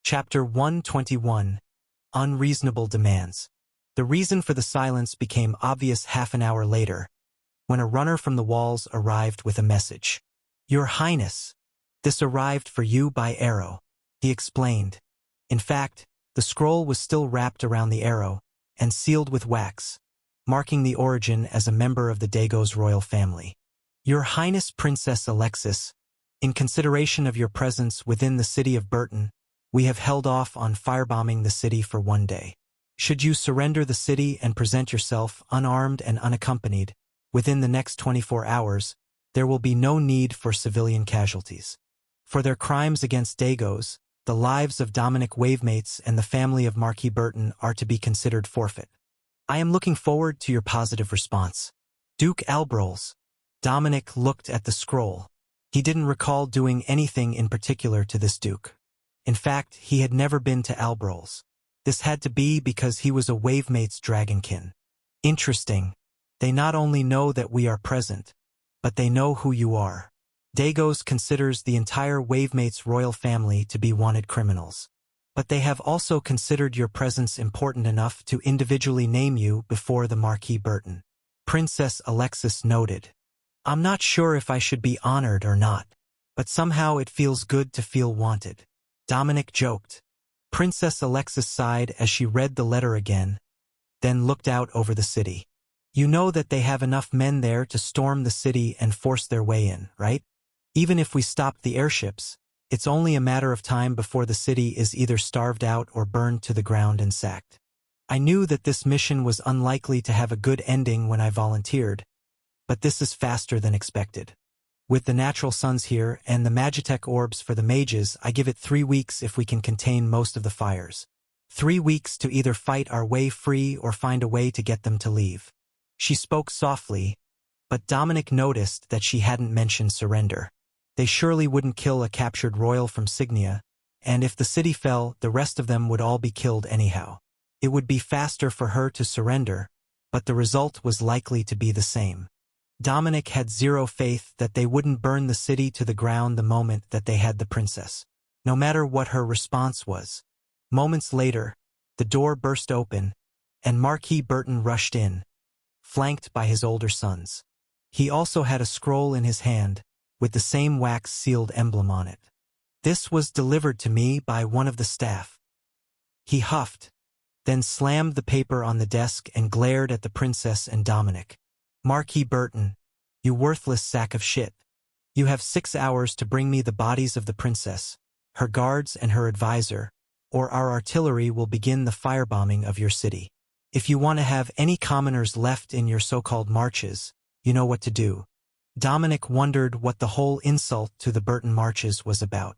Chapter 121. Unreasonable Demands. The reason for the silence became obvious half an hour later, when a runner from the walls arrived with a message. "Your Highness, this arrived for you by arrow," he explained. In fact, the scroll was still wrapped around the arrow and sealed with wax, marking the origin as a member of the Dago's royal family. "Your Highness Princess Alexis, in consideration of your presence within the city of Burton, we have held off on firebombing the city for 1 day. Should you surrender the city and present yourself unarmed and unaccompanied within the next 24 hours, there will be no need for civilian casualties. For their crimes against Dagos, the lives of Dominic Wavemates and the family of Marquis Burton are to be considered forfeit. I am looking forward to your positive response. Duke Albroles." Dominic looked at the scroll. He didn't recall doing anything in particular to this duke. In fact, he had never been to Albroles. This had to be because he was a Wavemates dragonkin. Interesting. They not only know that we are present, but they know who you are. Dagos considers the entire Wavemates royal family to be wanted criminals. But they have also considered your presence important enough to individually name you before the Marquis Burton. Princess Alexis noted. "I'm not sure if I should be honored or not, but somehow it feels good to feel wanted." Dominic joked. Princess Alexis sighed as she read the letter again, then looked out over the city. "You know that they have enough men there to storm the city and force their way in, right? Even if we stop the airships, it's only a matter of time before the city is either starved out or burned to the ground and sacked. I knew that this mission was unlikely to have a good ending when I volunteered, but this is faster than expected. With the natural suns here and the Magitech orbs for the mages, I give it 3 weeks if we can contain most of the fires. 3 weeks to either fight our way free or find a way to get them to leave." She spoke softly, but Dominic noticed that she hadn't mentioned surrender. They surely wouldn't kill a captured royal from Signia, and if the city fell, the rest of them would all be killed anyhow. It would be faster for her to surrender, but the result was likely to be the same. Dominic had zero faith that they wouldn't burn the city to the ground the moment that they had the princess, no matter what her response was. Moments later, the door burst open, and Marquis Burton rushed in, flanked by his older sons. He also had a scroll in his hand, with the same wax-sealed emblem on it. "This was delivered to me by one of the staff." He huffed, then slammed the paper on the desk and glared at the princess and Dominic. "Marquis Burton, you worthless sack of shit. You have 6 hours to bring me the bodies of the princess, her guards and her advisor, or our artillery will begin the firebombing of your city. If you want to have any commoners left in your so-called marches, you know what to do." Dominic wondered what the whole insult to the Burton marches was about.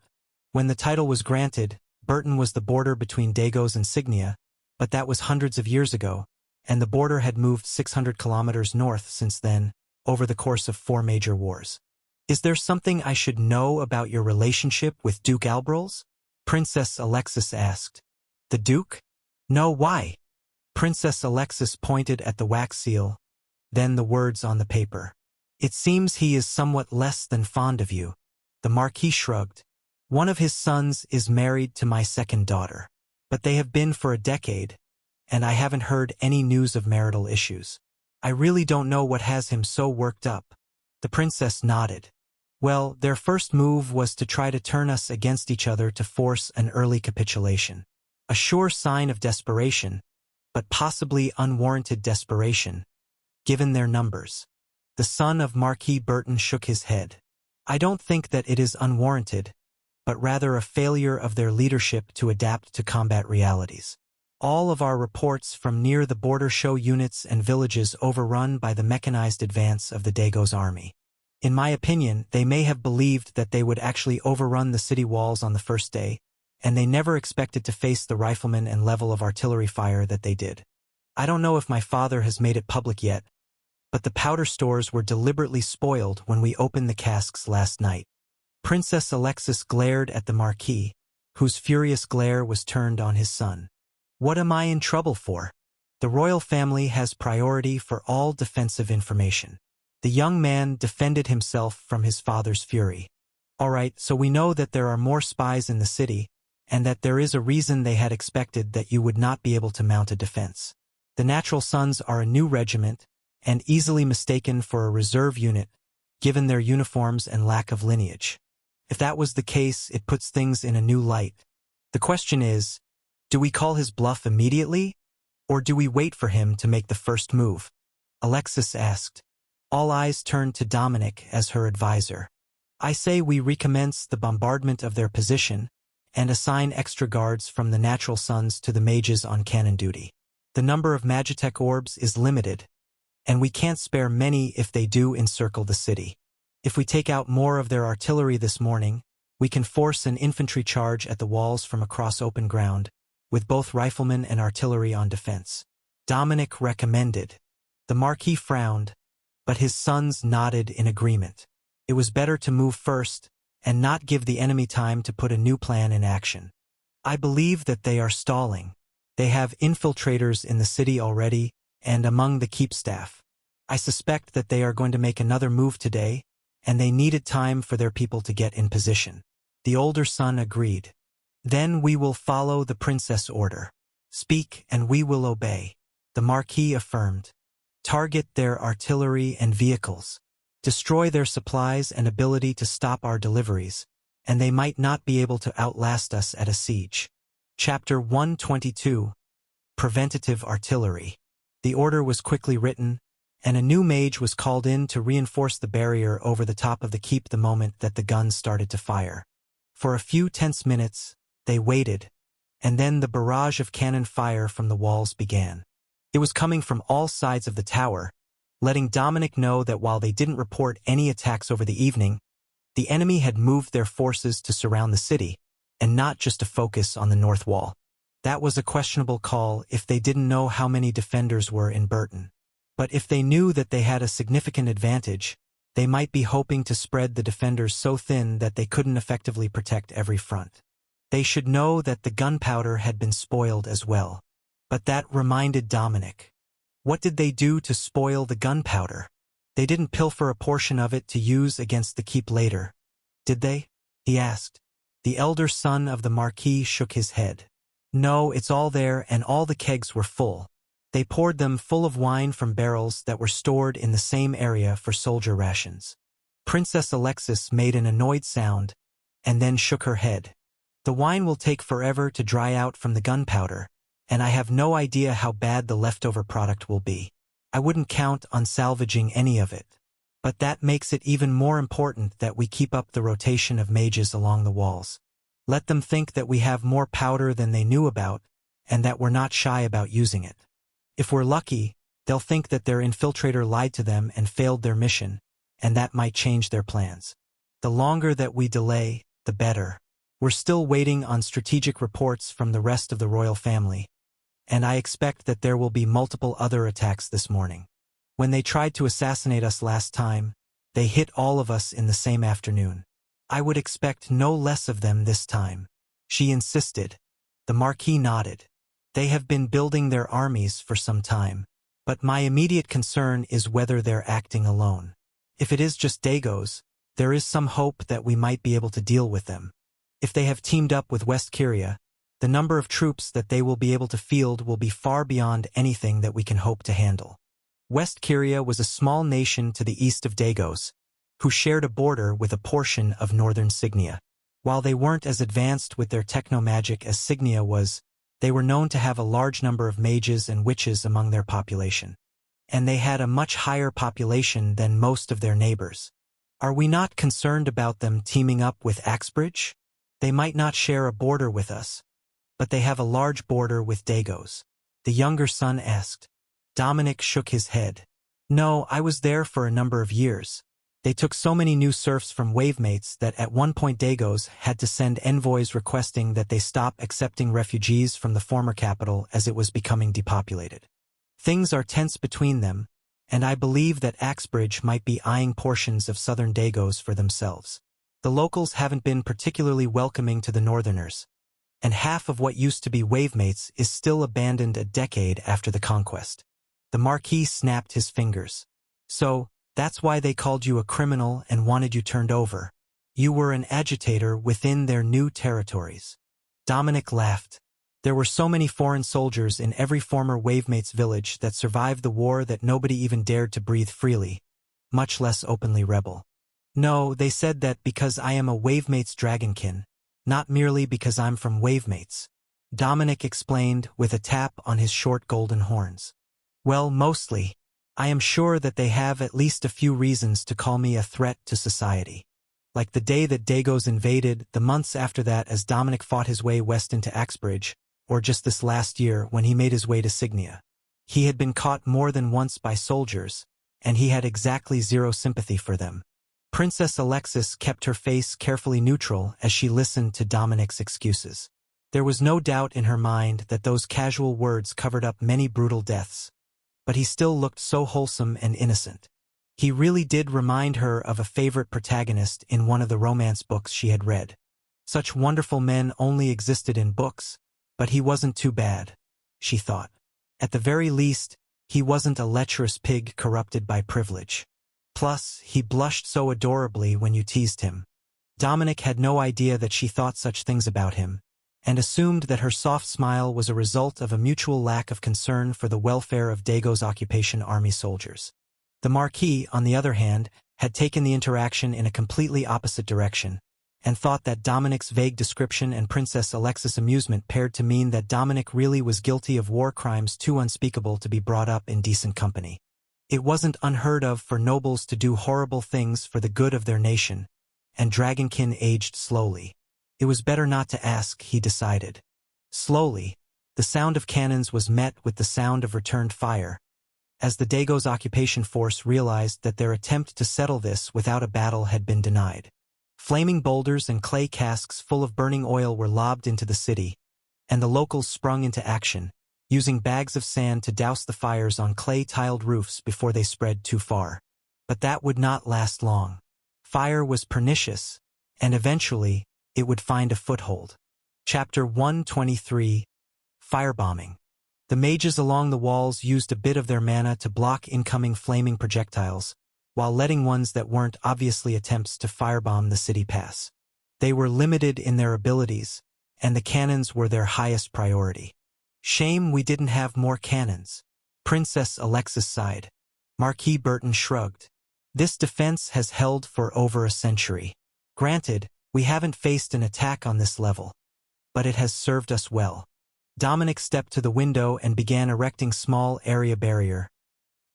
When the title was granted, Burton was the border between Dagos and Signia, but that was hundreds of years ago, and the border had moved 600 kilometers north since then, over the course of 4 major wars. "Is there something I should know about your relationship with Duke Albroles?" Princess Alexis asked. "The Duke? No, why?" Princess Alexis pointed at the wax seal, then the words on the paper. "It seems he is somewhat less than fond of you." The Marquis shrugged. "One of his sons is married to my second daughter, but they have been for a decade, and I haven't heard any news of marital issues. I really don't know what has him so worked up." The princess nodded. "Well, their first move was to try to turn us against each other to force an early capitulation. A sure sign of desperation, but possibly unwarranted desperation, given their numbers." The son of Marquis Burton shook his head. "I don't think that it is unwarranted, but rather a failure of their leadership to adapt to combat realities. All of our reports from near the border show units and villages overrun by the mechanized advance of the Dagos army. In my opinion, they may have believed that they would actually overrun the city walls on the first day, and they never expected to face the riflemen and level of artillery fire that they did. I don't know if my father has made it public yet, but the powder stores were deliberately spoiled when we opened the casks last night." Princess Alexis glared at the Marquis, whose furious glare was turned on his son. "What am I in trouble for? The royal family has priority for all defensive information." The young man defended himself from his father's fury. "All right, so we know that there are more spies in the city, and that there is a reason they had expected that you would not be able to mount a defense. The Natural Sons are a new regiment, and easily mistaken for a reserve unit, given their uniforms and lack of lineage. If that was the case, it puts things in a new light. The question is, do we call his bluff immediately, or do we wait for him to make the first move? Alexis asked. All eyes turned to Dominic as her advisor. I say we recommence the bombardment of their position and assign extra guards from the Natural Sons to the mages on cannon duty. The number of Magitech orbs is limited, and we can't spare many if they do encircle the city. If we take out more of their artillery this morning, we can force an infantry charge at the walls from across open ground, with both riflemen and artillery on defense. Dominic recommended. The Marquis frowned, but his sons nodded in agreement. It was better to move first and not give the enemy time to put a new plan in action. I believe that they are stalling. They have infiltrators in the city already and among the keep staff. I suspect that they are going to make another move today, and they needed time for their people to get in position. The older son agreed. Then we will follow the princess order. Speak and we will obey. The Marquis affirmed. Target their artillery and vehicles. Destroy their supplies and ability to stop our deliveries, and they might not be able to outlast us at a siege. Chapter 122. Preventative Artillery. The order was quickly written, and a new mage was called in to reinforce the barrier over the top of the keep the moment that the guns started to fire. For a few tense minutes, they waited, and then the barrage of cannon fire from the walls began. It was coming from all sides of the tower, letting Dominic know that while they didn't report any attacks over the evening, the enemy had moved their forces to surround the city, and not just to focus on the north wall. That was a questionable call if they didn't know how many defenders were in Burton. But if they knew that they had a significant advantage, they might be hoping to spread the defenders so thin that they couldn't effectively protect every front. They should know that the gunpowder had been spoiled as well. But that reminded Dominic. What did they do to spoil the gunpowder? They didn't pilfer a portion of it to use against the keep later, did they? He asked. The elder son of the Marquis shook his head. No, it's all there, and all the kegs were full. They poured them full of wine from barrels that were stored in the same area for soldier rations. Princess Alexis made an annoyed sound, and then shook her head. The wine will take forever to dry out from the gunpowder, and I have no idea how bad the leftover product will be. I wouldn't count on salvaging any of it. But that makes it even more important that we keep up the rotation of mages along the walls. Let them think that we have more powder than they knew about, and that we're not shy about using it. If we're lucky, they'll think that their infiltrator lied to them and failed their mission, and that might change their plans. The longer that we delay, the better. We're still waiting on strategic reports from the rest of the royal family, and I expect that there will be multiple other attacks this morning. When they tried to assassinate us last time, they hit all of us in the same afternoon. I would expect no less of them this time. She insisted. The Marquis nodded. They have been building their armies for some time, but my immediate concern is whether they're acting alone. If it is just Dagos, there is some hope that we might be able to deal with them. If they have teamed up with West Kyria, the number of troops that they will be able to field will be far beyond anything that we can hope to handle. West Kyria was a small nation to the east of Dagos, who shared a border with a portion of northern Signia. While they weren't as advanced with their techno-magic as Signia was, they were known to have a large number of mages and witches among their population. And they had a much higher population than most of their neighbors. Are we not concerned about them teaming up with Axbridge? They might not share a border with us, but they have a large border with Dagos. The younger son asked. Dominic shook his head. No, I was there for a number of years. They took so many new serfs from Wavemates that at one point Dagos had to send envoys requesting that they stop accepting refugees from the former capital as it was becoming depopulated. Things are tense between them, and I believe that Axbridge might be eyeing portions of southern Dagos for themselves. The locals haven't been particularly welcoming to the northerners, and half of what used to be Wavemates is still abandoned a decade after the conquest. The Marquis snapped his fingers. So, that's why they called you a criminal and wanted you turned over. You were an agitator within their new territories. Dominic laughed. There were so many foreign soldiers in every former Wavemates village that survived the war that nobody even dared to breathe freely, much less openly rebel. No, they said that because I am a Wavemates dragonkin, not merely because I'm from Wavemates. Dominic explained with a tap on his short golden horns. Well, mostly. I am sure that they have at least a few reasons to call me a threat to society. Like the day that Dagos invaded, the months after that as Dominic fought his way west into Axbridge, or just this last year when he made his way to Signia. He had been caught more than once by soldiers, and he had exactly zero sympathy for them. Princess Alexis kept her face carefully neutral as she listened to Dominic's excuses. There was no doubt in her mind that those casual words covered up many brutal deaths, but he still looked so wholesome and innocent. He really did remind her of a favorite protagonist in one of the romance books she had read. Such wonderful men only existed in books, but he wasn't too bad, she thought. At the very least, he wasn't a lecherous pig corrupted by privilege. Plus, he blushed so adorably when you teased him. Dominic had no idea that she thought such things about him, and assumed that her soft smile was a result of a mutual lack of concern for the welfare of Dago's occupation army soldiers. The Marquis, on the other hand, had taken the interaction in a completely opposite direction, and thought that Dominic's vague description and Princess Alexis' amusement paired to mean that Dominic really was guilty of war crimes too unspeakable to be brought up in decent company. It wasn't unheard of for nobles to do horrible things for the good of their nation, and Dragonkin aged slowly. It was better not to ask, he decided. Slowly, the sound of cannons was met with the sound of returned fire, as the Dagos occupation force realized that their attempt to settle this without a battle had been denied. Flaming boulders and clay casks full of burning oil were lobbed into the city, and the locals sprung into action, using bags of sand to douse the fires on clay-tiled roofs before they spread too far. But that would not last long. Fire was pernicious, and eventually, it would find a foothold. Chapter 123, Firebombing. The mages along the walls used a bit of their mana to block incoming flaming projectiles, while letting ones that weren't obviously attempts to firebomb the city pass. They were limited in their abilities, and the cannons were their highest priority. Shame we didn't have more cannons. Princess Alexis sighed. Marquis Burton shrugged. This defense has held for over a century. Granted, we haven't faced an attack on this level, but it has served us well. Dominic stepped to the window and began erecting small area barrier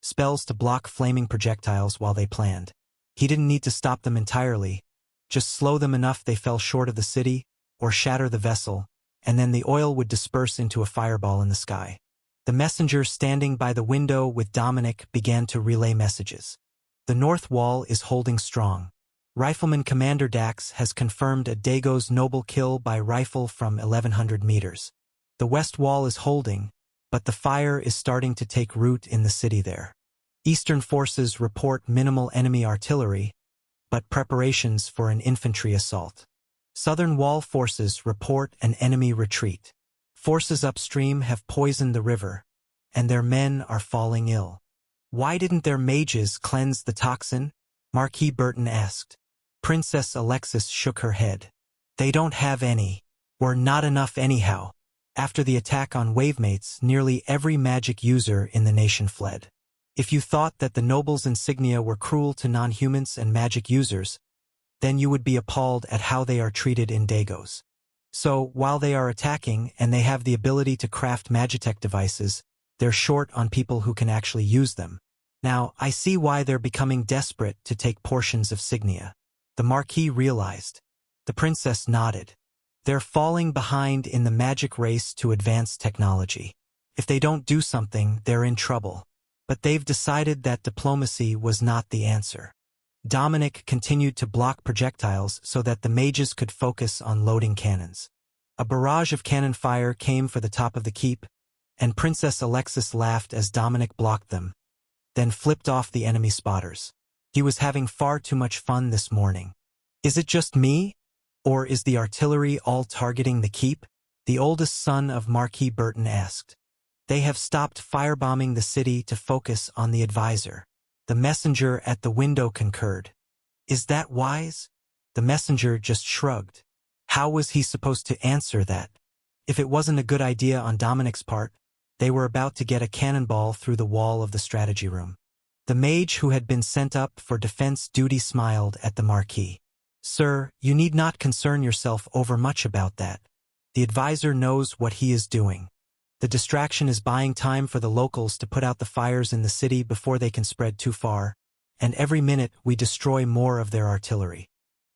spells to block flaming projectiles while they planned. He didn't need to stop them entirely, just slow them enough they fell short of the city, or shatter the vessel, and then the oil would disperse into a fireball in the sky. The messenger standing by the window with Dominic began to relay messages. The north wall is holding strong. Rifleman Commander Dax has confirmed a Dagos noble kill by rifle from 1100 meters. The west wall is holding, but the fire is starting to take root in the city there. Eastern forces report minimal enemy artillery, but preparations for an infantry assault. Southern wall forces report an enemy retreat. Forces upstream have poisoned the river, and their men are falling ill. Why didn't their mages cleanse the toxin? Marquis Burton asked. Princess Alexis shook her head. They don't have any, or not enough anyhow. After the attack on Wavemates, nearly every magic user in the nation fled. If you thought that the nobles' insignia were cruel to non-humans and magic users, then you would be appalled at how they are treated in Dagos. So, while they are attacking and they have the ability to craft magitech devices, they're short on people who can actually use them. Now, I see why they're becoming desperate to take portions of Signia. The Marquis realized. The princess nodded. They're falling behind in the magic race to advanced technology. If they don't do something, they're in trouble. But they've decided that diplomacy was not the answer. Dominic continued to block projectiles so that the mages could focus on loading cannons. A barrage of cannon fire came for the top of the keep, and Princess Alexis laughed as Dominic blocked them, then flipped off the enemy spotters. He was having far too much fun this morning. Is it just me? Or is the artillery all targeting the keep? The oldest son of Marquis Burton asked. They have stopped firebombing the city to focus on the advisor. The messenger at the window concurred. Is that wise? The messenger just shrugged. How was he supposed to answer that? If it wasn't a good idea on Dominic's part, they were about to get a cannonball through the wall of the strategy room. The mage who had been sent up for defense duty smiled at the Marquis. "Sir, you need not concern yourself overmuch about that. The advisor knows what he is doing. The distraction is buying time for the locals to put out the fires in the city before they can spread too far, and every minute we destroy more of their artillery."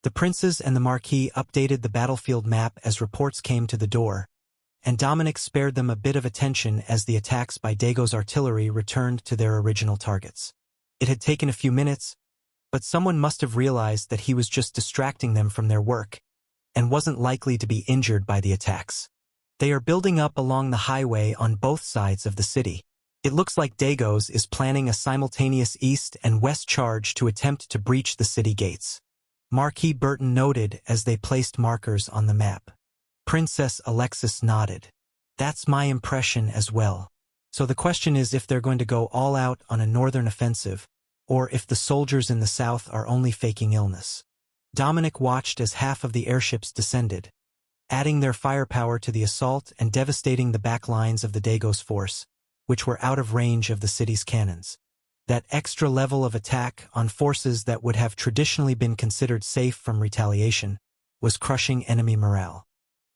The princes and the Marquis updated the battlefield map as reports came to the door, and Dominic spared them a bit of attention as the attacks by Dago's artillery returned to their original targets. It had taken a few minutes, but someone must have realized that he was just distracting them from their work, and wasn't likely to be injured by the attacks. They are building up along the highway on both sides of the city. It looks like Dago's is planning a simultaneous east and west charge to attempt to breach the city gates. Marquis Burton noted as they placed markers on the map. Princess Alexis nodded. "That's my impression as well. So the question is if they're going to go all out on a northern offensive, or if the soldiers in the south are only faking illness." Dominic watched as half of the airships descended, adding their firepower to the assault and devastating the back lines of the Dago's force, which were out of range of the city's cannons. That extra level of attack on forces that would have traditionally been considered safe from retaliation was crushing enemy morale,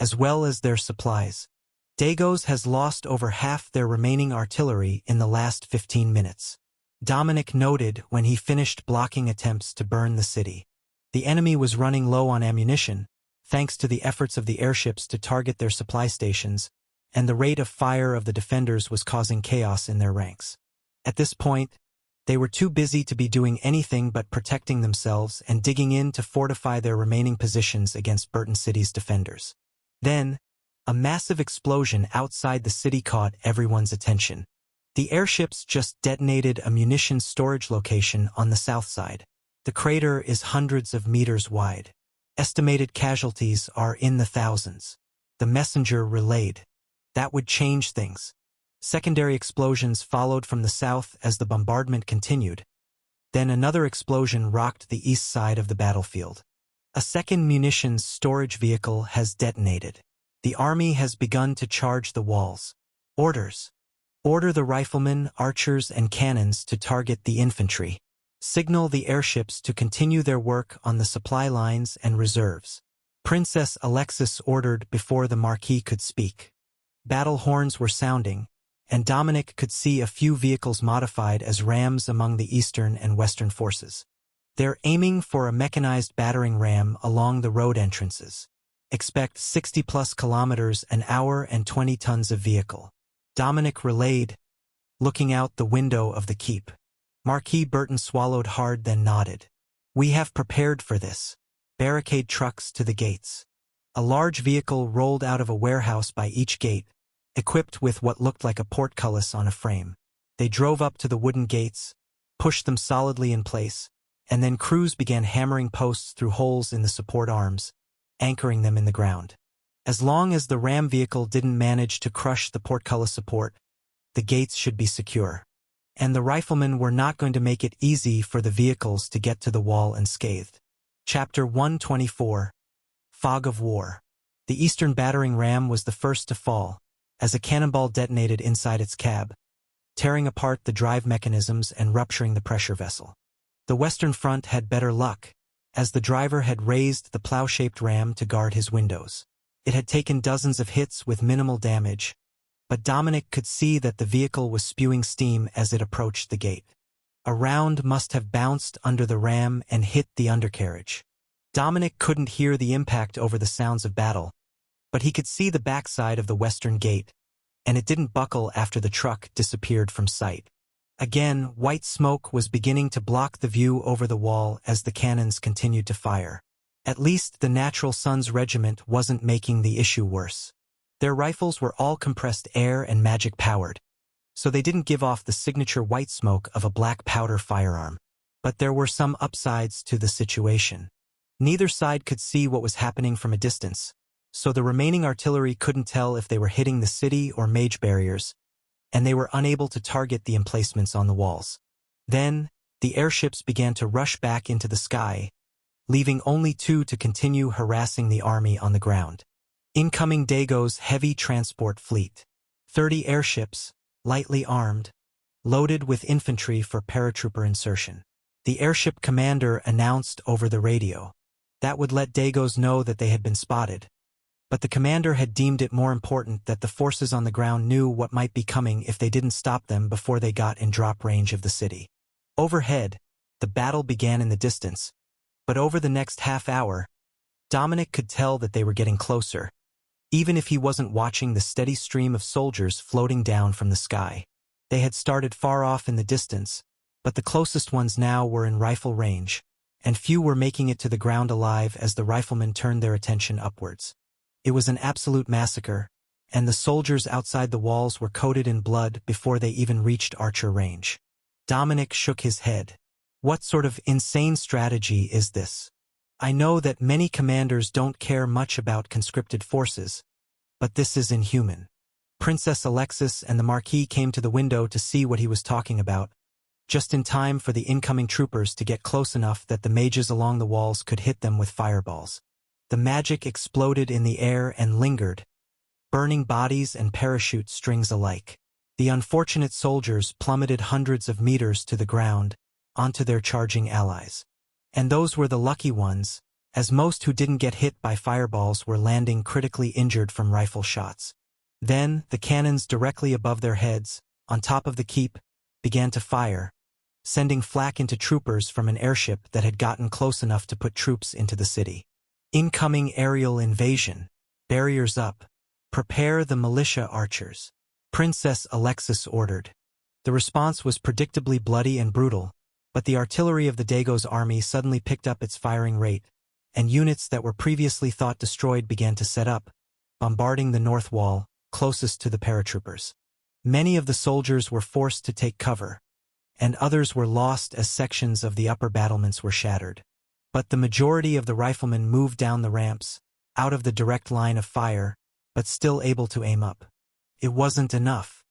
as well as their supplies. Dago's has lost over half their remaining artillery in the last 15 minutes. Dominic noted when he finished blocking attempts to burn the city. The enemy was running low on ammunition, thanks to the efforts of the airships to target their supply stations, and the rate of fire of the defenders was causing chaos in their ranks. At this point, they were too busy to be doing anything but protecting themselves and digging in to fortify their remaining positions against Burton City's defenders. Then, a massive explosion outside the city caught everyone's attention. The airships just detonated a munitions storage location on the south side. The crater is hundreds of meters wide. Estimated casualties are in the thousands. The messenger relayed. That would change things. Secondary explosions followed from the south as the bombardment continued. Then another explosion rocked the east side of the battlefield. A second munitions storage vehicle has detonated. The army has begun to charge the walls. Orders. Order the riflemen, archers, and cannons to target the infantry. Signal the airships to continue their work on the supply lines and reserves. Princess Alexis ordered before the Marquis could speak. Battle horns were sounding, and Dominic could see a few vehicles modified as rams among the eastern and western forces. They're aiming for a mechanized battering ram along the road entrances. Expect 60+ kilometers an hour and 20 tons of vehicle. Dominic relayed, looking out the window of the keep. Marquis Burton swallowed hard, then nodded. "We have prepared for this. Barricade trucks to the gates." A large vehicle rolled out of a warehouse by each gate, equipped with what looked like a portcullis on a frame. They drove up to the wooden gates, pushed them solidly in place, and then crews began hammering posts through holes in the support arms, anchoring them in the ground. As long as the ram vehicle didn't manage to crush the portcullis support, the gates should be secure. And the riflemen were not going to make it easy for the vehicles to get to the wall unscathed. Chapter 124. Fog of War. The eastern battering ram was the first to fall, as a cannonball detonated inside its cab, tearing apart the drive mechanisms and rupturing the pressure vessel. The western front had better luck, as the driver had raised the plow-shaped ram to guard his windows. It had taken dozens of hits with minimal damage, but Dominic could see that the vehicle was spewing steam as it approached the gate. A round must have bounced under the ram and hit the undercarriage. Dominic couldn't hear the impact over the sounds of battle, but he could see the backside of the western gate, and it didn't buckle after the truck disappeared from sight. Again, white smoke was beginning to block the view over the wall as the cannons continued to fire. At least the Natural Sons Regiment wasn't making the issue worse. Their rifles were all compressed air and magic powered, so they didn't give off the signature white smoke of a black powder firearm. But there were some upsides to the situation. Neither side could see what was happening from a distance, so the remaining artillery couldn't tell if they were hitting the city or mage barriers, and they were unable to target the emplacements on the walls. Then, the airships began to rush back into the sky, leaving only two to continue harassing the army on the ground. Incoming Dago's heavy transport fleet. 30 airships, lightly armed, loaded with infantry for paratrooper insertion. The airship commander announced over the radio. That would let Dagos know that they had been spotted. But the commander had deemed it more important that the forces on the ground knew what might be coming if they didn't stop them before they got in drop range of the city. Overhead, the battle began in the distance, but over the next half hour, Dominic could tell that they were getting closer, even if he wasn't watching the steady stream of soldiers floating down from the sky. They had started far off in the distance, but the closest ones now were in rifle range, and few were making it to the ground alive as the riflemen turned their attention upwards. It was an absolute massacre, and the soldiers outside the walls were coated in blood before they even reached archer range. Dominic shook his head. What sort of insane strategy is this? I know that many commanders don't care much about conscripted forces, but this is inhuman. Princess Alexis and the Marquis came to the window to see what he was talking about, just in time for the incoming troopers to get close enough that the mages along the walls could hit them with fireballs. The magic exploded in the air and lingered, burning bodies and parachute strings alike. The unfortunate soldiers plummeted hundreds of meters to the ground, onto their charging allies. And those were the lucky ones, as most who didn't get hit by fireballs were landing critically injured from rifle shots. Then, the cannons directly above their heads, on top of the keep, began to fire, sending flak into troopers from an airship that had gotten close enough to put troops into the city. Incoming aerial invasion. Barriers up. Prepare the militia archers. Princess Alexis ordered. The response was predictably bloody and brutal, but the artillery of the Dagos army suddenly picked up its firing rate, and units that were previously thought destroyed began to set up, bombarding the north wall, closest to the paratroopers. Many of the soldiers were forced to take cover, and others were lost as sections of the upper battlements were shattered. But the majority of the riflemen moved down the ramps, out of the direct line of fire, but still able to aim up. It wasn't enough.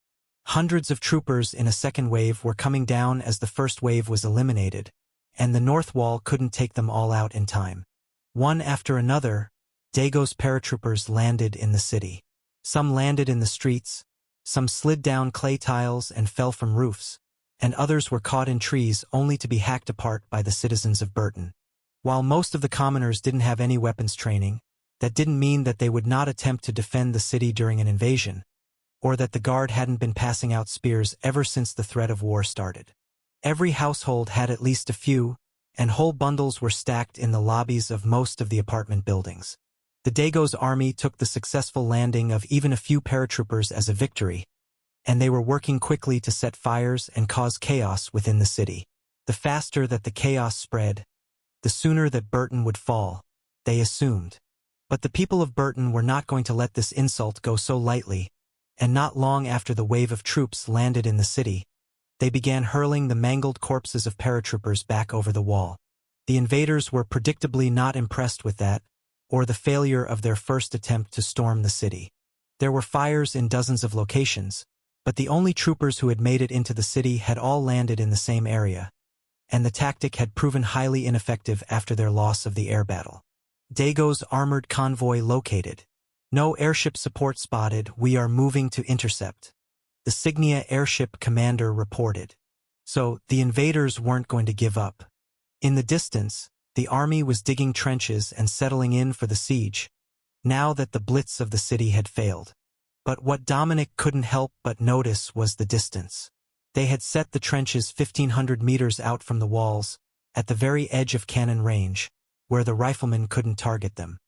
Hundreds of troopers in a second wave were coming down as the first wave was eliminated, and the north wall couldn't take them all out in time. One after another, Dagos paratroopers landed in the city. Some landed in the streets, some slid down clay tiles and fell from roofs, and others were caught in trees only to be hacked apart by the citizens of Burton. While most of the commoners didn't have any weapons training, that didn't mean that they would not attempt to defend the city during an invasion, or that the guard hadn't been passing out spears ever since the threat of war started. Every household had at least a few, and whole bundles were stacked in the lobbies of most of the apartment buildings. The Dagos army took the successful landing of even a few paratroopers as a victory, and they were working quickly to set fires and cause chaos within the city. The faster that the chaos spread, the sooner that Burton would fall, they assumed. But the people of Burton were not going to let this insult go so lightly, and not long after the wave of troops landed in the city, they began hurling the mangled corpses of paratroopers back over the wall. The invaders were predictably not impressed with that, or the failure of their first attempt to storm the city. There were fires in dozens of locations, but the only troopers who had made it into the city had all landed in the same area, and the tactic had proven highly ineffective after their loss of the air battle. Dagos armored convoy located. No airship support spotted. We are moving to intercept. The Signia airship commander reported. So, the invaders weren't going to give up. In the distance, the army was digging trenches and settling in for the siege, now that the blitz of the city had failed. But what Dominic couldn't help but notice was the distance. They had set the trenches 1,500 meters out from the walls, at the very edge of cannon range, where the riflemen couldn't target them.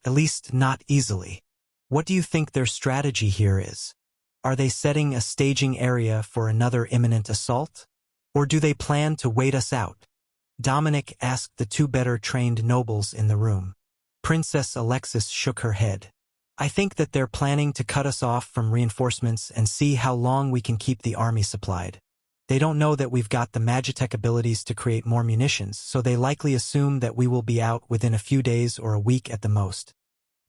At least not easily. What do you think their strategy here is? Are they setting a staging area for another imminent assault? Or do they plan to wait us out? Dominic asked the two better-trained nobles in the room. Princess Alexis shook her head. I think that they're planning to cut us off from reinforcements and see how long we can keep the army supplied. They don't know that we've got the Magitech abilities to create more munitions, so they likely assume that we will be out within a few days or a week at the most.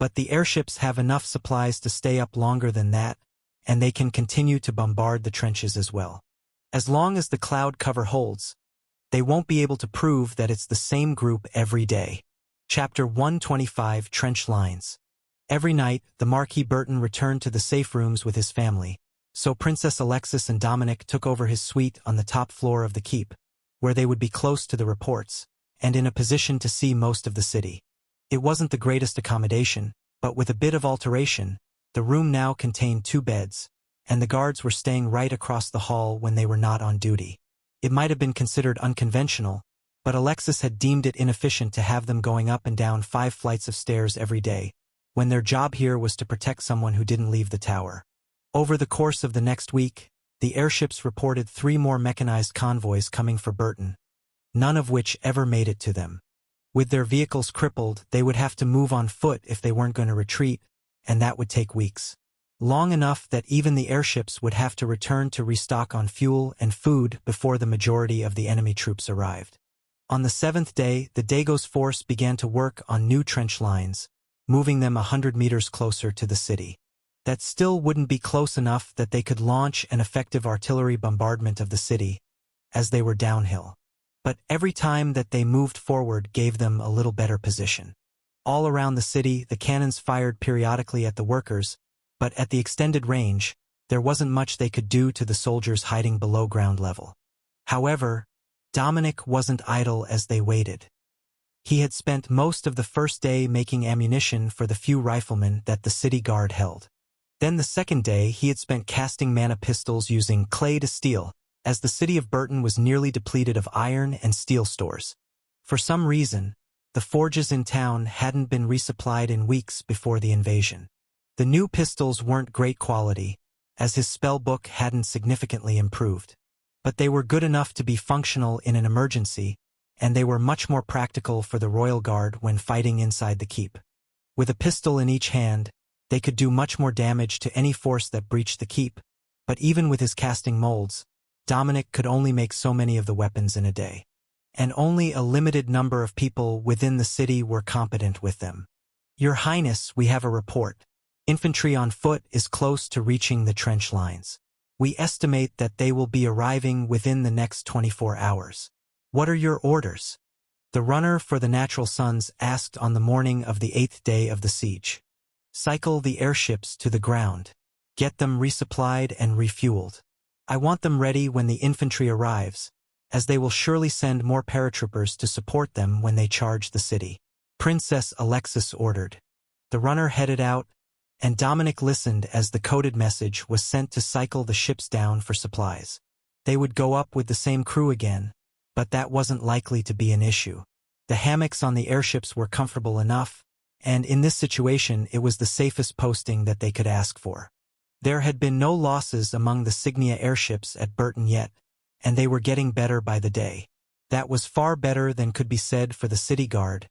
But the airships have enough supplies to stay up longer than that, and they can continue to bombard the trenches as well. As long as the cloud cover holds, they won't be able to prove that it's the same group every day. Chapter 125 Trench Lines. Every night, the Marquis Burton returned to the safe rooms with his family, so Princess Alexis and Dominic took over his suite on the top floor of the keep, where they would be close to the reports, and in a position to see most of the city. It wasn't the greatest accommodation, but with a bit of alteration, the room now contained 2 beds, and the guards were staying right across the hall when they were not on duty. It might have been considered unconventional, but Alexis had deemed it inefficient to have them going up and down 5 flights of stairs every day, when their job here was to protect someone who didn't leave the tower. Over the course of the next week, the airships reported 3 more mechanized convoys coming for Burton, none of which ever made it to them. With their vehicles crippled, they would have to move on foot if they weren't going to retreat, and that would take weeks. Long enough that even the airships would have to return to restock on fuel and food before the majority of the enemy troops arrived. On the 7th day, the Dago's force began to work on new trench lines, moving them 100 meters closer to the city. That still wouldn't be close enough that they could launch an effective artillery bombardment of the city, as they were downhill. But every time that they moved forward gave them a little better position. All around the city, the cannons fired periodically at the workers, but at the extended range, there wasn't much they could do to the soldiers hiding below ground level. However, Dominic wasn't idle as they waited. He had spent most of the first day making ammunition for the few riflemen that the city guard held. Then the second day he had spent casting mana pistols using clay to steel, as the city of Burton was nearly depleted of iron and steel stores. For some reason, the forges in town hadn't been resupplied in weeks before the invasion. The new pistols weren't great quality, as his spell book hadn't significantly improved. But they were good enough to be functional in an emergency, and they were much more practical for the Royal Guard when fighting inside the keep. With a pistol in each hand, they could do much more damage to any force that breached the keep, but even with his casting molds, Dominic could only make so many of the weapons in a day. And only a limited number of people within the city were competent with them. "Your Highness, we have a report. Infantry on foot is close to reaching the trench lines. We estimate that they will be arriving within the next 24 hours. What are your orders?" The runner for the Natural Sons asked on the morning of the 8th day of the siege. "Cycle the airships to the ground. Get them resupplied and refueled. I want them ready when the infantry arrives, as they will surely send more paratroopers to support them when they charge the city," Princess Alexis ordered. The runner headed out, and Dominic listened as the coded message was sent to cycle the ships down for supplies. They would go up with the same crew again, but that wasn't likely to be an issue. The hammocks on the airships were comfortable enough, and in this situation it was the safest posting that they could ask for. There had been no losses among the Signia airships at Burton yet, and they were getting better by the day. That was far better than could be said for the city guard,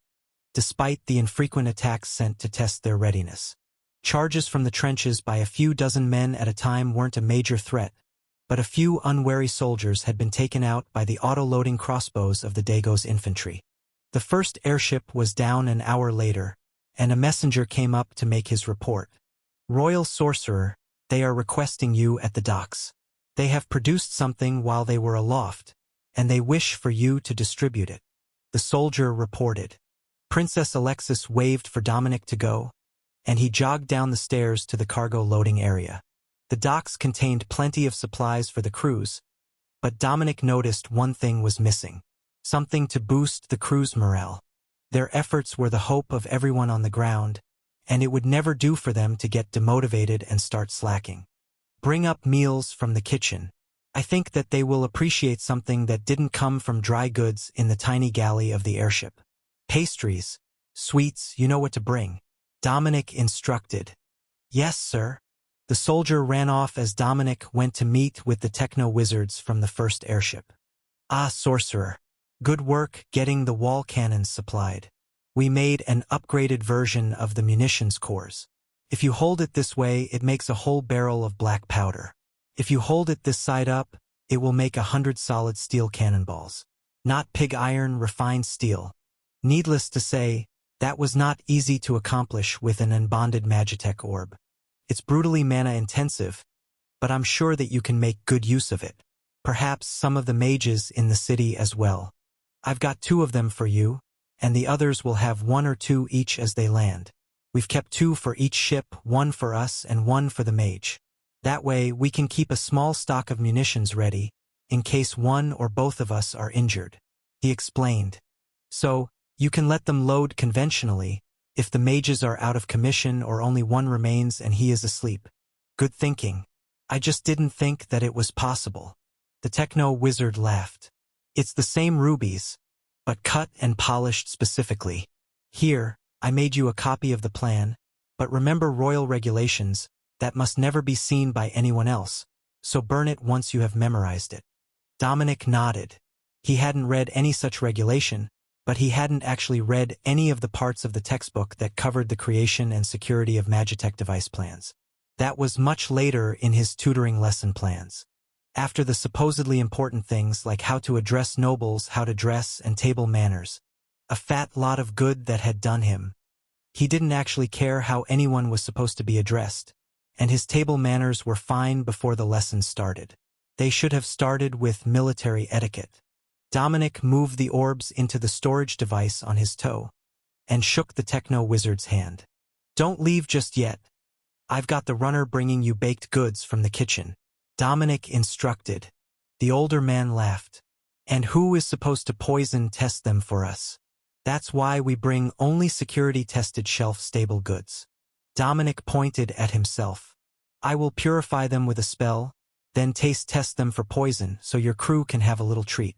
despite the infrequent attacks sent to test their readiness. Charges from the trenches by a few dozen men at a time weren't a major threat, but a few unwary soldiers had been taken out by the auto-loading crossbows of the Dago's infantry. The first airship was down an hour later, and a messenger came up to make his report. "Royal Sorcerer, they are requesting you at the docks. They have produced something while they were aloft, and they wish for you to distribute it," the soldier reported. Princess Alexis waved for Dominic to go, and he jogged down the stairs to the cargo loading area. The docks contained plenty of supplies for the crews, but Dominic noticed one thing was missing, something to boost the crew's morale. Their efforts were the hope of everyone on the ground, and it would never do for them to get demotivated and start slacking. "Bring up meals from the kitchen. I think that they will appreciate something that didn't come from dry goods in the tiny galley of the airship. Pastries, sweets, you know what to bring," Dominic instructed. "Yes, sir." The soldier ran off as Dominic went to meet with the techno-wizards from the first airship. "Ah, Sorcerer. Good work getting the wall cannons supplied. We made an upgraded version of the munitions cores. If you hold it this way, it makes a whole barrel of black powder. If you hold it this side up, it will make 100 solid steel cannonballs. Not pig iron, refined steel." Needless to say, that was not easy to accomplish with an unbonded Magitech orb. It's brutally mana-intensive, but I'm sure that you can make good use of it. Perhaps some of the mages in the city as well. I've got 2 of them for you, and the others will have 1 or 2 each as they land. We've kept 2 for each ship, 1 for us and 1 for the mage. That way, we can keep a small stock of munitions ready, in case one or both of us are injured. He explained. So, you can let them load conventionally, if the mages are out of commission or only one remains and he is asleep. Good thinking. I just didn't think that it was possible. The techno-wizard laughed. It's the same rubies, but cut and polished specifically. Here, I made you a copy of the plan, but remember royal regulations, that must never be seen by anyone else, so burn it once you have memorized it. Dominic nodded. He hadn't read any such regulation, but he hadn't actually read any of the parts of the textbook that covered the creation and security of Magitech device plans. That was much later in his tutoring lesson plans. After the supposedly important things like how to address nobles, how to dress, and table manners. A fat lot of good that had done him. He didn't actually care how anyone was supposed to be addressed, and his table manners were fine before the lesson started. They should have started with military etiquette. Dominic moved the orbs into the storage device on his toe, and shook the techno-wizard's hand. Don't leave just yet. I've got the runner bringing you baked goods from the kitchen. Dominic instructed. The older man laughed. And who is supposed to poison test them for us? That's why we bring only security-tested shelf-stable goods. Dominic pointed at himself. I will purify them with a spell, then taste test them for poison so your crew can have a little treat.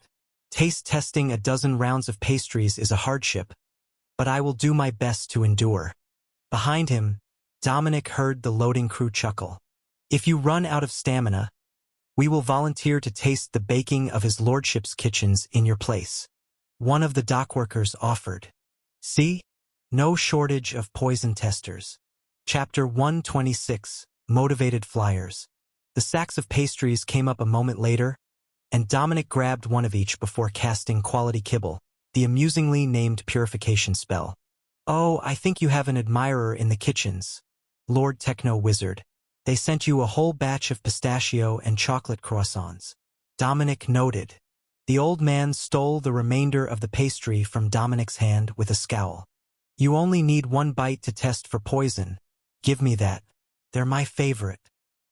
Taste testing a dozen rounds of pastries is a hardship, but I will do my best to endure. Behind him, Dominic heard the loading crew chuckle. If you run out of stamina, we will volunteer to taste the baking of his lordship's kitchens in your place. One of the dockworkers offered. See? No shortage of poison testers. Chapter 126, Motivated Flyers. The sacks of pastries came up a moment later, and Dominic grabbed one of each before casting Quality Kibble, the amusingly named purification spell. Oh, I think you have an admirer in the kitchens, Lord Techno-Wizard. They sent you a whole batch of pistachio and chocolate croissants. Dominic noted. The old man stole the remainder of the pastry from Dominic's hand with a scowl. You only need 1 bite to test for poison. Give me that. They're my favorite.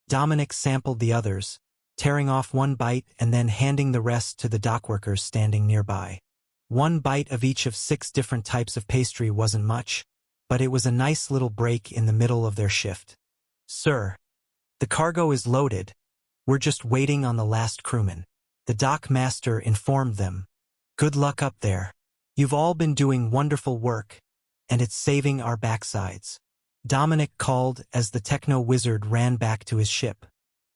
Dominic sampled the others, tearing off 1 bite and then handing the rest to the dockworkers standing nearby. 1 bite of each of 6 different types of pastry wasn't much, but it was a nice little break in the middle of their shift. Sir, the cargo is loaded. We're just waiting on the last crewman. The dock master informed them. Good luck up there. You've all been doing wonderful work, and it's saving our backsides. Dominic called as the techno-wizard ran back to his ship.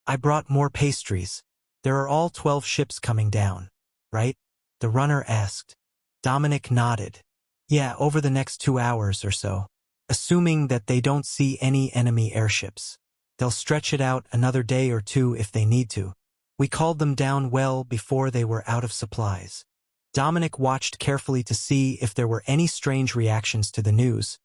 I brought more pastries. There are all 12 ships coming down, right? The runner asked. Dominic nodded. Yeah, over the next 2 hours or so. Assuming that they don't see any enemy airships. They'll stretch it out another day or 2 if they need to. We called them down well before they were out of supplies. Dominic watched carefully to see if there were any strange reactions to the news,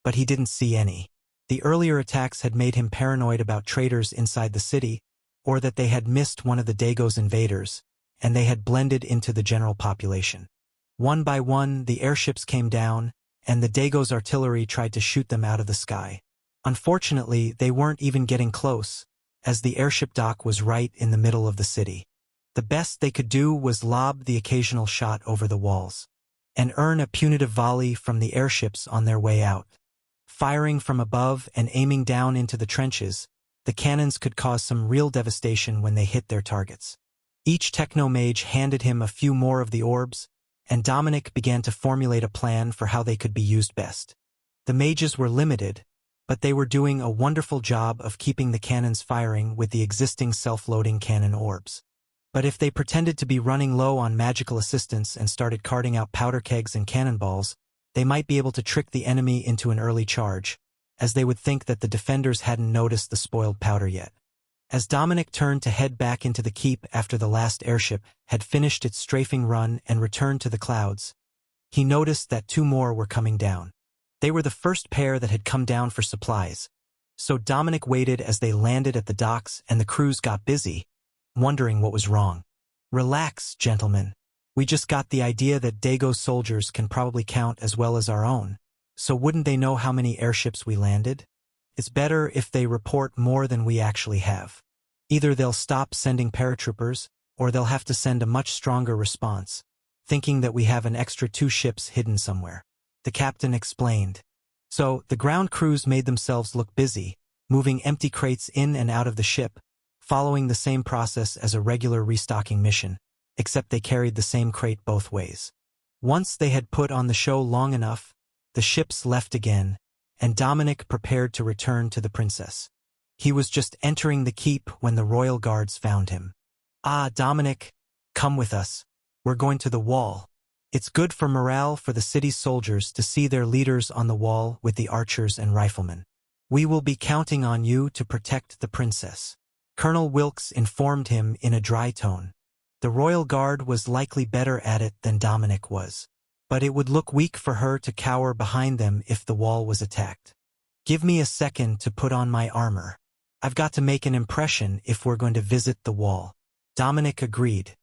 but he didn't see any. The earlier attacks had made him paranoid about traitors inside the city, or that they had missed one of the Dago's invaders, and they had blended into the general population. One by one, the airships came down, and the Dago's artillery tried to shoot them out of the sky. Unfortunately, they weren't even getting close, as the airship dock was right in the middle of the city. The best they could do was lob the occasional shot over the walls, and earn a punitive volley from the airships on their way out. Firing from above and aiming down into the trenches, the cannons could cause some real devastation when they hit their targets. Each techno-mage handed him a few more of the orbs, and Dominic began to formulate a plan for how they could be used best. The mages were limited, but they were doing a wonderful job of keeping the cannons firing with the existing self-loading cannon orbs. But if they pretended to be running low on magical assistance and started carting out powder kegs and cannonballs, they might be able to trick the enemy into an early charge, as they would think that the defenders hadn't noticed the spoiled powder yet. As Dominic turned to head back into the keep after the last airship had finished its strafing run and returned to the clouds, he noticed that 2 more were coming down. They were the first pair that had come down for supplies, so Dominic waited as they landed at the docks and the crews got busy, wondering what was wrong. Relax, gentlemen. We just got the idea that Dago's soldiers can probably count as well as our own. So wouldn't they know how many airships we landed? It's better if they report more than we actually have. Either they'll stop sending paratroopers, or they'll have to send a much stronger response, thinking that we have an extra 2 ships hidden somewhere. The captain explained. So, the ground crews made themselves look busy, moving empty crates in and out of the ship, following the same process as a regular restocking mission, except they carried the same crate both ways. Once they had put on the show long enough, the ships left again, and Dominic prepared to return to the princess. He was just entering the keep when the royal guards found him. "Ah, Dominic, come with us. We're going to the wall. It's good for morale for the city's soldiers to see their leaders on the wall with the archers and riflemen. We will be counting on you to protect the princess." Colonel Wilkes informed him in a dry tone. The royal guard was likely better at it than Dominic was, but it would look weak for her to cower behind them if the wall was attacked. "Give me a second to put on my armor. I've got to make an impression if we're going to visit the wall." Dominic agreed.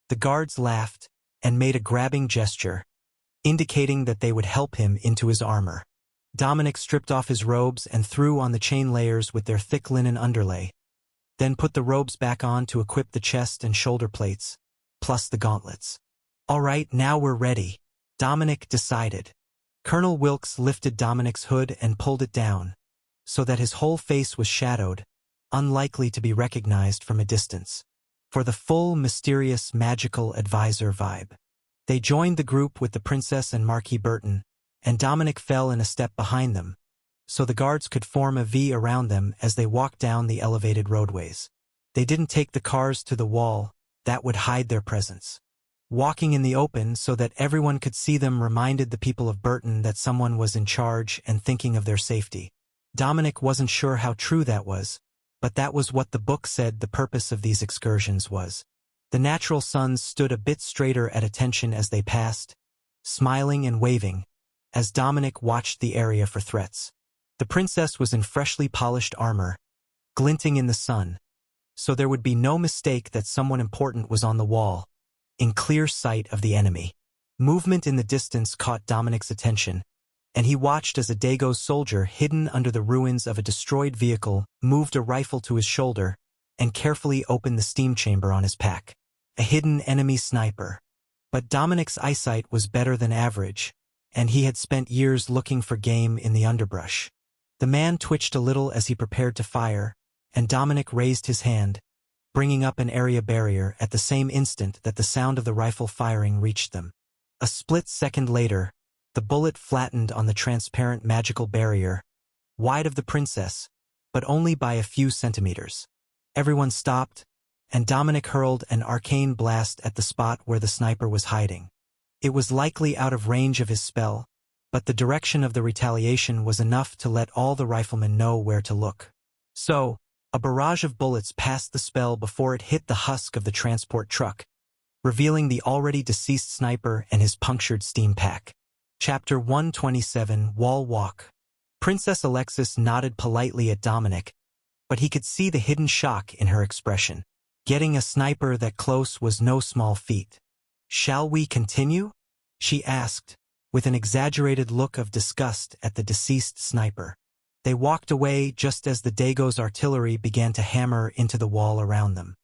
The guards laughed and made a grabbing gesture, indicating that they would help him into his armor. Dominic stripped off his robes and threw on the chain layers with their thick linen underlay, then put the robes back on to equip the chest and shoulder plates, plus the gauntlets. "All right, now we're ready," Dominic decided. Colonel Wilkes lifted Dominic's hood and pulled it down, so that his whole face was shadowed, unlikely to be recognized from a distance, for the full, mysterious, magical advisor vibe. They joined the group with the princess and Marquis Burton, and Dominic fell in a step behind them, so the guards could form a V around them as they walked down the elevated roadways. They didn't take the cars to the wall, that would hide their presence. Walking in the open so that everyone could see them reminded the people of Burton that someone was in charge and thinking of their safety. Dominic wasn't sure how true that was, but that was what the book said the purpose of these excursions was. The natural sons stood a bit straighter at attention as they passed, smiling and waving, as Dominic watched the area for threats. The princess was in freshly polished armor, glinting in the sun, so there would be no mistake that someone important was on the wall, in clear sight of the enemy. Movement in the distance caught Dominic's attention, and he watched as a Dago soldier hidden under the ruins of a destroyed vehicle moved a rifle to his shoulder and carefully opened the steam chamber on his pack. A hidden enemy sniper. But Dominic's eyesight was better than average, and he had spent years looking for game in the underbrush. The man twitched a little as he prepared to fire, and Dominic raised his hand, bringing up an area barrier at the same instant that the sound of the rifle firing reached them. A split second later, the bullet flattened on the transparent magical barrier, wide of the princess, but only by a few centimeters. Everyone stopped, and Dominic hurled an arcane blast at the spot where the sniper was hiding. It was likely out of range of his spell, but the direction of the retaliation was enough to let all the riflemen know where to look. So, a barrage of bullets passed the spell before it hit the husk of the transport truck, revealing the already deceased sniper and his punctured steam pack. Chapter 127, Wall Walk. Princess Alexis nodded politely at Dominic, but he could see the hidden shock in her expression. Getting a sniper that close was no small feat. "Shall we continue?" she asked, with an exaggerated look of disgust at the deceased sniper. They walked away just as the Dago's artillery began to hammer into the wall around them.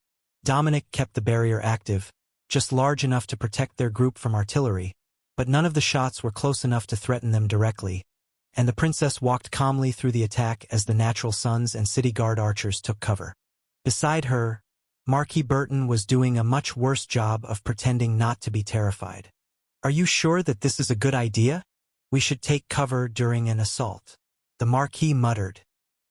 Dominic kept the barrier active, just large enough to protect their group from artillery, but none of the shots were close enough to threaten them directly, and the princess walked calmly through the attack as the natural sons and city guard archers took cover. Beside her, Marquis Burton was doing a much worse job of pretending not to be terrified. "Are you sure that this is a good idea? We should take cover during an assault," the Marquis muttered.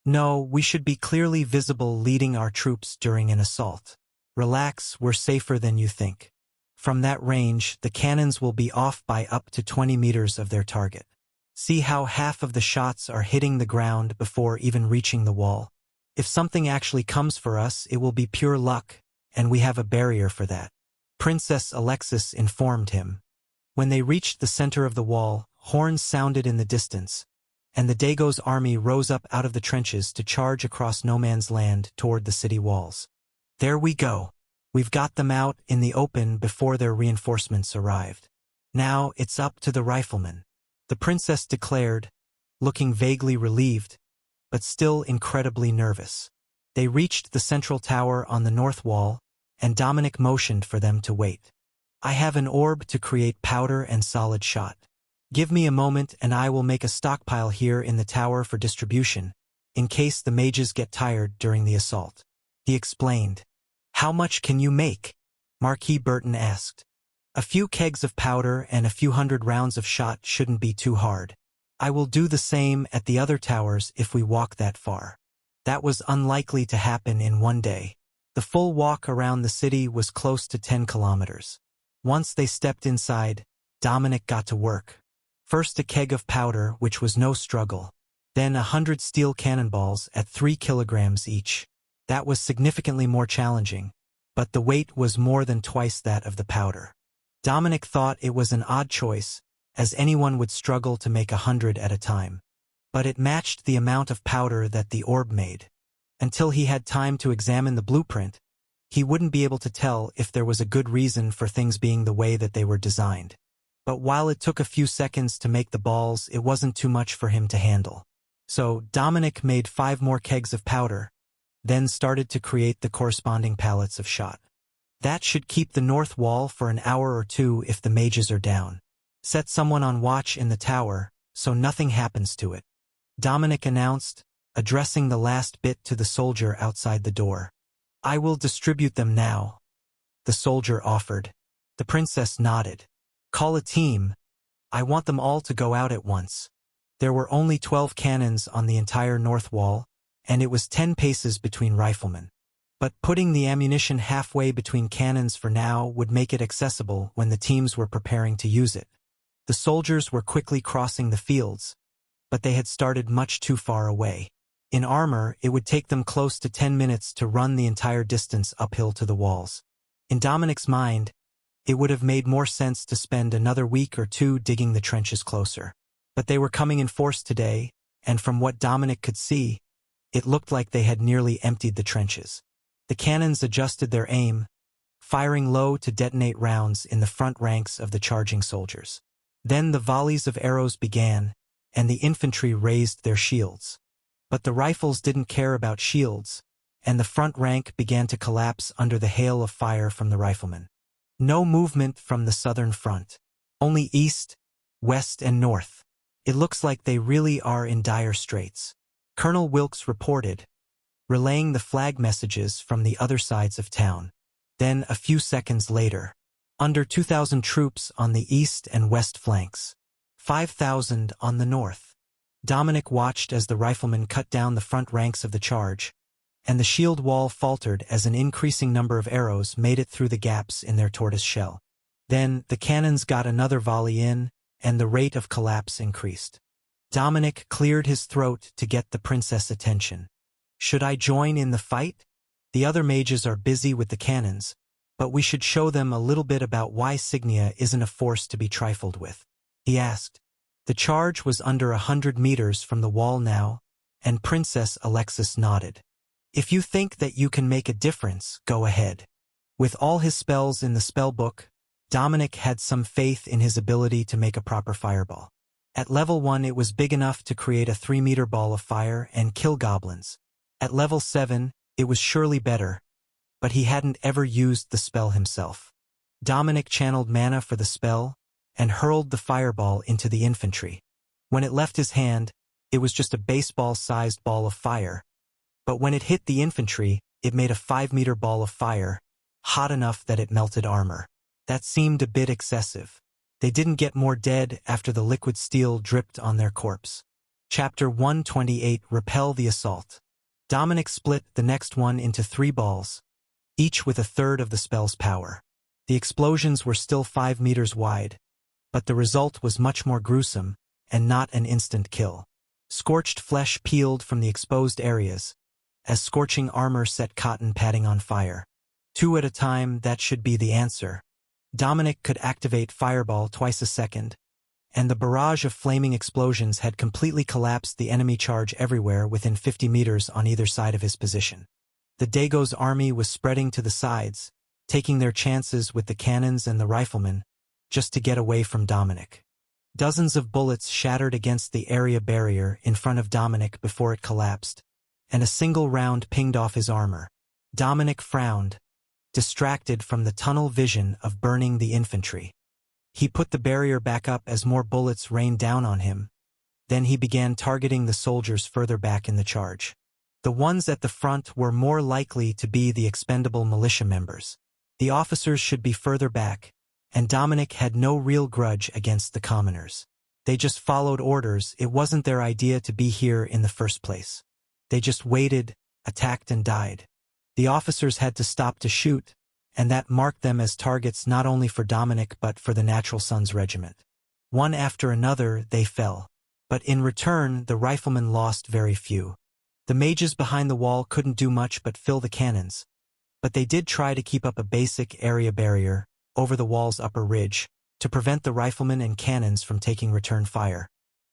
"No, we should be clearly visible leading our troops during an assault. Relax, we're safer than you think. From that range, the cannons will be off by up to 20 meters of their target. See how half of the shots are hitting the ground before even reaching the wall? If something actually comes for us, it will be pure luck, and we have a barrier for that," Princess Alexis informed him. When they reached the center of the wall, horns sounded in the distance, and the Dago's army rose up out of the trenches to charge across no man's land toward the city walls. "There we go. We've got them out in the open before their reinforcements arrived. Now it's up to the riflemen." the princess declared, looking vaguely relieved, but still incredibly nervous. They reached the central tower on the north wall, and Dominic motioned for them to wait. I have an orb to create powder and solid shot. Give me a moment and I will make a stockpile here in the tower for distribution, in case the mages get tired during the assault. He explained. How much can you make? Marquis Burton asked. A few kegs of powder and a few hundred rounds of shot shouldn't be too hard. I will do the same at the other towers if we walk that far. That was unlikely to happen in one day. The full walk around the city was close to 10 kilometers. Once they stepped inside, Dominic got to work. First a keg of powder, which was no struggle. Then 100 steel cannonballs at 3 kilograms each. That was significantly more challenging, but the weight was more than twice that of the powder. Dominic thought it was an odd choice, as anyone would struggle to make 100 at a time. But it matched the amount of powder that the orb made. Until he had time to examine the blueprint, he wouldn't be able to tell if there was a good reason for things being the way that they were designed. But while it took a few seconds to make the balls, it wasn't too much for him to handle. So Dominic made 5 more kegs of powder, then started to create the corresponding pallets of shot. That should keep the north wall for an hour or two if the mages are down. Set someone on watch in the tower, so nothing happens to it, Dominic announced, addressing the last bit to the soldier outside the door. I will distribute them now, the soldier offered. The princess nodded. Call a team. I want them all to go out at once. There were only 12 cannons on the entire north wall, and it was 10 paces between riflemen. But putting the ammunition halfway between cannons for now would make it accessible when the teams were preparing to use it. The soldiers were quickly crossing the fields, but they had started much too far away. In armor, it would take them close to 10 minutes to run the entire distance uphill to the walls. In Dominic's mind, it would have made more sense to spend another week or two digging the trenches closer. But they were coming in force today, and from what Dominic could see, it looked like they had nearly emptied the trenches. The cannons adjusted their aim, firing low to detonate rounds in the front ranks of the charging soldiers. Then the volleys of arrows began, and the infantry raised their shields. But the rifles didn't care about shields, and the front rank began to collapse under the hail of fire from the riflemen. No movement from the southern front. Only east, west, and north. It looks like they really are in dire straits, Colonel Wilkes reported, relaying the flag messages from the other sides of town. Then, a few seconds later, under 2,000 troops on the east and west flanks, 5,000 on the north. Dominic watched as the riflemen cut down the front ranks of the charge, and the shield wall faltered as an increasing number of arrows made it through the gaps in their tortoise shell. Then, the cannons got another volley in, and the rate of collapse increased. Dominic cleared his throat to get the princess' attention. Should I join in the fight? The other mages are busy with the cannons, but we should show them a little bit about why Signia isn't a force to be trifled with, he asked. The charge was under 100 meters from the wall now, and Princess Alexis nodded. If you think that you can make a difference, go ahead. With all his spells in the spellbook, Dominic had some faith in his ability to make a proper fireball. At level 1 it was big enough to create a 3-meter ball of fire and kill goblins. At level 7, it was surely better, but he hadn't ever used the spell himself. Dominic channeled mana for the spell and hurled the fireball into the infantry. When it left his hand, it was just a baseball-sized ball of fire, but when it hit the infantry, it made a 5-meter ball of fire, hot enough that it melted armor. That seemed a bit excessive. They didn't get more dead after the liquid steel dripped on their corpse. Chapter 128 Repel the Assault. Dominic split the next one into 3 balls, each with a third of the spell's power. The explosions were still 5 meters wide, but the result was much more gruesome, and not an instant kill. Scorched flesh peeled from the exposed areas, as scorching armor set cotton padding on fire. 2 at a time, that should be the answer. Dominic could activate Fireball twice a second, and the barrage of flaming explosions had completely collapsed the enemy charge everywhere within 50 meters on either side of his position. The Dago's army was spreading to the sides, taking their chances with the cannons and the riflemen, just to get away from Dominic. Dozens of bullets shattered against the area barrier in front of Dominic before it collapsed, and a single round pinged off his armor. Dominic frowned, distracted from the tunnel vision of burning the infantry. He put the barrier back up as more bullets rained down on him. Then he began targeting the soldiers further back in the charge. The ones at the front were more likely to be the expendable militia members. The officers should be further back, and Dominic had no real grudge against the commoners. They just followed orders. It wasn't their idea to be here in the first place. They just waited, attacked and died. The officers had to stop to shoot, and that marked them as targets not only for Dominic but for the Natural Sons Regiment. One after another they fell. But in return the riflemen lost very few. The mages behind the wall couldn't do much but fill the cannons, but they did try to keep up a basic area barrier over the wall's upper ridge to prevent the riflemen and cannons from taking return fire.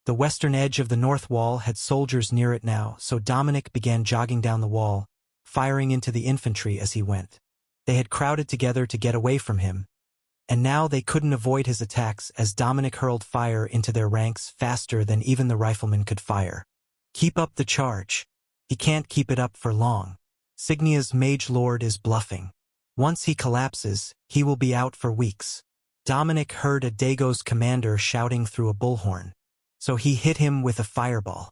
The western edge of the north wall had soldiers near it now, so Dominic began jogging down the wall, firing into the infantry as he went. They had crowded together to get away from him, and now they couldn't avoid his attacks as Dominic hurled fire into their ranks faster than even the riflemen could fire. Keep up the charge. He can't keep it up for long. Signia's mage lord is bluffing. Once he collapses, he will be out for weeks. Dominic heard a Dago's commander shouting through a bullhorn, so he hit him with a fireball.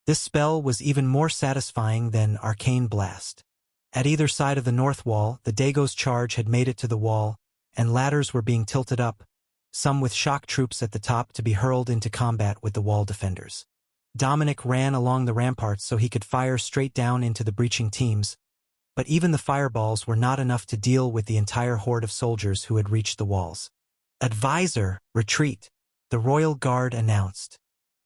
This spell was even more satisfying than Arcane Blast. At either side of the north wall, the Dago's charge had made it to the wall, and ladders were being tilted up, some with shock troops at the top to be hurled into combat with the wall defenders. Dominic ran along the ramparts so he could fire straight down into the breaching teams, but even the fireballs were not enough to deal with the entire horde of soldiers who had reached the walls. "Advisor, retreat," the royal guard announced.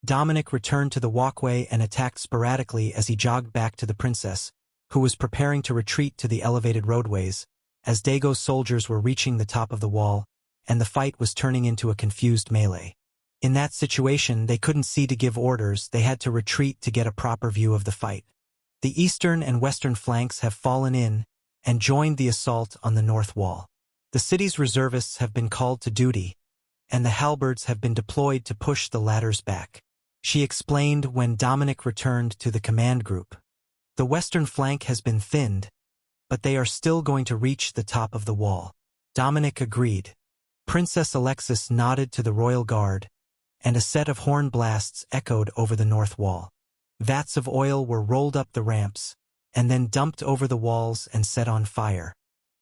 Dominic returned to the walkway and attacked sporadically as he jogged back to the princess, who was preparing to retreat to the elevated roadways, as Dago's soldiers were reaching the top of the wall, and the fight was turning into a confused melee. In that situation, they couldn't see to give orders. They had to retreat to get a proper view of the fight. The eastern and western flanks have fallen in and joined the assault on the north wall. The city's reservists have been called to duty, and the halberds have been deployed to push the ladders back. She explained when Dominic returned to the command group. The western flank has been thinned, but they are still going to reach the top of the wall. Dominic agreed. Princess Alexis nodded to the royal guard, and a set of horn blasts echoed over the north wall. Vats of oil were rolled up the ramps, and then dumped over the walls and set on fire.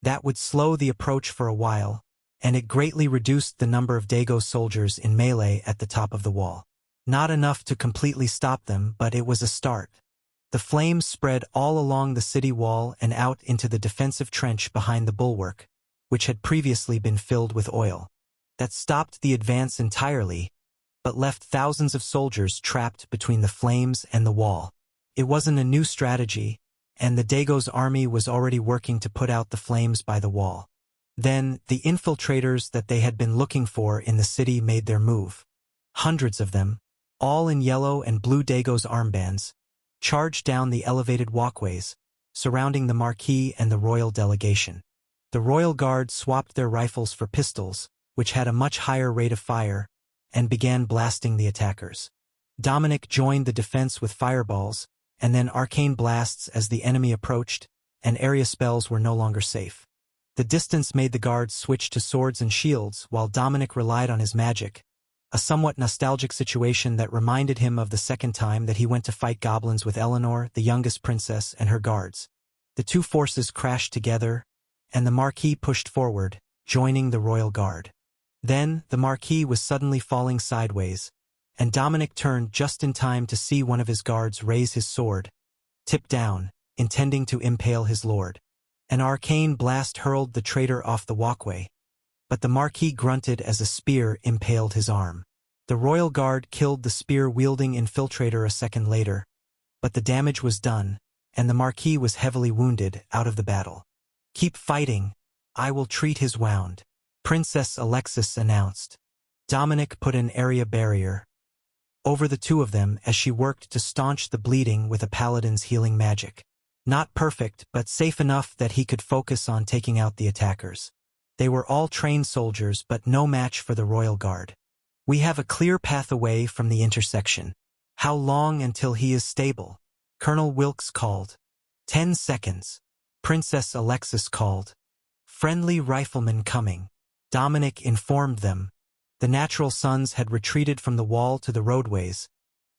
That would slow the approach for a while, and it greatly reduced the number of Dago soldiers in melee at the top of the wall. Not enough to completely stop them, but it was a start. The flames spread all along the city wall and out into the defensive trench behind the bulwark, which had previously been filled with oil. That stopped the advance entirely, but left thousands of soldiers trapped between the flames and the wall. It wasn't a new strategy, and the Dago's army was already working to put out the flames by the wall. Then, the infiltrators that they had been looking for in the city made their move. Hundreds of them, all in yellow and blue Dago's armbands, charged down the elevated walkways, surrounding the Marquis and the royal delegation. The royal guard swapped their rifles for pistols, which had a much higher rate of fire, and began blasting the attackers. Dominic joined the defense with fireballs, and then arcane blasts as the enemy approached, and area spells were no longer safe. The distance made the guards switch to swords and shields while Dominic relied on his magic, a somewhat nostalgic situation that reminded him of the second time that he went to fight goblins with Eleanor, the youngest princess, and her guards. The two forces crashed together, and the Marquis pushed forward, joining the royal guard. Then, the Marquis was suddenly falling sideways, and Dominic turned just in time to see one of his guards raise his sword, tip down, intending to impale his lord. An arcane blast hurled the traitor off the walkway, but the Marquis grunted as a spear impaled his arm. The royal guard killed the spear-wielding infiltrator a second later, but the damage was done, and the Marquis was heavily wounded out of the battle. "Keep fighting, I will treat his wound," Princess Alexis announced. Dominic put an area barrier over the two of them as she worked to staunch the bleeding with a paladin's healing magic. Not perfect, but safe enough that he could focus on taking out the attackers. They were all trained soldiers, but no match for the royal guard. We have a clear path away from the intersection. How long until he is stable? Colonel Wilkes called. 10 seconds. Princess Alexis called. Friendly riflemen coming. Dominic informed them. The natural sons had retreated from the wall to the roadways,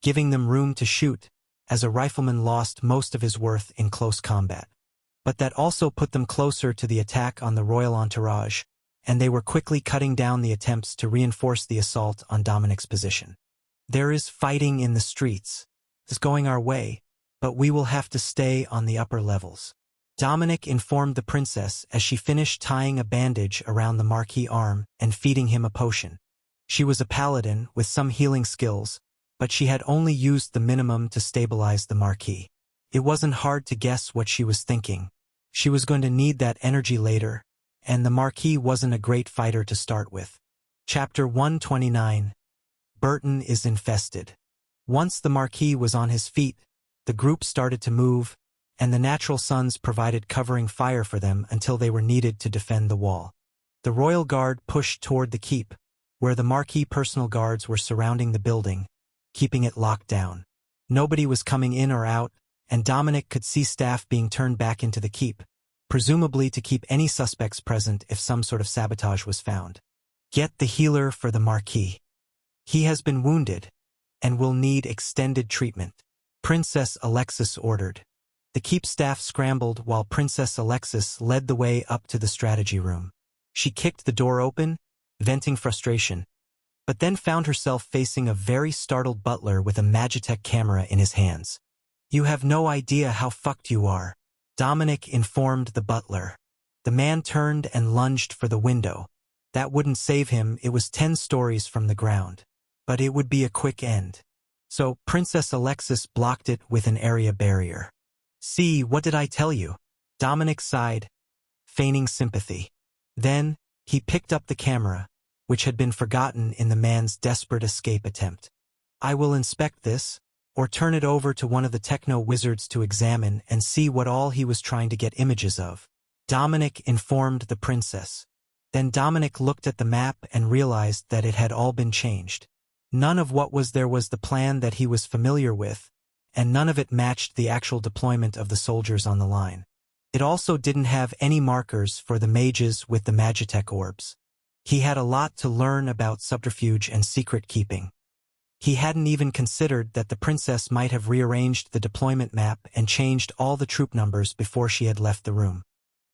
giving them room to shoot, as a rifleman lost most of his worth in close combat. But that also put them closer to the attack on the royal entourage, and they were quickly cutting down the attempts to reinforce the assault on Dominic's position. There is fighting in the streets. It's going our way, but we will have to stay on the upper levels. Dominic informed the princess as she finished tying a bandage around the Marquis' arm and feeding him a potion. She was a paladin with some healing skills, but she had only used the minimum to stabilize the Marquis. It wasn't hard to guess what she was thinking. She was going to need that energy later, and the Marquis wasn't a great fighter to start with. Chapter 129. Burton is infested. Once the Marquis was on his feet, the group started to move, and the natural sons provided covering fire for them until they were needed to defend the wall. The royal guard pushed toward the keep, where the Marquis personal guards were surrounding the building, keeping it locked down. Nobody was coming in or out, and Dominic could see staff being turned back into the keep, presumably to keep any suspects present if some sort of sabotage was found. Get the healer for the Marquis. He has been wounded, and will need extended treatment. Princess Alexis ordered. The keep staff scrambled while Princess Alexis led the way up to the strategy room. She kicked the door open, venting frustration, but then found herself facing a very startled butler with a Magitech camera in his hands. You have no idea how fucked you are, Dominic informed the butler. The man turned and lunged for the window. That wouldn't save him, it was 10 stories from the ground. But it would be a quick end. So Princess Alexis blocked it with an area barrier. See, what did I tell you? Dominic sighed, feigning sympathy. Then, he picked up the camera, which had been forgotten in the man's desperate escape attempt. I will inspect this, or turn it over to one of the techno-wizards to examine and see what all he was trying to get images of. Dominic informed the princess. Then Dominic looked at the map and realized that it had all been changed. None of what was there was the plan that he was familiar with, and none of it matched the actual deployment of the soldiers on the line. It also didn't have any markers for the mages with the Magitech orbs. He had a lot to learn about subterfuge and secret keeping. He hadn't even considered that the princess might have rearranged the deployment map and changed all the troop numbers before she had left the room.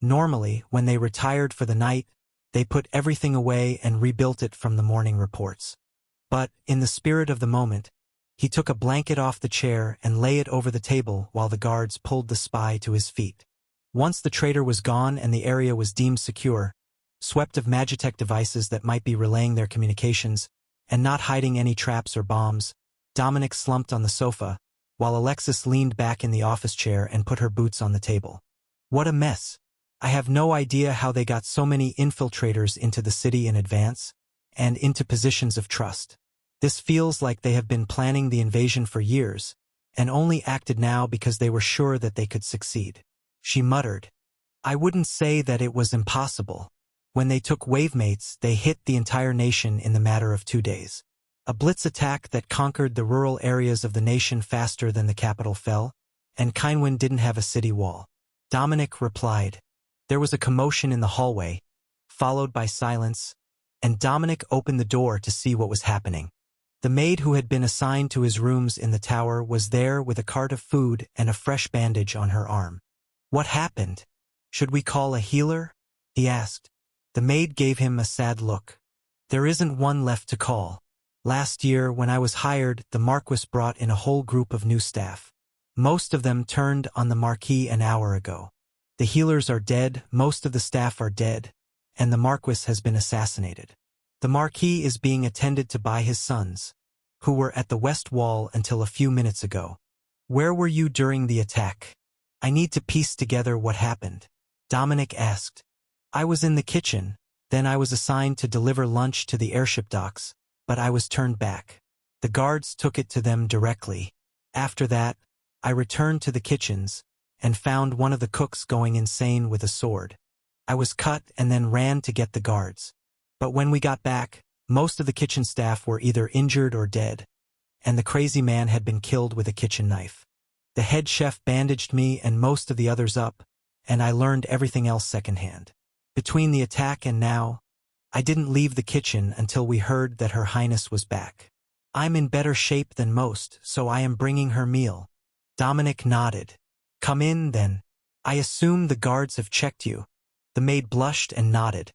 Normally, when they retired for the night, they put everything away and rebuilt it from the morning reports. But, in the spirit of the moment, he took a blanket off the chair and lay it over the table while the guards pulled the spy to his feet. Once the traitor was gone and the area was deemed secure, swept of Magitech devices that might be relaying their communications, and not hiding any traps or bombs, Dominic slumped on the sofa, while Alexis leaned back in the office chair and put her boots on the table. What a mess. I have no idea how they got so many infiltrators into the city in advance, and into positions of trust. This feels like they have been planning the invasion for years, and only acted now because they were sure that they could succeed. She muttered. I wouldn't say that it was impossible. When they took Wavemates, they hit the entire nation in the matter of 2 days. A blitz attack that conquered the rural areas of the nation faster than the capital fell, and Kynwyn didn't have a city wall. Dominic replied. There was a commotion in the hallway, followed by silence, and Dominic opened the door to see what was happening. The maid who had been assigned to his rooms in the tower was there with a cart of food and a fresh bandage on her arm. What happened? Should we call a healer? He asked. The maid gave him a sad look. There isn't one left to call. Last year, when I was hired, the Marquis brought in a whole group of new staff. Most of them turned on the Marquis an hour ago. The healers are dead, most of the staff are dead, and the Marquis has been assassinated. The Marquis is being attended to by his sons, who were at the west wall until a few minutes ago. Where were you during the attack? I need to piece together what happened. Dominic asked. I was in the kitchen, then I was assigned to deliver lunch to the airship docks, but I was turned back. The guards took it to them directly. After that, I returned to the kitchens, and found one of the cooks going insane with a sword. I was cut and then ran to get the guards. But when we got back, Most of the kitchen staff were either injured or dead, and the crazy man had been killed with a kitchen knife. The head chef bandaged me and most of the others up, and I learned everything else secondhand. Between the attack and now, I didn't leave the kitchen until we heard that Her Highness was back. I'm in better shape than most, so I am bringing her meal. Dominic nodded. Come in, then. I assume the guards have checked you. The maid blushed and nodded,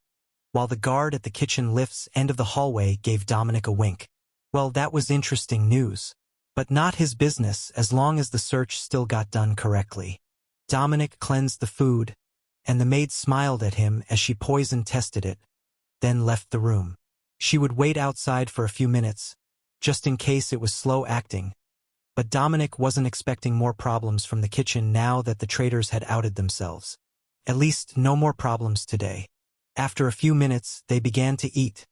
while the guard at the kitchen lift's end of the hallway gave Dominic a wink. Well, that was interesting news. But not his business as long as the search still got done correctly. Dominic cleansed the food, and the maid smiled at him as she poison tested it, then left the room. She would wait outside for a few minutes, just in case it was slow acting. But Dominic wasn't expecting more problems from the kitchen now that the traitors had outed themselves. At least no more problems today. After a few minutes, they began to eat,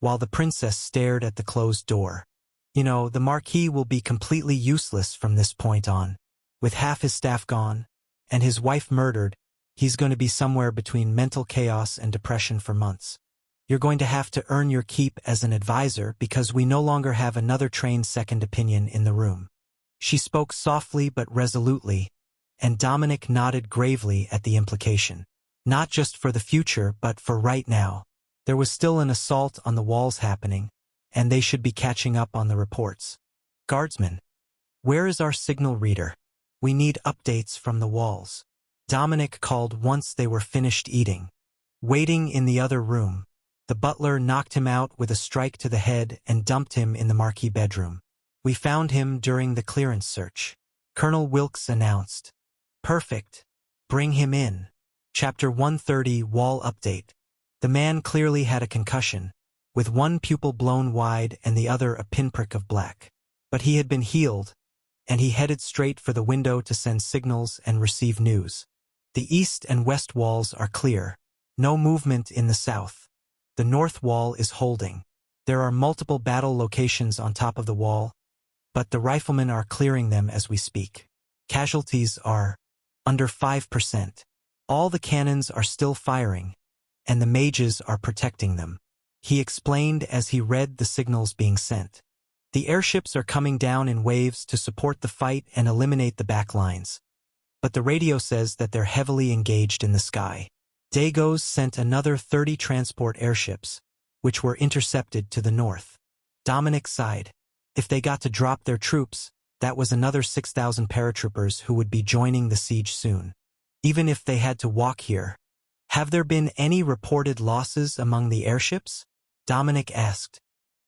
while the princess stared at the closed door. You know, the Marquis will be completely useless from this point on. With half his staff gone, and his wife murdered, he's going to be somewhere between mental chaos and depression for months. You're going to have to earn your keep as an advisor because we no longer have another trained second opinion in the room. She spoke softly but resolutely, and Dominic nodded gravely at the implication. Not just for the future, but for right now. There was still an assault on the walls happening, and they should be catching up on the reports. Guardsman, where is our signal reader? We need updates from the walls. Dominic called once they were finished eating. Waiting in the other room, the butler knocked him out with a strike to the head and dumped him in the Marquis bedroom. We found him during the clearance search. Colonel Wilkes announced. Perfect. Bring him in. Chapter 130 Wall Update. The man clearly had a concussion, with one pupil blown wide and the other a pinprick of black. But he had been healed, and he headed straight for the window to send signals and receive news. The east and west walls are clear. No movement in the south. The north wall is holding. There are multiple battle locations on top of the wall, but the riflemen are clearing them as we speak. Casualties are under 5%. All the cannons are still firing, and the mages are protecting them. He explained as he read the signals being sent. The airships are coming down in waves to support the fight and eliminate the back lines. But the radio says that they're heavily engaged in the sky. Dagos sent another 30 transport airships, which were intercepted to the north. Dominic sighed. If they got to drop their troops, that was another 6,000 paratroopers who would be joining the siege soon. Even if they had to walk here. Have there been any reported losses among the airships? Dominic asked.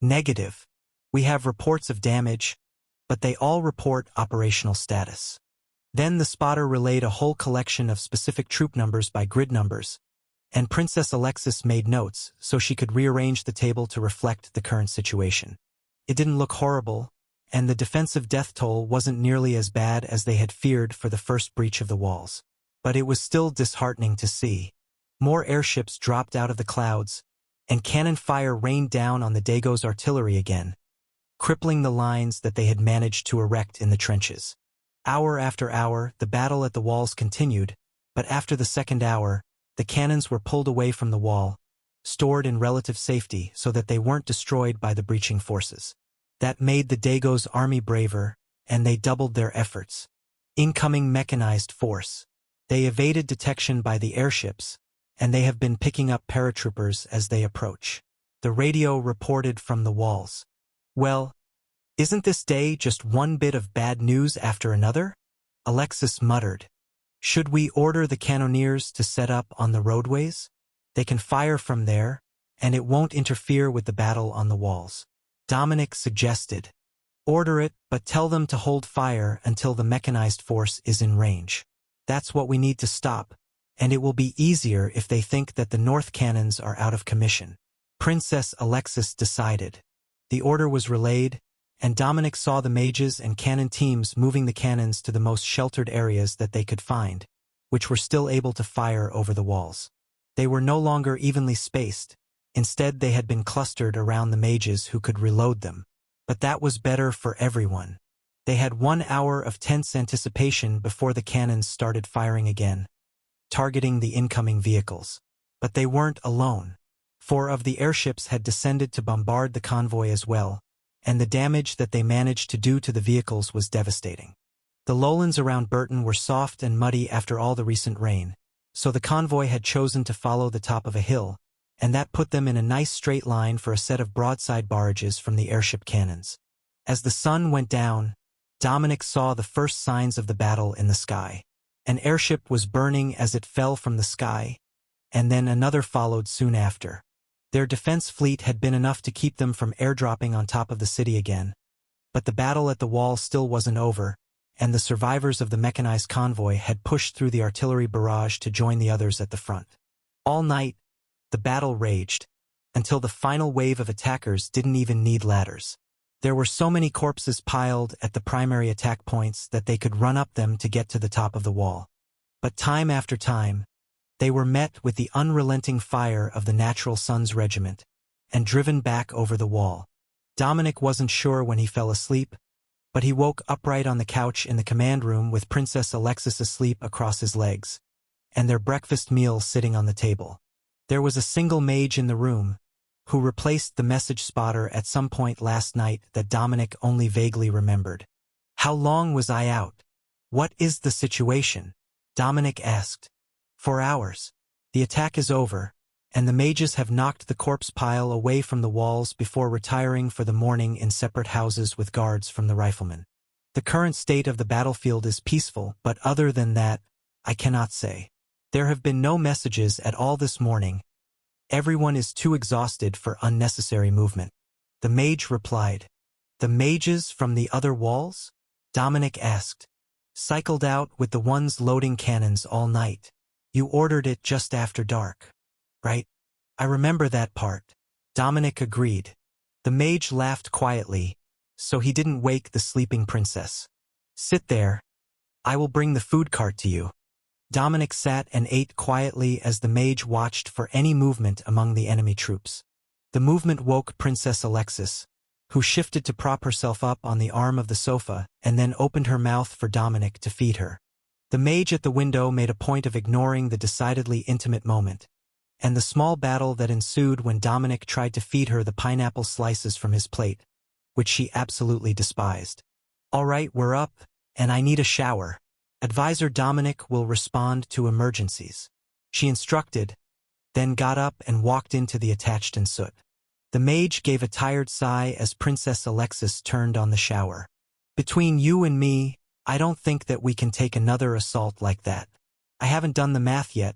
Negative. We have reports of damage, but they all report operational status. Then the spotter relayed a whole collection of specific troop numbers by grid numbers, and Princess Alexis made notes so she could rearrange the table to reflect the current situation. It didn't look horrible, and the defensive death toll wasn't nearly as bad as they had feared for the first breach of the walls. But it was still disheartening to see. More airships dropped out of the clouds, and cannon fire rained down on the Dagos artillery again, crippling the lines that they had managed to erect in the trenches. Hour after hour, the battle at the walls continued, but after the second hour, the cannons were pulled away from the wall, stored in relative safety so that they weren't destroyed by the breaching forces. That made the Dagos army braver, and they doubled their efforts. Incoming mechanized force. They evaded detection by the airships, and they have been picking up paratroopers as they approach. The radio reported from the walls. Well, isn't this day just one bit of bad news after another? Alexis muttered. Should we order the cannoneers to set up on the roadways? They can fire from there, and it won't interfere with the battle on the walls. Dominic suggested. Order it, but tell them to hold fire until the mechanized force is in range. That's what we need to stop, and it will be easier if they think that the north cannons are out of commission. Princess Alexis decided. The order was relayed, and Dominic saw the mages and cannon teams moving the cannons to the most sheltered areas that they could find, which were still able to fire over the walls. They were no longer evenly spaced. Instead, they had been clustered around the mages who could reload them. But that was better for everyone. They had 1 hour of tense anticipation before the cannons started firing again, targeting the incoming vehicles. But they weren't alone. 4 of the airships had descended to bombard the convoy as well, and the damage that they managed to do to the vehicles was devastating. The lowlands around Burton were soft and muddy after all the recent rain, so the convoy had chosen to follow the top of a hill, and that put them in a nice straight line for a set of broadside barrages from the airship cannons. As the sun went down, Dominic saw the first signs of the battle in the sky. An airship was burning as it fell from the sky, and then another followed soon after. Their defense fleet had been enough to keep them from airdropping on top of the city again, but the battle at the wall still wasn't over, and the survivors of the mechanized convoy had pushed through the artillery barrage to join the others at the front. All night, the battle raged, until the final wave of attackers didn't even need ladders. There were so many corpses piled at the primary attack points that they could run up them to get to the top of the wall. But time after time, they were met with the unrelenting fire of the Natural Sons Regiment, and driven back over the wall. Dominic wasn't sure when he fell asleep, but he woke upright on the couch in the command room with Princess Alexis asleep across his legs, and their breakfast meal sitting on the table. There was a single mage in the room, who replaced the message spotter at some point last night that Dominic only vaguely remembered. "How long was I out? What is the situation?" Dominic asked. "4 hours. The attack is over, and the mages have knocked the corpse pile away from the walls before retiring for the morning in separate houses with guards from the riflemen. The current state of the battlefield is peaceful, but other than that, I cannot say. There have been no messages at all this morning. Everyone is too exhausted for unnecessary movement." The mage replied. "The mages from the other walls?" Dominic asked. "Cycled out with the ones loading cannons all night. You ordered it just after dark, right?" "I remember that part." Dominic agreed. The mage laughed quietly, so he didn't wake the sleeping princess. "Sit there. I will bring the food cart to you." Dominic sat and ate quietly as the mage watched for any movement among the enemy troops. The movement woke Princess Alexis, who shifted to prop herself up on the arm of the sofa and then opened her mouth for Dominic to feed her. The mage at the window made a point of ignoring the decidedly intimate moment, and the small battle that ensued when Dominic tried to feed her the pineapple slices from his plate, which she absolutely despised. "All right, we're up, and I need a shower. Advisor Dominic will respond to emergencies," she instructed, then got up and walked into the attached and soot. The mage gave a tired sigh as Princess Alexis turned on the shower. "Between you and me, I don't think that we can take another assault like that. I haven't done the math yet,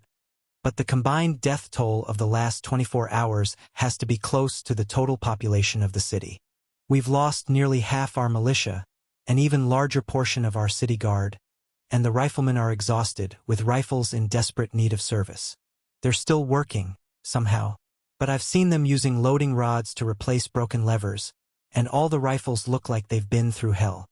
but the combined death toll of the last 24 hours has to be close to the total population of the city. We've lost nearly half our militia, an even larger portion of our city guard, and the riflemen are exhausted, with rifles in desperate need of service. They're still working, somehow, but I've seen them using loading rods to replace broken levers, and all the rifles look like they've been through hell."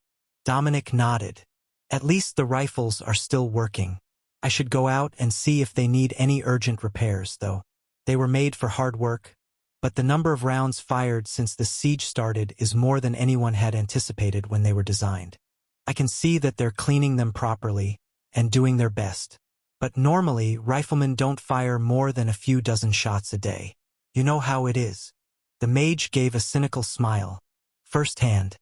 Dominic nodded. "At least the rifles are still working. I should go out and see if they need any urgent repairs, though. They were made for hard work, but the number of rounds fired since the siege started is more than anyone had anticipated when they were designed. I can see that they're cleaning them properly and doing their best. But normally, riflemen don't fire more than a few dozen shots a day. You know how it is." The mage gave a cynical smile. "Firsthand.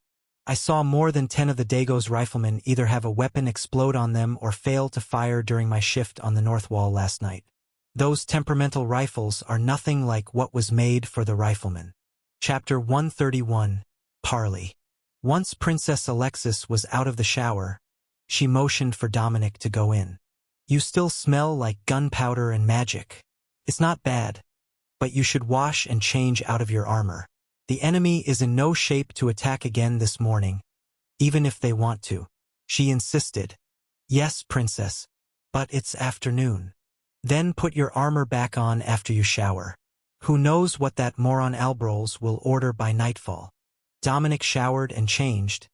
I saw more than 10 of the Dago's riflemen either have a weapon explode on them or fail to fire during my shift on the north wall last night. Those temperamental rifles are nothing like what was made for the riflemen." Chapter 131, Parley. Once Princess Alexis was out of the shower, she motioned for Dominic to go in. "You still smell like gunpowder and magic. It's not bad, but you should wash and change out of your armor. The enemy is in no shape to attack again this morning, even if they want to," she insisted. "Yes, Princess, but it's afternoon. Then put your armor back on after you shower. Who knows what that moron Albrols will order by nightfall." Dominic showered and changed,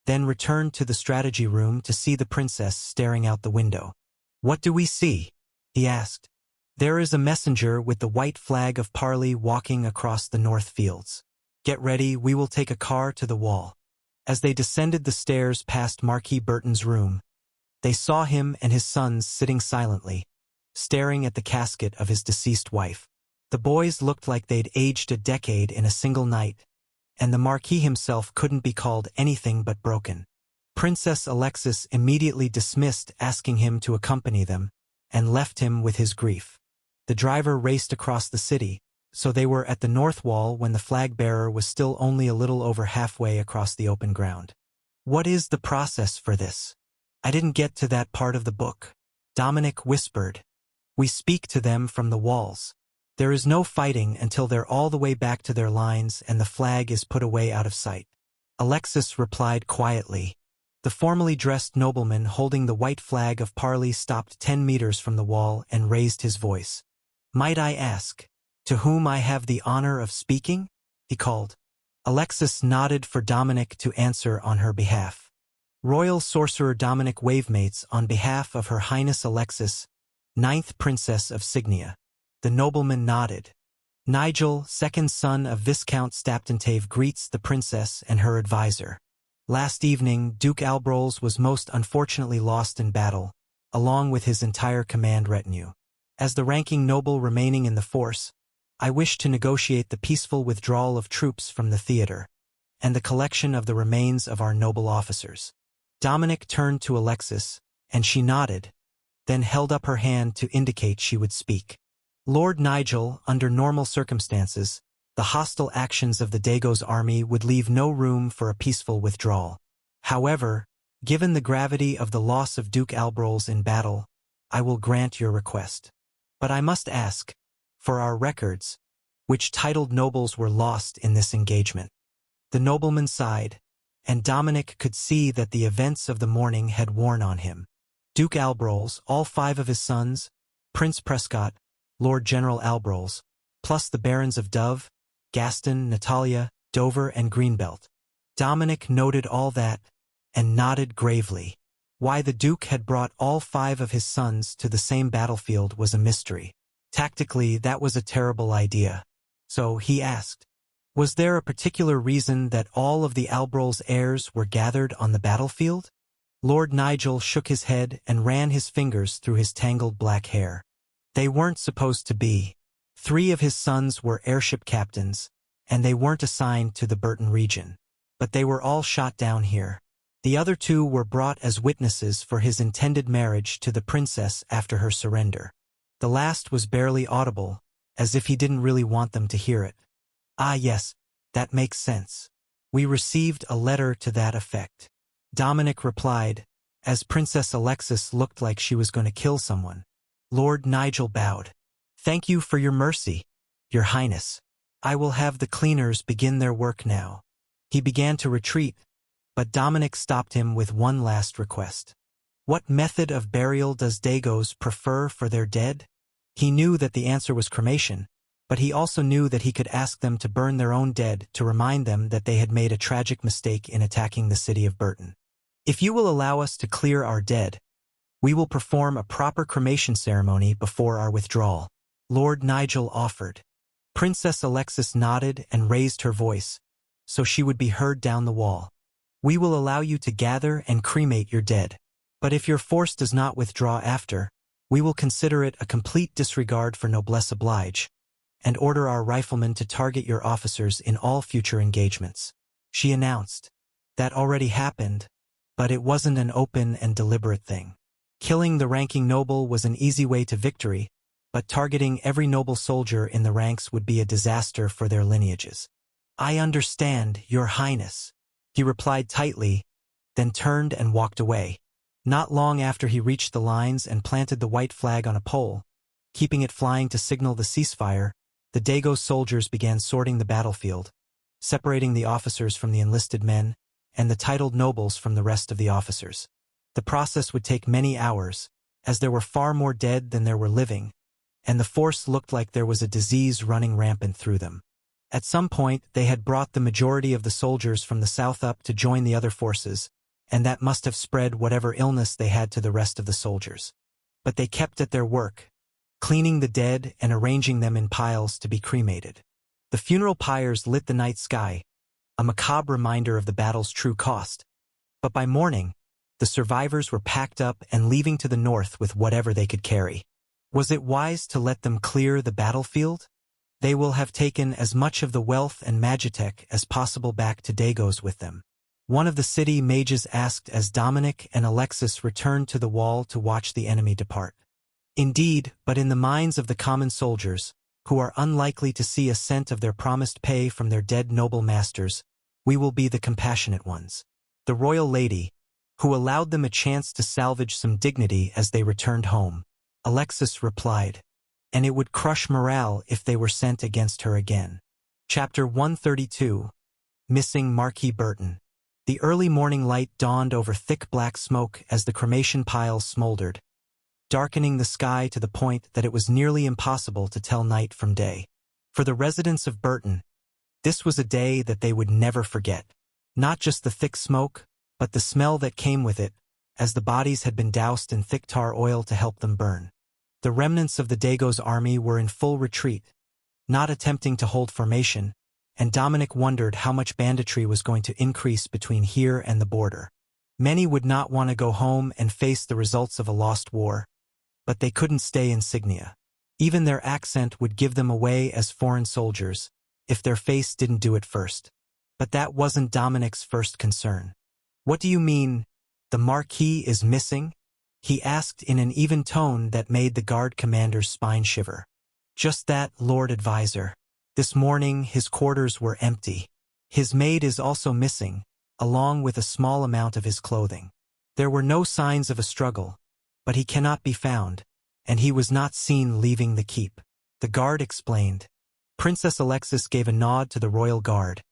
then returned to the strategy room to see the princess staring out the window. "What do we see?" he asked. "There is a messenger with the white flag of Parley walking across the north fields. Get ready, we will take a car to the wall." As they descended the stairs past Marquis Burton's room, they saw him and his sons sitting silently, staring at the casket of his deceased wife. The boys looked like they'd aged a decade in a single night, and the Marquis himself couldn't be called anything but broken. Princess Alexis immediately dismissed asking him to accompany them, and left him with his grief. The driver raced across the city, so they were at the north wall when the flag-bearer was still only a little over halfway across the open ground. "What is the process for this? I didn't get to that part of the book," Dominic whispered. "We speak to them from the walls. There is no fighting until they're all the way back to their lines and the flag is put away out of sight." Alexis replied quietly. The formally dressed nobleman holding the white flag of parley stopped 10 meters from the wall and raised his voice. "Might I ask, to whom I have the honor of speaking?" he called. Alexis nodded for Dominic to answer on her behalf. "Royal Sorcerer Dominic Wavemates on behalf of Her Highness Alexis, 9th Princess of Signia." The nobleman nodded. "Nigel, second son of Viscount Staptentave, greets the princess and her advisor. Last evening, Duke Albroles was most unfortunately lost in battle, along with his entire command retinue. As the ranking noble remaining in the force, I wish to negotiate the peaceful withdrawal of troops from the theater, and the collection of the remains of our noble officers." Dominic turned to Alexis, and she nodded, then held up her hand to indicate she would speak. "Lord Nigel, under normal circumstances, the hostile actions of the Dago's army would leave no room for a peaceful withdrawal. However, given the gravity of the loss of Duke Albroles in battle, I will grant your request. But I must ask, for our records, which titled nobles were lost in this engagement?" The nobleman sighed, and Dominic could see that the events of the morning had worn on him. Duke Albroles, all 5 of his sons, Prince Prescott, Lord General Albroles, plus the Barons of Dove, Gaston, Natalia, Dover, and Greenbelt. Dominic noted all that, and nodded gravely. Why the Duke had brought all 5 of his sons to the same battlefield was a mystery. Tactically, that was a terrible idea. So he asked, was there a particular reason that all of the Albroles heirs were gathered on the battlefield? Lord Nigel shook his head and ran his fingers through his tangled black hair. They weren't supposed to be. 3 of his sons were airship captains, and they weren't assigned to the Burton region. But they were all shot down here. The other 2 were brought as witnesses for his intended marriage to the princess after her surrender. The last was barely audible, as if he didn't really want them to hear it. "Ah yes, that makes sense. We received a letter to that effect," Dominic replied, as Princess Alexis looked like she was going to kill someone. Lord Nigel bowed. "Thank you for your mercy, Your Highness. I will have the cleaners begin their work now." He began to retreat, but Dominic stopped him with one last request. "What method of burial does Dagos prefer for their dead?" He knew that the answer was cremation, but he also knew that he could ask them to burn their own dead to remind them that they had made a tragic mistake in attacking the city of Burton. "If you will allow us to clear our dead, we will perform a proper cremation ceremony before our withdrawal," Lord Nigel offered. Princess Alexis nodded and raised her voice, so she would be heard down the wall. "We will allow you to gather and cremate your dead. But if your force does not withdraw after, we will consider it a complete disregard for noblesse oblige, and order our riflemen to target your officers in all future engagements," she announced. That already happened, but it wasn't an open and deliberate thing. Killing the ranking noble was an easy way to victory, but targeting every noble soldier in the ranks would be a disaster for their lineages. "I understand, Your Highness," he replied tightly, then turned and walked away. Not long after he reached the lines and planted the white flag on a pole, keeping it flying to signal the ceasefire, the Dagos soldiers began sorting the battlefield, separating the officers from the enlisted men, and the titled nobles from the rest of the officers. The process would take many hours, as there were far more dead than there were living, and the force looked like there was a disease running rampant through them. At some point, they had brought the majority of the soldiers from the south up to join the other forces, and that must have spread whatever illness they had to the rest of the soldiers. But they kept at their work, cleaning the dead and arranging them in piles to be cremated. The funeral pyres lit the night sky, a macabre reminder of the battle's true cost. But by morning, the survivors were packed up and leaving to the north with whatever they could carry. Was it wise to let them clear the battlefield? They will have taken as much of the wealth and magitech as possible back to Dagos with them. One of the city mages asked as Dominic and Alexis returned to the wall to watch the enemy depart. Indeed, but in the minds of the common soldiers, who are unlikely to see a cent of their promised pay from their dead noble masters, we will be the compassionate ones. The royal lady, who allowed them a chance to salvage some dignity as they returned home, Alexis replied, and it would crush morale if they were sent against her again. Chapter 132. Missing Marquis Burton. The early morning light dawned over thick black smoke as the cremation piles smoldered, darkening the sky to the point that it was nearly impossible to tell night from day. For the residents of Burton, this was a day that they would never forget. Not just the thick smoke, but the smell that came with it, as the bodies had been doused in thick tar oil to help them burn. The remnants of the Dagos army were in full retreat, not attempting to hold formation, and Dominic wondered how much banditry was going to increase between here and the border. Many would not want to go home and face the results of a lost war, but they couldn't stay insignia. Even their accent would give them away as foreign soldiers, if their face didn't do it first. But that wasn't Dominic's first concern. "What do you mean, the Marquis is missing?" he asked in an even tone that made the guard commander's spine shiver. "Just that, Lord Advisor. This morning his quarters were empty. His maid is also missing, along with a small amount of his clothing. There were no signs of a struggle, but he cannot be found, and he was not seen leaving the keep," the guard explained. Princess Alexis gave a nod to the royal guard,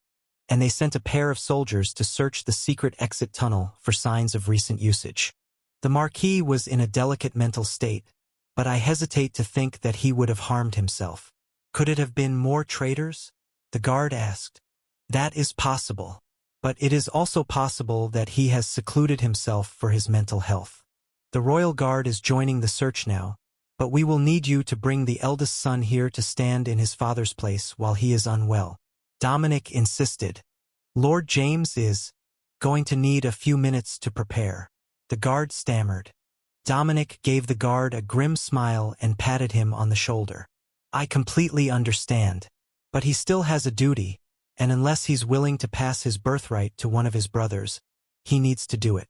and they sent a pair of soldiers to search the secret exit tunnel for signs of recent usage. The Marquis was in a delicate mental state, but I hesitate to think that he would have harmed himself. "Could it have been more traitors?" the guard asked. "That is possible, but it is also possible that he has secluded himself for his mental health. The royal guard is joining the search now, but we will need you to bring the eldest son here to stand in his father's place while he is unwell," Dominic insisted. "Lord James is going to need a few minutes to prepare," the guard stammered. Dominic gave the guard a grim smile and patted him on the shoulder. "I completely understand, but he still has a duty, and unless he's willing to pass his birthright to one of his brothers, he needs to do it."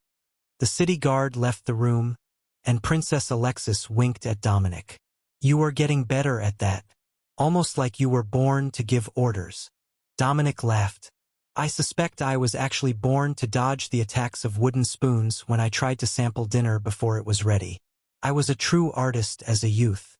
The city guard left the room, and Princess Alexis winked at Dominic. "You are getting better at that, almost like you were born to give orders." Dominic laughed. "I suspect I was actually born to dodge the attacks of wooden spoons when I tried to sample dinner before it was ready. I was a true artist as a youth."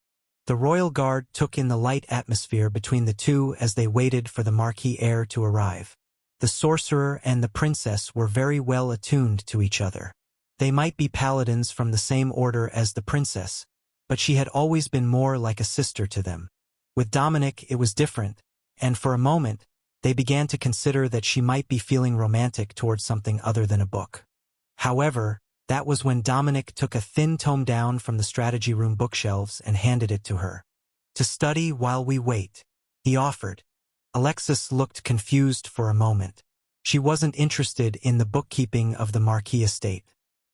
The royal guard took in the light atmosphere between the two as they waited for the Marquis heir to arrive. The sorcerer and the princess were very well attuned to each other. They might be paladins from the same order as the princess, but she had always been more like a sister to them. With Dominic it was different, and for a moment, they began to consider that she might be feeling romantic towards something other than a book. However, that was when Dominic took a thin tome down from the strategy room bookshelves and handed it to her. "To study while we wait," he offered. Alexis looked confused for a moment. She wasn't interested in the bookkeeping of the Marquis estate.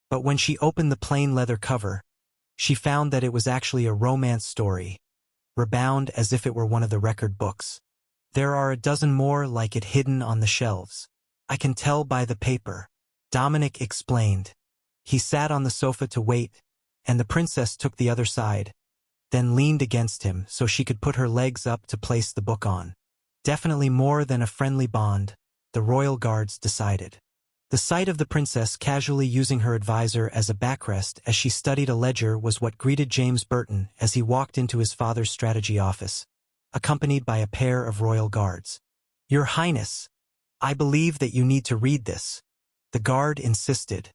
But when she opened the plain leather cover, she found that it was actually a romance story, rebound as if it were one of the record books. "There are a dozen more like it hidden on the shelves. I can tell by the paper," Dominic explained. He sat on the sofa to wait, and the princess took the other side, then leaned against him so she could put her legs up to place the book on. Definitely more than a friendly bond, the royal guards decided. The sight of the princess casually using her advisor as a backrest as she studied a ledger was what greeted James Burton as he walked into his father's strategy office, accompanied by a pair of royal guards. "Your Highness, I believe that you need to read this," the guard insisted.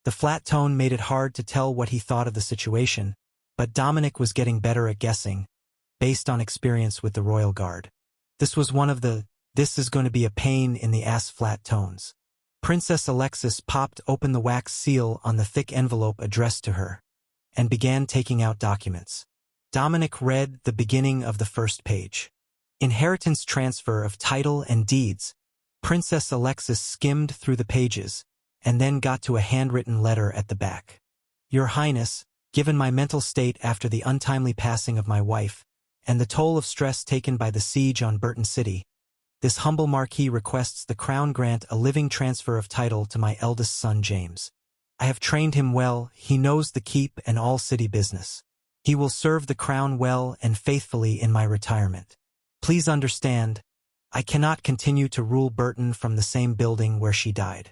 The flat tone made it hard to tell what he thought of the situation, but Dominic was getting better at guessing, based on experience with the royal guard. This was one of the, "this is going to be a pain in the ass" flat tones. Princess Alexis popped open the wax seal on the thick envelope addressed to her, and began taking out documents. Dominic read the beginning of the first page. "Inheritance transfer of title and deeds." Princess Alexis skimmed through the pages, and then got to a handwritten letter at the back. "Your Highness, given my mental state after the untimely passing of my wife, and the toll of stress taken by the siege on Burton City, this humble marquis requests the crown grant a living transfer of title to my eldest son James. I have trained him well, he knows the keep and all city business. He will serve the crown well and faithfully in my retirement. Please understand, I cannot continue to rule Burton from the same building where she died.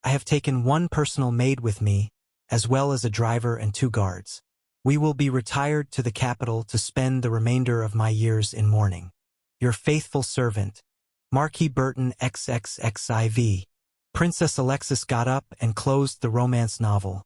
I have taken one personal maid with me, as well as a driver and 2 guards. We will be retired to the capital to spend the remainder of my years in mourning. Your faithful servant, Marquis Burton XXXIV. Princess Alexis got up and closed the romance novel,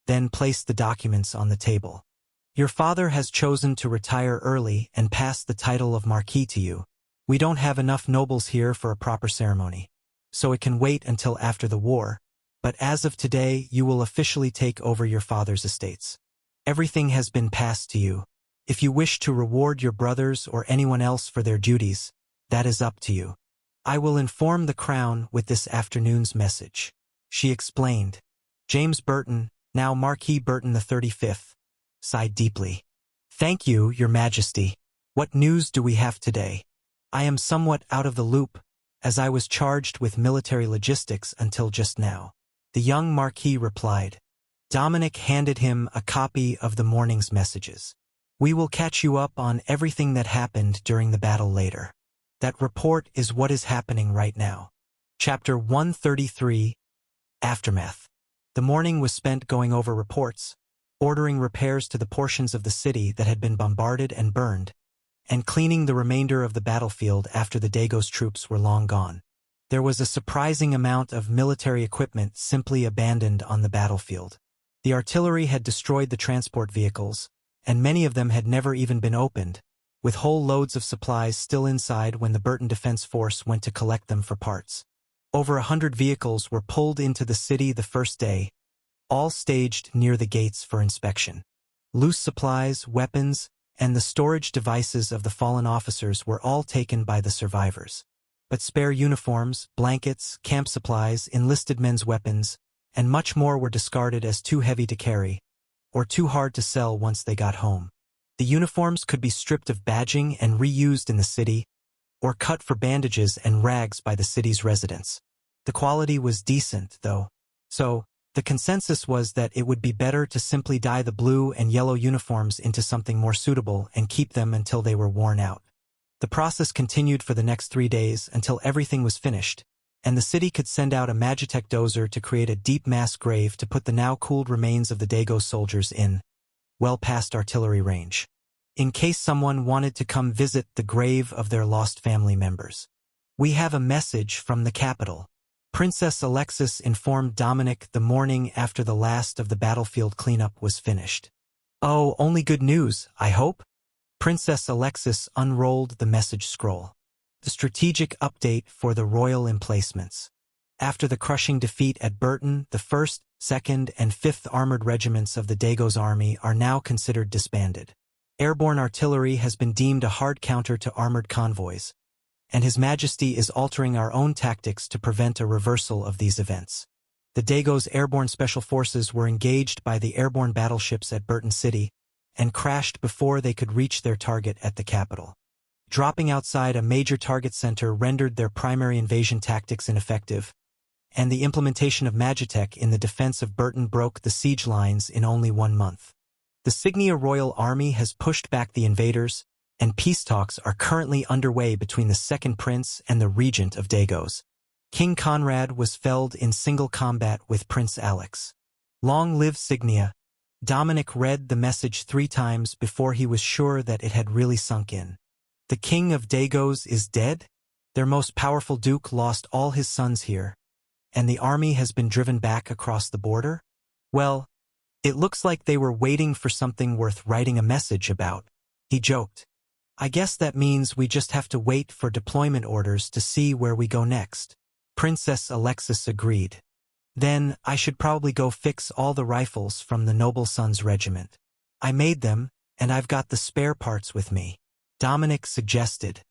then placed the documents on the table. Your father has chosen to retire early and pass the title of Marquis to you. We don't have enough nobles here for a proper ceremony, so it can wait until after the war, but as of today you will officially take over your father's estates. Everything has been passed to you. If you wish to reward your brothers or anyone else for their duties, that is up to you. I will inform the crown with this afternoon's message. She explained. James Burton, now Marquis Burton the 35th, sighed deeply. Thank you, Your Majesty. What news do we have today? I am somewhat out of the loop, as I was charged with military logistics until just now. The young Marquis replied. Dominic handed him a copy of the morning's messages. We will catch you up on everything that happened during the battle later. That report is what is happening right now. Chapter 133, Aftermath. The morning was spent going over reports, ordering repairs to the portions of the city that had been bombarded and burned, and cleaning the remainder of the battlefield after the Dago's troops were long gone. There was a surprising amount of military equipment simply abandoned on the battlefield. The artillery had destroyed the transport vehicles, and many of them had never even been opened, with whole loads of supplies still inside when the Burton Defense Force went to collect them for parts. Over 100 vehicles were pulled into the city the first day, all staged near the gates for inspection. Loose supplies, weapons, and the storage devices of the fallen officers were all taken by the survivors. But spare uniforms, blankets, camp supplies, enlisted men's weapons, and much more were discarded as too heavy to carry, or too hard to sell once they got home. The uniforms could be stripped of badging and reused in the city, or cut for bandages and rags by the city's residents. The quality was decent, though, so the consensus was that it would be better to simply dye the blue and yellow uniforms into something more suitable and keep them until they were worn out. The process continued for the next 3 days until everything was finished, and the city could send out a Magitech dozer to create a deep mass grave to put the now cooled remains of the Dago soldiers in, well past artillery range, in case someone wanted to come visit the grave of their lost family members. We have a message from the capital. Princess Alexis informed Dominic the morning after the last of the battlefield cleanup was finished. Oh, only good news, I hope? Princess Alexis unrolled the message scroll. The strategic update for the royal emplacements. After the crushing defeat at Burton, the 1st, 2nd, and 5th Armored Regiments of the Dago's army are now considered disbanded. Airborne artillery has been deemed a hard counter to armored convoys, and His Majesty is altering our own tactics to prevent a reversal of these events. The Dago's airborne special forces were engaged by the airborne battleships at Burton City and crashed before they could reach their target at the capital. Dropping outside a major target center rendered their primary invasion tactics ineffective, and the implementation of Magitech in the defense of Burton broke the siege lines in only 1 month. The Signia Royal Army has pushed back the invaders, and peace talks are currently underway between the Second Prince and the Regent of Dagos. King Conrad was felled in single combat with Prince Alex. Long live Signia. Dominic read the message 3 times before he was sure that it had really sunk in. The King of Dagos is dead? Their most powerful duke lost all his sons here, and the army has been driven back across the border? Well, it looks like they were waiting for something worth writing a message about, he joked. I guess that means we just have to wait for deployment orders to see where we go next. Princess Alexis agreed. Then I should probably go fix all the rifles from the Noble Sons Regiment. I made them, and I've got the spare parts with me. Dominic suggested.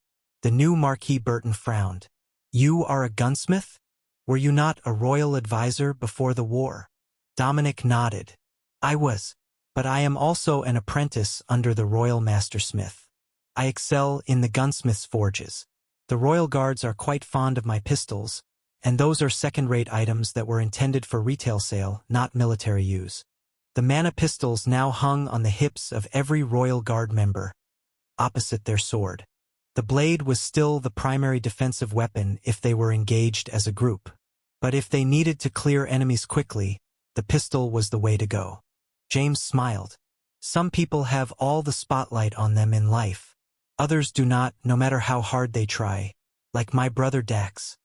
The new Marquis Burton frowned. You are a gunsmith? Were you not a royal advisor before the war? Dominic nodded. I was, but I am also an apprentice under the royal mastersmith. I excel in the gunsmith's forges. The royal guards are quite fond of my pistols, and those are second-rate items that were intended for retail sale, not military use. The mana pistols now hung on the hips of every royal guard member, opposite their sword. The blade was still the primary defensive weapon if they were engaged as a group. But if they needed to clear enemies quickly, the pistol was the way to go. James smiled. Some people have all the spotlight on them in life. Others do not, no matter how hard they try, like my brother Dax.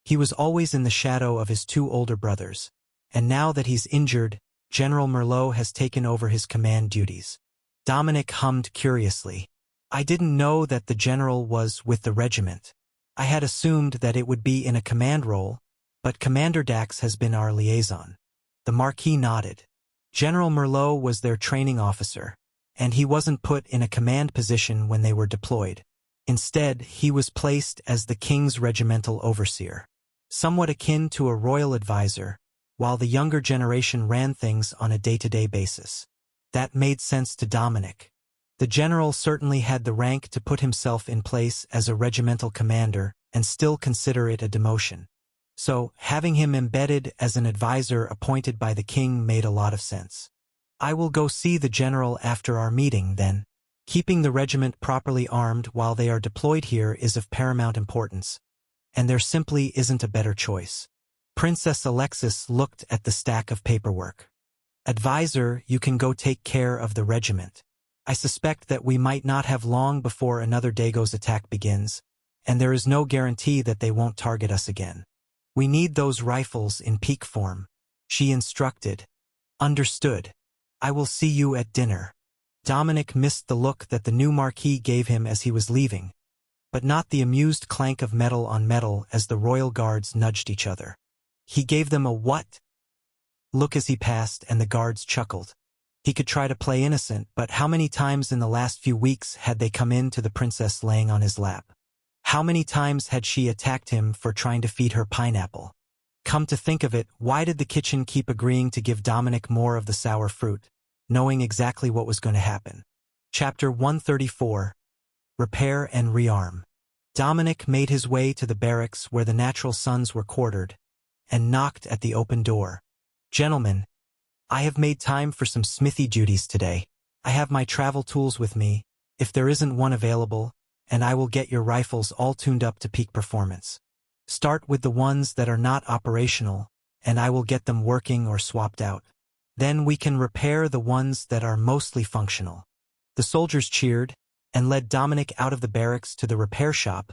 He was always in the shadow of his two older brothers, and now that he's injured, General Merlot has taken over his command duties. Dominic hummed curiously. I didn't know that the general was with the regiment. I had assumed that it would be in a command role, but Commander Dax has been our liaison. The Marquis nodded. General Merlot was their training officer, and he wasn't put in a command position when they were deployed. Instead, he was placed as the king's regimental overseer, somewhat akin to a royal advisor, while the younger generation ran things on a day-to-day basis. That made sense to Dominic. The general certainly had the rank to put himself in place as a regimental commander and still consider it a demotion. So, having him embedded as an advisor appointed by the king made a lot of sense. I will go see the general after our meeting, then. Keeping the regiment properly armed while they are deployed here is of paramount importance, and there simply isn't a better choice. Princess Alexis looked at the stack of paperwork. Advisor, you can go take care of the regiment. I suspect that we might not have long before another Dago's attack begins, and there is no guarantee that they won't target us again. We need those rifles in peak form. She instructed. Understood. I will see you at dinner. Dominic missed the look that the new Marquis gave him as he was leaving, but not the amused clank of metal on metal as the royal guards nudged each other. He gave them a what? Look as he passed, and the guards chuckled. He could try to play innocent, but how many times in the last few weeks had they come in to the princess laying on his lap? How many times had she attacked him for trying to feed her pineapple? Come to think of it, why did the kitchen keep agreeing to give Dominic more of the sour fruit, knowing exactly what was going to happen? Chapter 134. Repair and Rearm. Dominic made his way to the barracks where the natural sons were quartered, and knocked at the open door. Gentlemen, I have made time for some smithy duties today. I have my travel tools with me, if there isn't one available, and I will get your rifles all tuned up to peak performance. Start with the ones that are not operational, and I will get them working or swapped out. Then we can repair the ones that are mostly functional. The soldiers cheered, and led Dominic out of the barracks to the repair shop,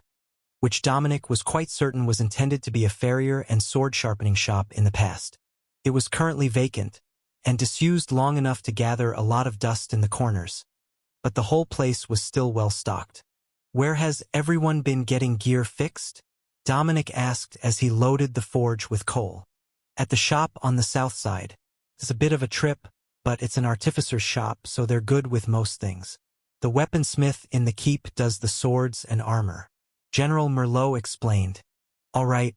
which Dominic was quite certain was intended to be a farrier and sword-sharpening shop in the past. It was currently vacant, and disused long enough to gather a lot of dust in the corners, but the whole place was still well stocked. Where has everyone been getting gear fixed? Dominic asked as he loaded the forge with coal. At the shop on the south side. It's a bit of a trip, but it's an artificer's shop, so they're good with most things. The weaponsmith in the keep does the swords and armor. General Merlot explained. All right,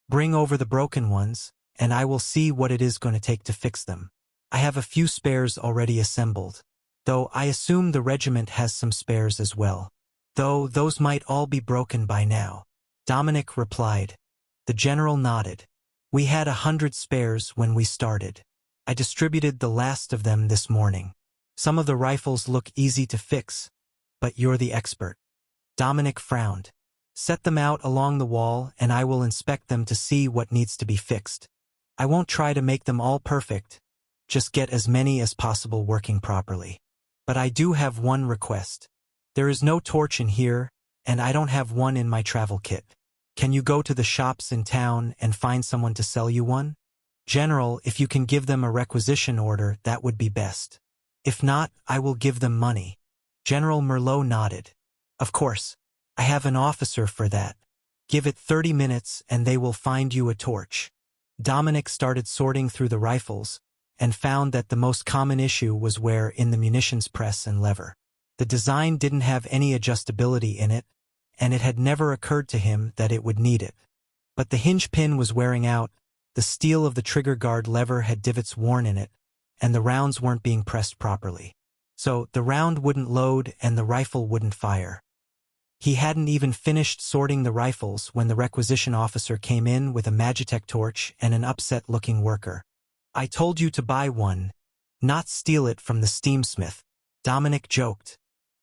bring over the broken ones, and I will see what it is going to take to fix them. I have a few spares already assembled, though I assume the regiment has some spares as well. Though those might all be broken by now. Dominic replied. The general nodded. We had 100 spares when we started. I distributed the last of them this morning. Some of the rifles look easy to fix, but you're the expert. Dominic frowned. Set them out along the wall and I will inspect them to see what needs to be fixed. I won't try to make them all perfect, just get as many as possible working properly. But I do have one request. There is no torch in here, and I don't have one in my travel kit. Can you go to the shops in town and find someone to sell you one? General, if you can give them a requisition order, that would be best. If not, I will give them money. General Merlot nodded. Of course. I have an officer for that. Give it 30 minutes and they will find you a torch. Dominic started sorting through the rifles, and found that the most common issue was where in the munitions press and lever. The design didn't have any adjustability in it, and it had never occurred to him that it would need it. But the hinge pin was wearing out, the steel of the trigger guard lever had divots worn in it, and the rounds weren't being pressed properly. so the round wouldn't load and the rifle wouldn't fire. He hadn't even finished sorting the rifles when the requisition officer came in with a Magitech torch and an upset-looking worker. "I told you to buy one, not steal it from the steamsmith," Dominic joked.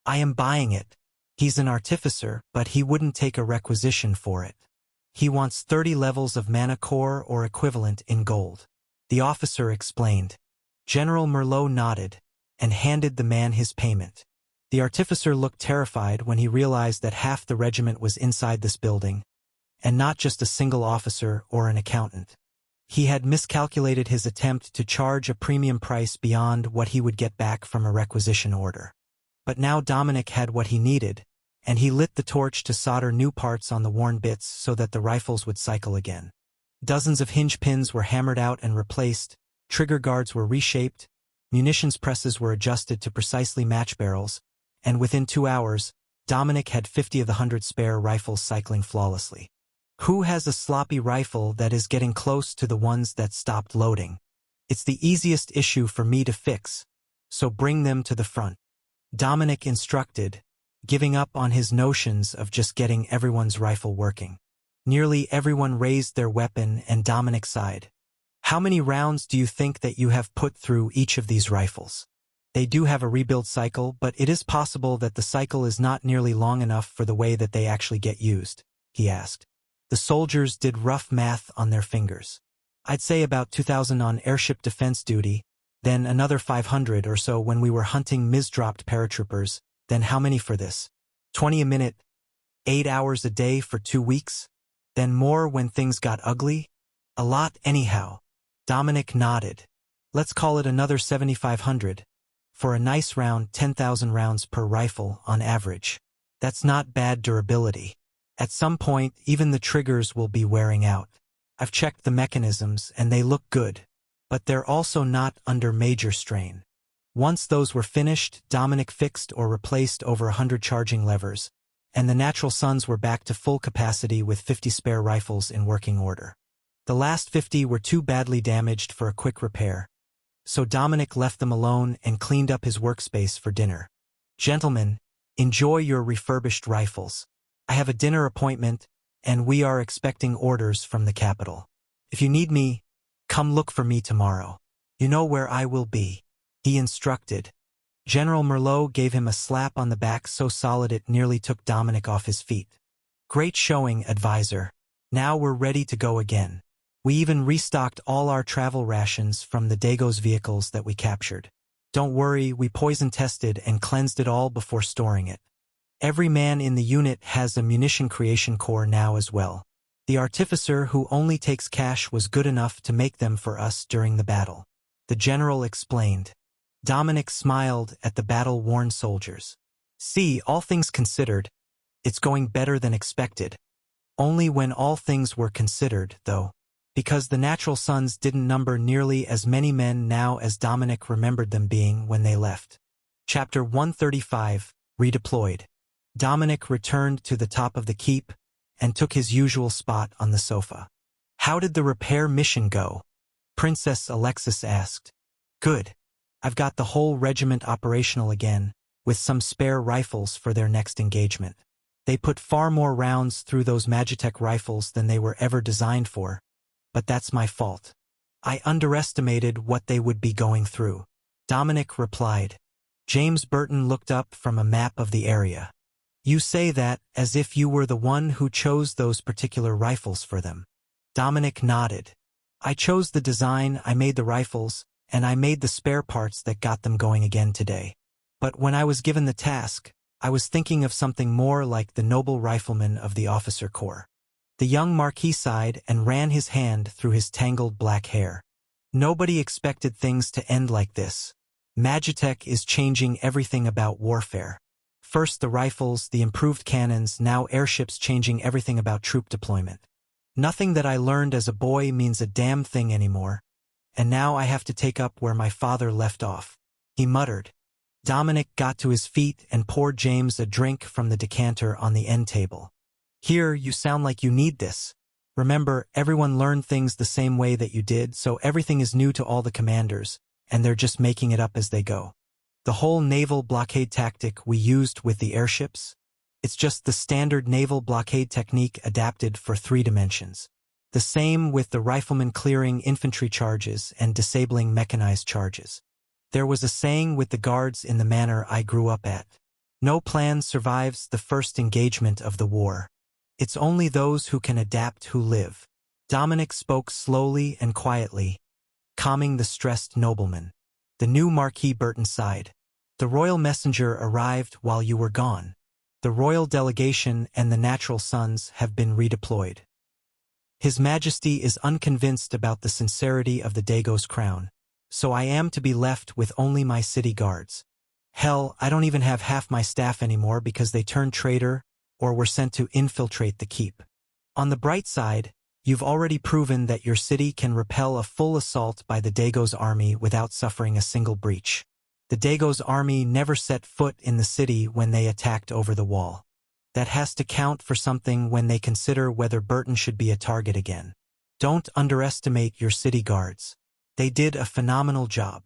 "I am buying it. He's an artificer, but he wouldn't take a requisition for it. He wants 30 levels of mana core or equivalent in gold," the officer explained. General Merlot nodded and handed the man his payment. The artificer looked terrified when he realized that half the regiment was inside this building, and not just a single officer or an accountant. He had miscalculated his attempt to charge a premium price beyond what he would get back from a requisition order. But now Dominic had what he needed, and he lit the torch to solder new parts on the worn bits so that the rifles would cycle again. Dozens of hinge pins were hammered out and replaced, trigger guards were reshaped, munitions presses were adjusted to precisely match barrels, and within 2 hours, Dominic had 50 of the 100 spare rifles cycling flawlessly. Who has a sloppy rifle that is getting close to the ones that stopped loading? It's the easiest issue for me to fix, so bring them to the front, Dominic instructed, giving up on his notions of just getting everyone's rifle working. Nearly everyone raised their weapon and Dominic sighed. "How many rounds do you think that you have put through each of these rifles?" "They do have a rebuild cycle, but it is possible that the cycle is not nearly long enough for the way that they actually get used," he asked. The soldiers did rough math on their fingers. "I'd say about 2,000 on airship defense duty, then another 500 or so when we were hunting mis-dropped paratroopers, then how many for this? 20 a minute, 8 hours a day for 2 weeks? Then more when things got ugly? A lot anyhow." Dominic nodded. "Let's call it another 7,500. For a nice round, 10,000 rounds per rifle on average. That's not bad durability. At some point, even the triggers will be wearing out. I've checked the mechanisms and they look good, but they're also not under major strain." Once those were finished, Dominic fixed or replaced over 100 charging levers, and the Natural Sons were back to full capacity with 50 spare rifles in working order. The last 50 were too badly damaged for a quick repair, so Dominic left them alone and cleaned up his workspace for dinner. "Gentlemen, enjoy your refurbished rifles. I have a dinner appointment, and we are expecting orders from the capital. If you need me, come look for me tomorrow. You know where I will be," he instructed. General Merlot gave him a slap on the back so solid it nearly took Dominic off his feet. "Great showing, advisor. Now we're ready to go again. We even restocked all our travel rations from the Dago's vehicles that we captured. Don't worry, we poison tested and cleansed it all before storing it. Every man in the unit has a munition creation core now as well. The artificer who only takes cash was good enough to make them for us during the battle," the general explained. Dominic smiled at the battle-worn soldiers. "See, all things considered, it's going better than expected. Only when all things were considered, though. Because the Natural Sons didn't number nearly as many men now as Dominic remembered them being when they left." Chapter 135, Redeployed. Dominic returned to the top of the keep and took his usual spot on the sofa. "How did the repair mission go?" Princess Alexis asked. "Good. I've got the whole regiment operational again, with some spare rifles for their next engagement. They put far more rounds through those Magitech rifles than they were ever designed for, but that's my fault. I underestimated what they would be going through," Dominic replied. James Burton looked up from a map of the area. "You say that as if you were the one who chose those particular rifles for them." Dominic nodded. "I chose the design, I made the rifles, and I made the spare parts that got them going again today. But when I was given the task, I was thinking of something more like the noble rifleman of the officer corps." The young Marquis sighed and ran his hand through his tangled black hair. "Nobody expected things to end like this. Magitech is changing everything about warfare. First the rifles, the improved cannons, now airships changing everything about troop deployment. Nothing that I learned as a boy means a damn thing anymore. And now I have to take up where my father left off," he muttered. Dominic got to his feet and poured James a drink from the decanter on the end table. "Here, you sound like you need this. Remember, everyone learned things the same way that you did, so everything is new to all the commanders, and they're just making it up as they go." The whole naval blockade tactic we used with the airships? It's just the standard naval blockade technique adapted for 3 dimensions. The same with the riflemen clearing infantry charges and disabling mechanized charges. There was a saying with the guards in the manor I grew up at. No plan survives the first engagement of the war. It's only those who can adapt who live. Dominic spoke slowly and quietly, calming the stressed nobleman. The new Marquis Burton sighed. The royal messenger arrived while you were gone. The royal delegation and the natural sons have been redeployed. His Majesty is unconvinced about the sincerity of the Dago's crown, so I am to be left with only my city guards. Hell, I don't even have half my staff anymore because they turned traitor or were sent to infiltrate the keep. On the bright side, you've already proven that your city can repel a full assault by the Dago's army without suffering a single breach. The Dago's army never set foot in the city when they attacked over the wall. That has to count for something when they consider whether Burton should be a target again. Don't underestimate your city guards. They did a phenomenal job.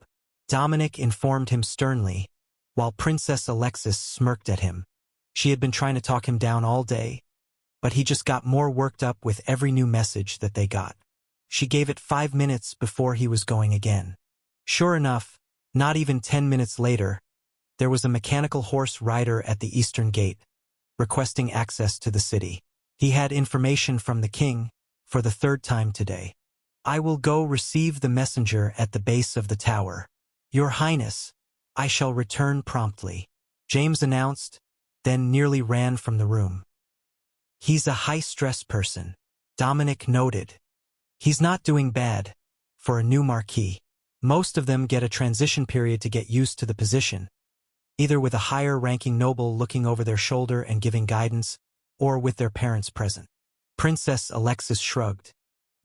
Dominic informed him sternly, while Princess Alexis smirked at him. She had been trying to talk him down all day, but he just got more worked up with every new message that they got. She gave it 5 minutes before he was going again. Sure enough, not even 10 minutes later, there was a mechanical horse rider at the eastern gate, requesting access to the city. He had information from the king, for the 3rd time today. I will go receive the messenger at the base of the tower. Your Highness, I shall return promptly, James announced, then nearly ran from the room. He's a high-stress person, Dominic noted. He's not doing bad, for a new marquis. Most of them get a transition period to get used to the position, either with a higher-ranking noble looking over their shoulder and giving guidance, or with their parents present. Princess Alexis shrugged.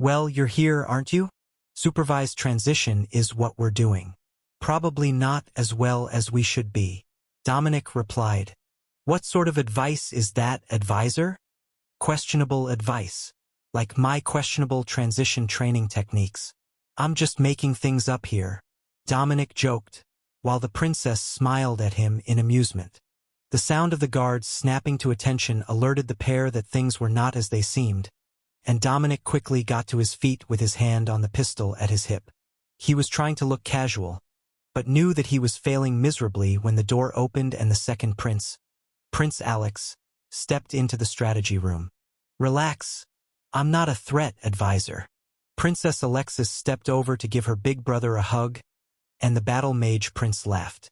Well, you're here, aren't you? Supervised transition is what we're doing. Probably not as well as we should be. Dominic replied. What sort of advice is that, advisor? Questionable advice. Like my questionable transition training techniques. I'm just making things up here. Dominic joked, while the princess smiled at him in amusement. The sound of the guards snapping to attention alerted the pair that things were not as they seemed, and Dominic quickly got to his feet with his hand on the pistol at his hip. He was trying to look casual, but knew that he was failing miserably when the door opened and the second prince, Prince Alex, stepped into the strategy room. Relax. I'm not a threat, advisor. Princess Alexis stepped over to give her big brother a hug, and the battle mage prince laughed.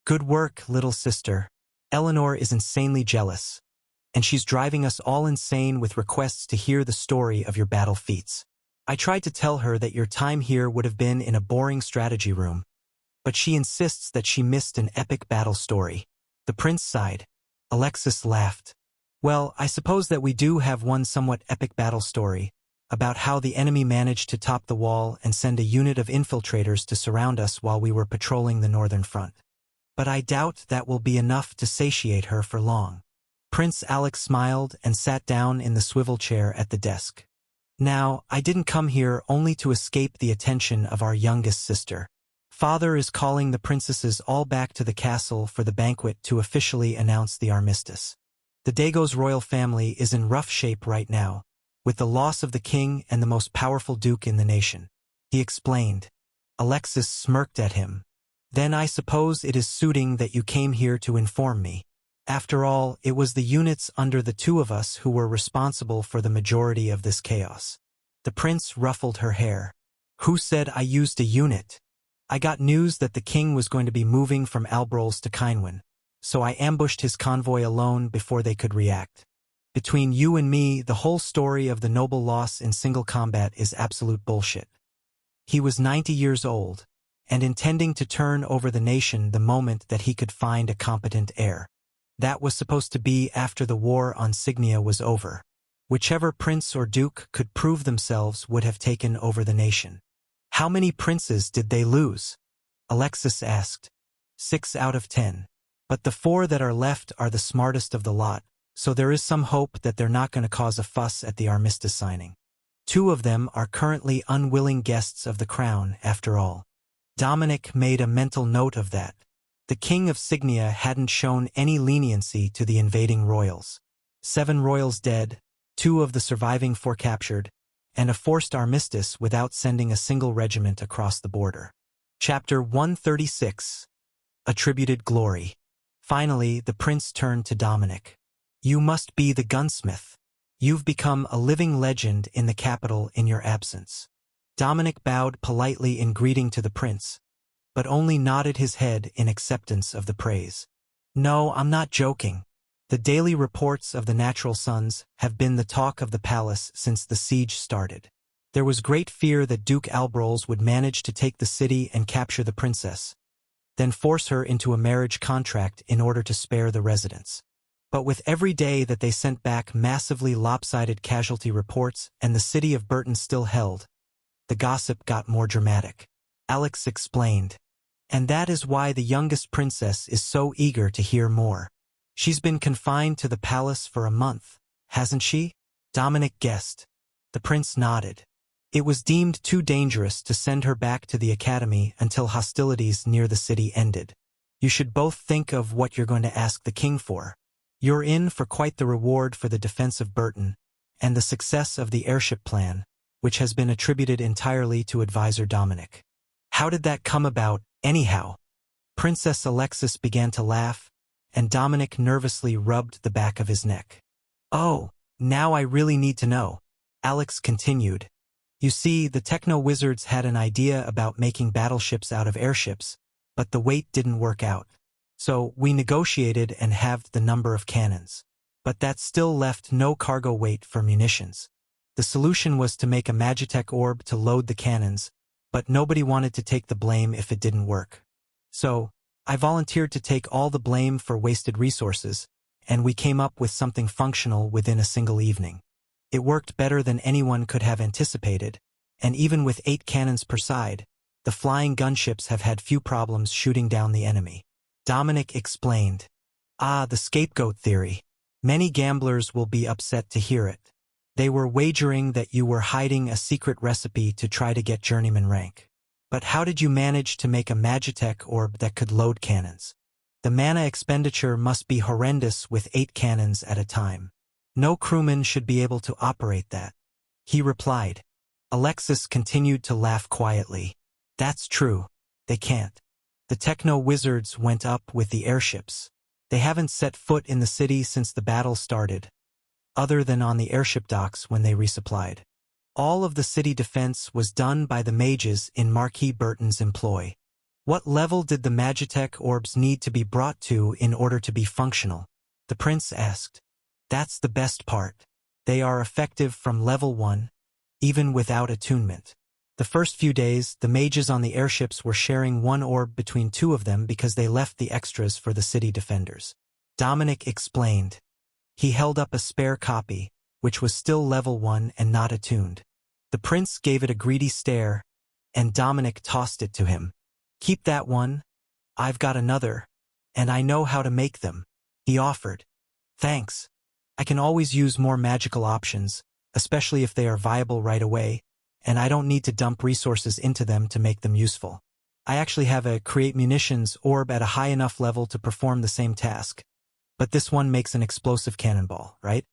Good work, little sister. Eleanor is insanely jealous, and she's driving us all insane with requests to hear the story of your battle feats. I tried to tell her that your time here would have been in a boring strategy room, but she insists that she missed an epic battle story. The prince sighed. Alexis laughed. Well, I suppose that we do have one somewhat epic battle story, about how the enemy managed to top the wall and send a unit of infiltrators to surround us while we were patrolling the northern front. But I doubt that will be enough to satiate her for long. Prince Alex smiled and sat down in the swivel chair at the desk. Now, I didn't come here only to escape the attention of our youngest sister. Father is calling the princesses all back to the castle for the banquet to officially announce the armistice. The Dago's royal family is in rough shape right now, with the loss of the king and the most powerful duke in the nation. He explained. Alexis smirked at him. Then I suppose it is suiting that you came here to inform me. After all, it was the units under the 2 of us who were responsible for the majority of this chaos. The prince ruffled her hair. Who said I used a unit? I got news that the king was going to be moving from Albroles to Kynwyn, so I ambushed his convoy alone before they could react. Between you and me, the whole story of the noble loss in single combat is absolute bullshit. He was 90 years old, and intending to turn over the nation the moment that he could find a competent heir. That was supposed to be after the war on Signia was over. Whichever prince or duke could prove themselves would have taken over the nation. How many princes did they lose? Alexis asked. 6 out of 10. But the 4 that are left are the smartest of the lot, so there is some hope that they're not going to cause a fuss at the armistice signing. 2 of them are currently unwilling guests of the crown, after all. Dominic made a mental note of that. The king of Signia hadn't shown any leniency to the invading royals. 7 royals dead, 2 of the surviving 4 captured, and a forced armistice without sending a single regiment across the border. Chapter 136. Attributed Glory. Finally, the prince turned to Dominic. You must be the gunsmith. You've become a living legend in the capital in your absence. Dominic bowed politely in greeting to the prince, but only nodded his head in acceptance of the praise. No, I'm not joking. The daily reports of the natural sons have been the talk of the palace since the siege started. There was great fear that Duke Albroles would manage to take the city and capture the princess, then force her into a marriage contract in order to spare the residents. But with every day that they sent back massively lopsided casualty reports and the city of Burton still held, the gossip got more dramatic. Alex explained. And that is why the youngest princess is so eager to hear more. She's been confined to the palace for a month, hasn't she? Dominic guessed. The prince nodded. It was deemed too dangerous to send her back to the academy until hostilities near the city ended. You should both think of what you're going to ask the king for. You're in for quite the reward for the defense of Burton, and the success of the airship plan, which has been attributed entirely to advisor Dominic. How did that come about, anyhow? Princess Alexis began to laugh, and Dominic nervously rubbed the back of his neck. Oh, now I really need to know. Alex continued. You see, the techno-wizards had an idea about making battleships out of airships, but the weight didn't work out. So we negotiated and halved the number of cannons. But that still left no cargo weight for munitions. The solution was to make a Magitech orb to load the cannons, but nobody wanted to take the blame if it didn't work. So, I volunteered to take all the blame for wasted resources, and we came up with something functional within a single evening. It worked better than anyone could have anticipated, and even with 8 cannons per side, the flying gunships have had few problems shooting down the enemy. Dominic explained. Ah, the scapegoat theory. Many gamblers will be upset to hear it. They were wagering that you were hiding a secret recipe to try to get journeyman rank. But how did you manage to make a Magitech orb that could load cannons? The mana expenditure must be horrendous with 8 cannons at a time. No crewman should be able to operate that. He replied. Alexis continued to laugh quietly. That's true. They can't. The techno-wizards went up with the airships. They haven't set foot in the city since the battle started, other than on the airship docks when they resupplied. All of the city defense was done by the mages in Marquis Burton's employ. What level did the Magitech orbs need to be brought to in order to be functional? The prince asked. That's the best part. They are effective from level 1, even without attunement. The first few days, the mages on the airships were sharing 1 orb between 2 of them because they left the extras for the city defenders. Dominic explained. He held up a spare copy, which was still level 1 and not attuned. The prince gave it a greedy stare, and Dominic tossed it to him. Keep that one. I've got another, and I know how to make them, he offered. Thanks. I can always use more magical options, especially if they are viable right away, and I don't need to dump resources into them to make them useful. I actually have a create munitions orb at a high enough level to perform the same task. But this one makes an explosive cannonball, right?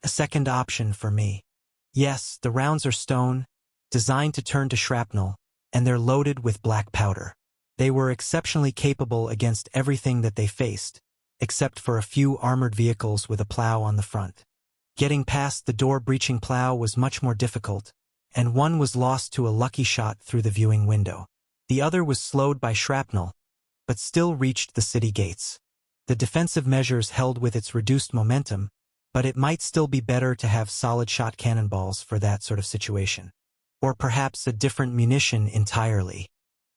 A second option for me. Yes, the rounds are stone, designed to turn to shrapnel, and they're loaded with black powder. They were exceptionally capable against everything that they faced, except for a few armored vehicles with a plow on the front. Getting past the door-breaching plow was much more difficult, and one was lost to a lucky shot through the viewing window. The other was slowed by shrapnel, but still reached the city gates. The defensive measures held with its reduced momentum, but it might still be better to have solid-shot cannonballs for that sort of situation. Or perhaps a different munition entirely.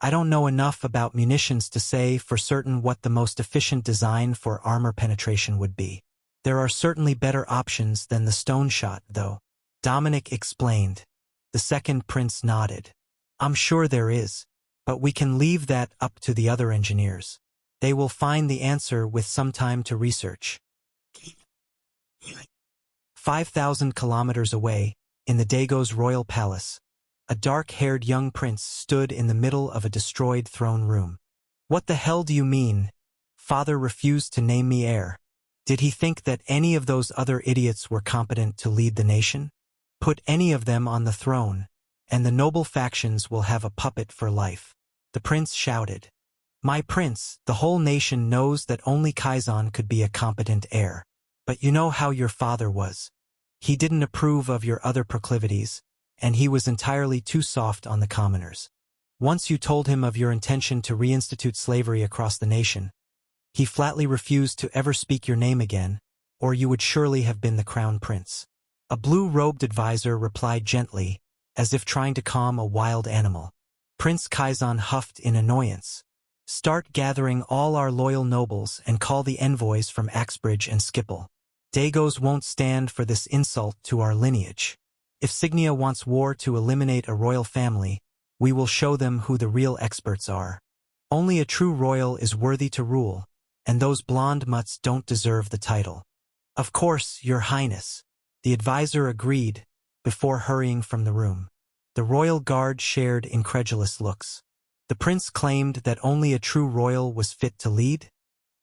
I don't know enough about munitions to say for certain what the most efficient design for armor penetration would be. There are certainly better options than the stone shot, though. Dominic explained. The second prince nodded. I'm sure there is, but we can leave that up to the other engineers. They will find the answer with some time to research. 5,000 kilometers away, in the Dago's royal palace, a dark-haired young prince stood in the middle of a destroyed throne room. What the hell do you mean? Father refused to name me heir. Did he think that any of those other idiots were competent to lead the nation? Put any of them on the throne, and the noble factions will have a puppet for life. The prince shouted. My prince, the whole nation knows that only Kaizen could be a competent heir. But you know how your father was. He didn't approve of your other proclivities, and he was entirely too soft on the commoners. Once you told him of your intention to reinstitute slavery across the nation, he flatly refused to ever speak your name again, or you would surely have been the crown prince. A blue-robed advisor replied gently, as if trying to calm a wild animal. Prince Kaizen huffed in annoyance. Start gathering all our loyal nobles and call the envoys from Axbridge and Skipple. Dagos won't stand for this insult to our lineage. If Signia wants war to eliminate a royal family, we will show them who the real experts are. Only a true royal is worthy to rule, and those blonde mutts don't deserve the title. Of course, Your Highness. The advisor agreed, before hurrying from the room. The royal guard shared incredulous looks. The prince claimed that only a true royal was fit to lead,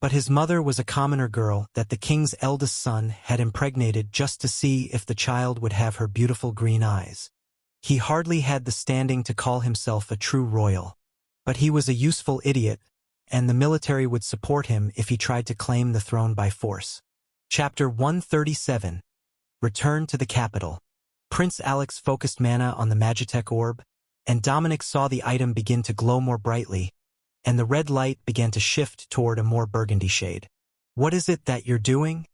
but his mother was a commoner girl that the king's eldest son had impregnated just to see if the child would have her beautiful green eyes. He hardly had the standing to call himself a true royal, but he was a useful idiot, and the military would support him if he tried to claim the throne by force. Chapter 137. Return to the capital. Prince Alex focused mana on the Magitech orb, and Dominic saw the item begin to glow more brightly, and the red light began to shift toward a more burgundy shade. What is it that you're doing?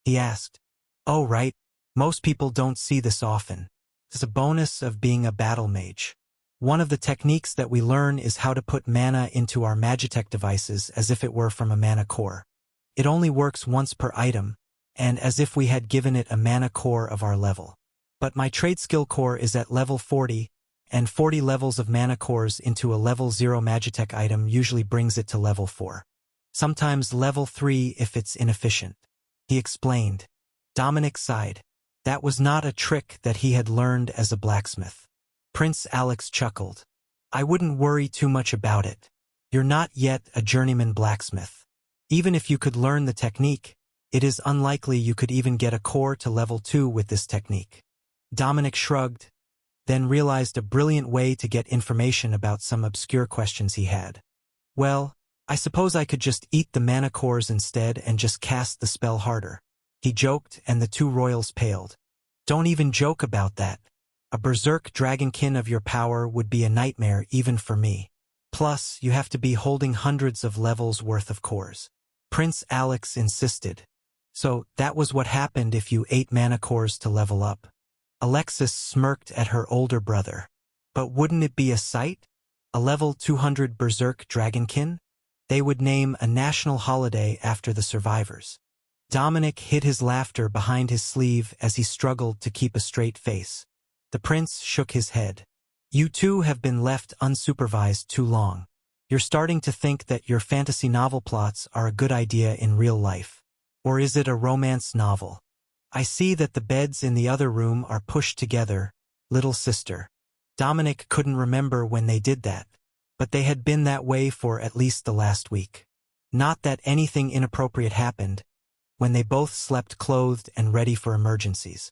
He asked. Oh right, most people don't see this often. It's a bonus of being a battle mage. One of the techniques that we learn is how to put mana into our Magitech devices as if it were from a mana core. It only works once per item, and as if we had given it a mana core of our level. But my trade skill core is at level 40, and 40 levels of mana cores into a level 0 Magitech item usually brings it to level 4. Sometimes level 3 if it's inefficient. He explained. Dominic sighed. That was not a trick that he had learned as a blacksmith. Prince Alex chuckled. I wouldn't worry too much about it. You're not yet a journeyman blacksmith. Even if you could learn the technique, it is unlikely you could even get a core to level 2 with this technique. Dominic shrugged, then realized a brilliant way to get information about some obscure questions he had. Well, I suppose I could just eat the mana cores instead and just cast the spell harder. He joked, and the two royals paled. Don't even joke about that. A berserk dragonkin of your power would be a nightmare even for me. Plus, you have to be holding hundreds of levels worth of cores. Prince Alex insisted. So, that was what happened if you ate mana cores to level up. Alexis smirked at her older brother. But wouldn't it be a sight? A level 200 berserk dragonkin? They would name a national holiday after the survivors. Dominic hid his laughter behind his sleeve as he struggled to keep a straight face. The prince shook his head. You two have been left unsupervised too long. You're starting to think that your fantasy novel plots are a good idea in real life. Or is it a romance novel? I see that the beds in the other room are pushed together, little sister. Dominic couldn't remember when they did that, but they had been that way for at least the last week. Not that anything inappropriate happened, when they both slept clothed and ready for emergencies.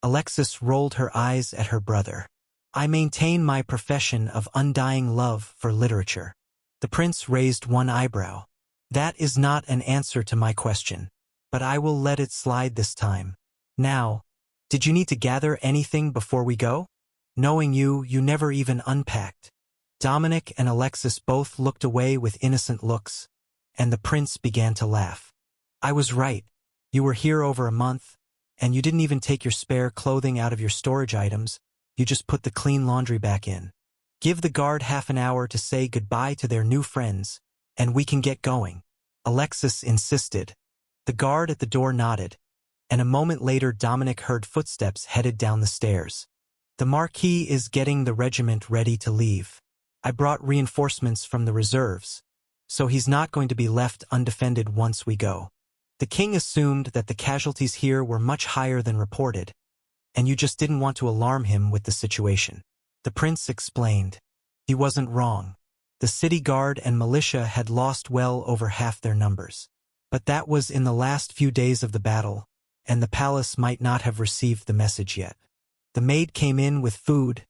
Alexis rolled her eyes at her brother. I maintain my profession of undying love for literature. The prince raised one eyebrow. That is not an answer to my question, but I will let it slide this time. Now, did you need to gather anything before we go? Knowing you, you never even unpacked. Dominic and Alexis both looked away with innocent looks, and the prince began to laugh. I was right. You were here over a month, and you didn't even take your spare clothing out of your storage items, you just put the clean laundry back in. Give the guard half an hour to say goodbye to their new friends, and we can get going. Alexis insisted. The guard at the door nodded, and a moment later Dominic heard footsteps headed down the stairs. The Marquis is getting the regiment ready to leave. I brought reinforcements from the reserves, so he's not going to be left undefended once we go. The king assumed that the casualties here were much higher than reported, and you just didn't want to alarm him with the situation. The prince explained. He wasn't wrong. The city guard and militia had lost well over half their numbers. But that was in the last few days of the battle, and the palace might not have received the message yet. The maid came in with food,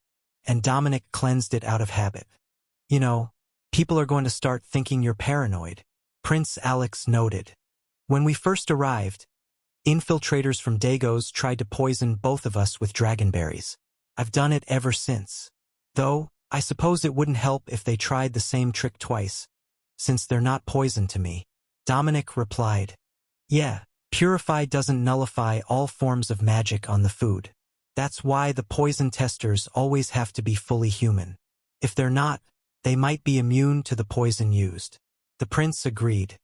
and Dominic cleansed it out of habit. You know, people are going to start thinking you're paranoid, Prince Alex noted. When we first arrived, infiltrators from Dagos tried to poison both of us with dragonberries. I've done it ever since. Though, I suppose it wouldn't help if they tried the same trick twice, since they're not poison to me. Dominic replied. Yeah, purify doesn't nullify all forms of magic on the food. That's why the poison testers always have to be fully human. If they're not, they might be immune to the poison used. The prince agreed.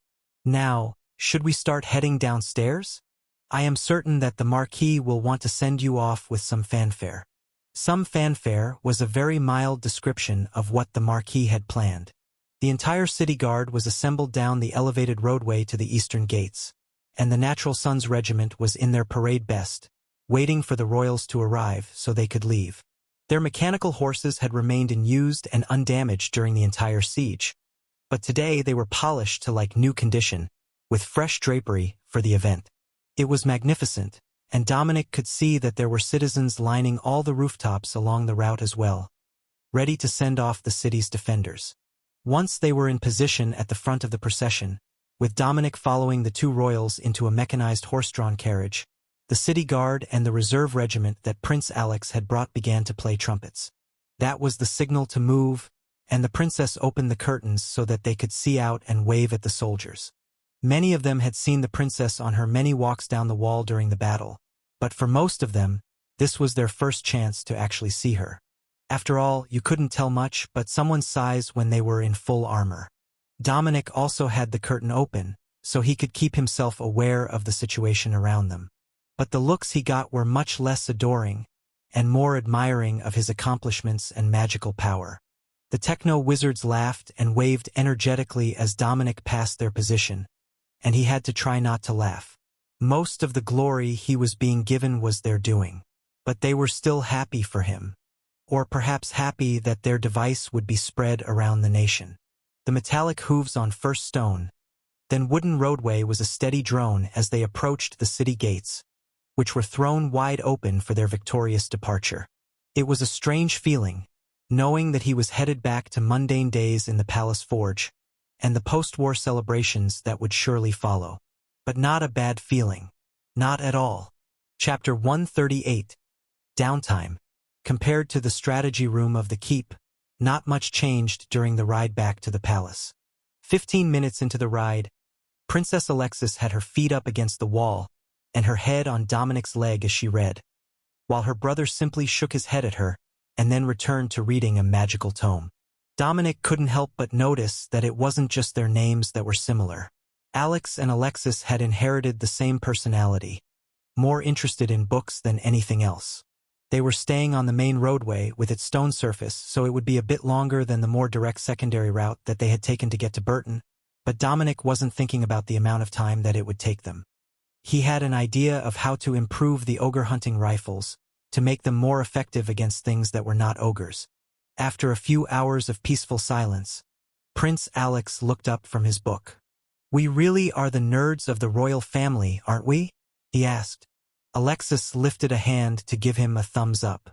Now, should we start heading downstairs? I am certain that the Marquis will want to send you off with some fanfare. Some fanfare was a very mild description of what the Marquis had planned. The entire city guard was assembled down the elevated roadway to the eastern gates, and the Natural Sons Regiment was in their parade best, waiting for the royals to arrive so they could leave. Their mechanical horses had remained unused and undamaged during the entire siege, but today they were polished to like new condition, with fresh drapery for the event. It was magnificent, and Dominic could see that there were citizens lining all the rooftops along the route as well, ready to send off the city's defenders. Once they were in position at the front of the procession, with Dominic following the two royals into a mechanized horse-drawn carriage, the city guard and the reserve regiment that Prince Alex had brought began to play trumpets. That was the signal to move, and the princess opened the curtains so that they could see out and wave at the soldiers. Many of them had seen the princess on her many walks down the wall during the battle, but for most of them, this was their first chance to actually see her. After all, you couldn't tell much but someone's size when they were in full armor. Dominic also had the curtain open, so he could keep himself aware of the situation around them. But the looks he got were much less adoring, and more admiring of his accomplishments and magical power. The techno-wizards laughed and waved energetically as Dominic passed their position, and he had to try not to laugh. Most of the glory he was being given was their doing. But they were still happy for him. Or perhaps happy that their device would be spread around the nation. The metallic hooves on first stone, then wooden roadway was a steady drone as they approached the city gates, which were thrown wide open for their victorious departure. It was a strange feeling, knowing that he was headed back to mundane days in the palace forge, and the post-war celebrations that would surely follow. But not a bad feeling. Not at all. Chapter 138. Downtime. Compared to the strategy room of the keep, not much changed during the ride back to the palace. 15 minutes into the ride, Princess Alexis had her feet up against the wall and her head on Dominic's leg as she read, while her brother simply shook his head at her and then returned to reading a magical tome. Dominic couldn't help but notice that it wasn't just their names that were similar. Alex and Alexis had inherited the same personality, more interested in books than anything else. They were staying on the main roadway with its stone surface, so it would be a bit longer than the more direct secondary route that they had taken to get to Burton, but Dominic wasn't thinking about the amount of time that it would take them. He had an idea of how to improve the ogre hunting rifles, to make them more effective against things that were not ogres. After a few hours of peaceful silence, Prince Alex looked up from his book. "We really are the nerds of the royal family, aren't we?" he asked. Alexis lifted a hand to give him a thumbs up.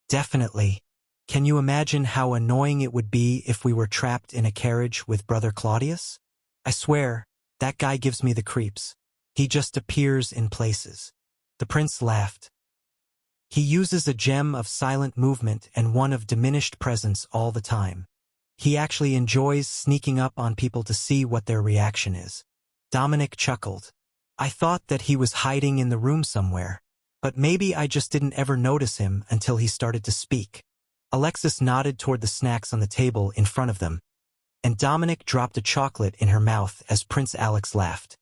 "Definitely. Can you imagine how annoying it would be if we were trapped in a carriage with Brother Claudius? I swear, that guy gives me the creeps. He just appears in places." The prince laughed. "He uses a gem of silent movement and one of diminished presence all the time. He actually enjoys sneaking up on people to see what their reaction is." Dominic chuckled. "I thought that he was hiding in the room somewhere, but maybe I just didn't ever notice him until he started to speak." Alexis nodded toward the snacks on the table in front of them, and Dominic dropped a chocolate in her mouth as Prince Alex laughed.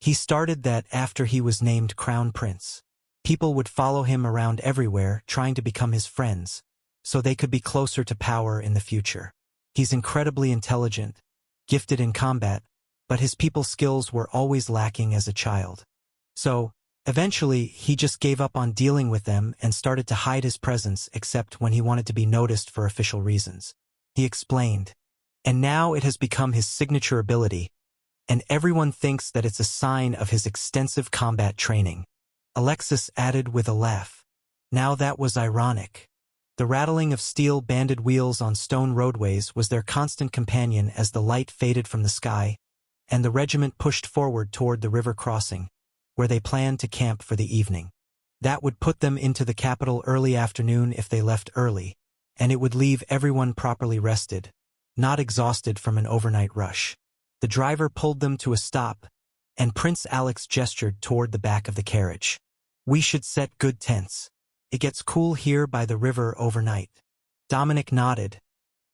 He started that after he was named Crown Prince. People would follow him around everywhere trying to become his friends, so they could be closer to power in the future. He's incredibly intelligent, gifted in combat, but his people skills were always lacking as a child. So, eventually, he just gave up on dealing with them and started to hide his presence except when he wanted to be noticed for official reasons. He explained, And now it has become his signature ability, and everyone thinks that it's a sign of his extensive combat training. Alexis added with a laugh. Now that was ironic. The rattling of steel-banded wheels on stone roadways was their constant companion as the light faded from the sky, and the regiment pushed forward toward the river crossing, where they planned to camp for the evening. That would put them into the capital early afternoon if they left early, and it would leave everyone properly rested, not exhausted from an overnight rush. The driver pulled them to a stop, and Prince Alex gestured toward the back of the carriage. We should set good tents. It gets cool here by the river overnight. Dominic nodded,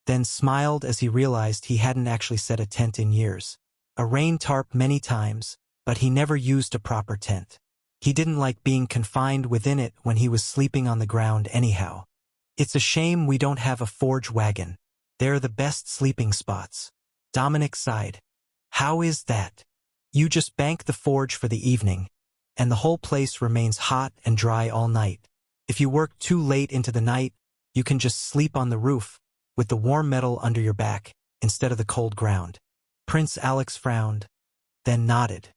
then smiled as he realized he hadn't actually set a tent in years. A rain tarp many times, but he never used a proper tent. He didn't like being confined within it when he was sleeping on the ground anyhow. It's a shame we don't have a forge wagon. They're the best sleeping spots. Dominic sighed. How is that? You just bank the forge for the evening, and the whole place remains hot and dry all night. If you work too late into the night, you can just sleep on the roof, with the warm metal under your back, instead of the cold ground. Prince Alex frowned, then nodded.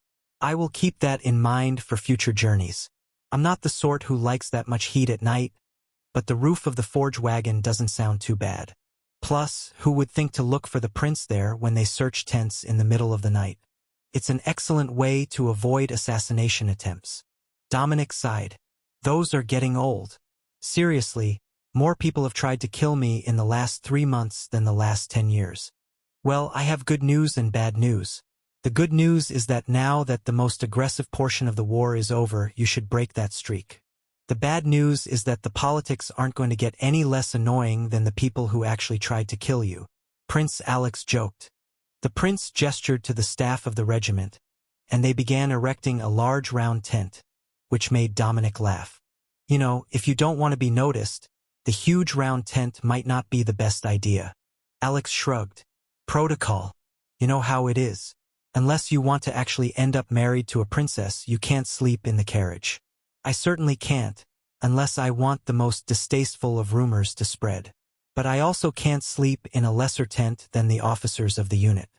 I will keep that in mind for future journeys. I'm not the sort who likes that much heat at night, but the roof of the forge wagon doesn't sound too bad. Plus, who would think to look for the prince there when they search tents in the middle of the night? It's an excellent way to avoid assassination attempts. Dominic sighed. Those are getting old. Seriously, more people have tried to kill me in the last 3 months than the last 10 years. Well, I have good news and bad news. The good news is that now that the most aggressive portion of the war is over, you should break that streak. The bad news is that the politics aren't going to get any less annoying than the people who actually tried to kill you. Prince Alex joked. The prince gestured to the staff of the regiment, and they began erecting a large round tent, which made Dominic laugh. You know, if you don't want to be noticed, the huge round tent might not be the best idea. Alex shrugged. Protocol. You know how it is. Unless you want to actually end up married to a princess, you can't sleep in the carriage. I certainly can't, unless I want the most distasteful of rumors to spread. But I also can't sleep in a lesser tent than the officers of the unit.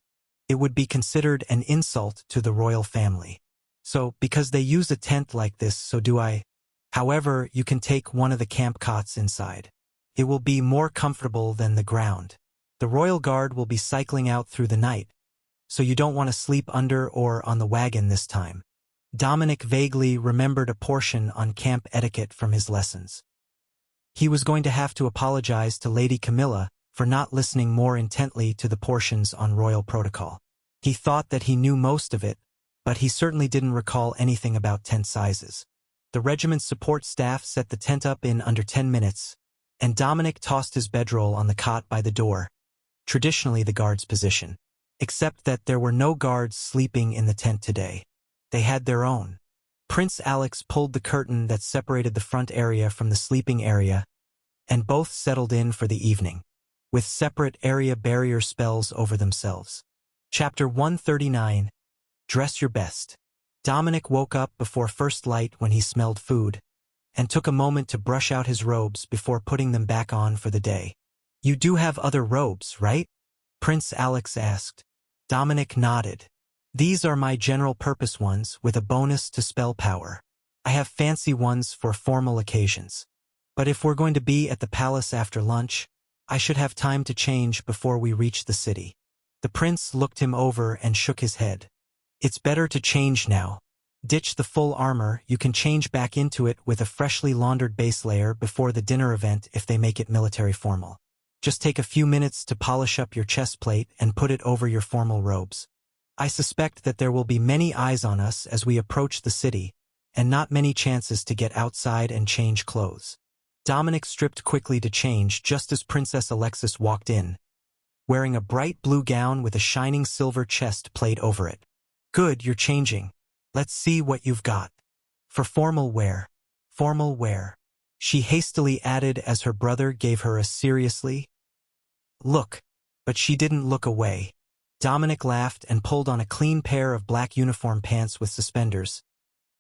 It would be considered an insult to the royal family. So, because they use a tent like this, so do I. However, you can take one of the camp cots inside. It will be more comfortable than the ground. The royal guard will be cycling out through the night, so you don't want to sleep under or on the wagon this time. Dominic vaguely remembered a portion on camp etiquette from his lessons. He was going to have to apologize to Lady Camilla for not listening more intently to the portions on royal protocol. He thought that he knew most of it, but he certainly didn't recall anything about tent sizes. The regiment's support staff set the tent up in under 10 minutes, and Dominic tossed his bedroll on the cot by the door, traditionally the guard's position. Except that there were no guards sleeping in the tent today. They had their own. Prince Alex pulled the curtain that separated the front area from the sleeping area, and both settled in for the evening, with separate area barrier spells over themselves. Chapter 139. Dress Your Best. Dominic woke up before first light when he smelled food, and took a moment to brush out his robes before putting them back on for the day. You do have other robes, right? Prince Alex asked. Dominic nodded. These are my general-purpose ones with a bonus to spell power. I have fancy ones for formal occasions. But if we're going to be at the palace after lunch, I should have time to change before we reach the city. The prince looked him over and shook his head. It's better to change now. Ditch the full armor, you can change back into it with a freshly laundered base layer before the dinner event if they make it military formal. Just take a few minutes to polish up your chest plate and put it over your formal robes. I suspect that there will be many eyes on us as we approach the city, and not many chances to get outside and change clothes. Dominic stripped quickly to change just as Princess Alexis walked in, wearing a bright blue gown with a shining silver chest plate over it. Good, you're changing. Let's see what you've got. For formal wear. Formal wear. She hastily added as her brother gave her a seriously look, but she didn't look away. Dominic laughed and pulled on a clean pair of black uniform pants with suspenders,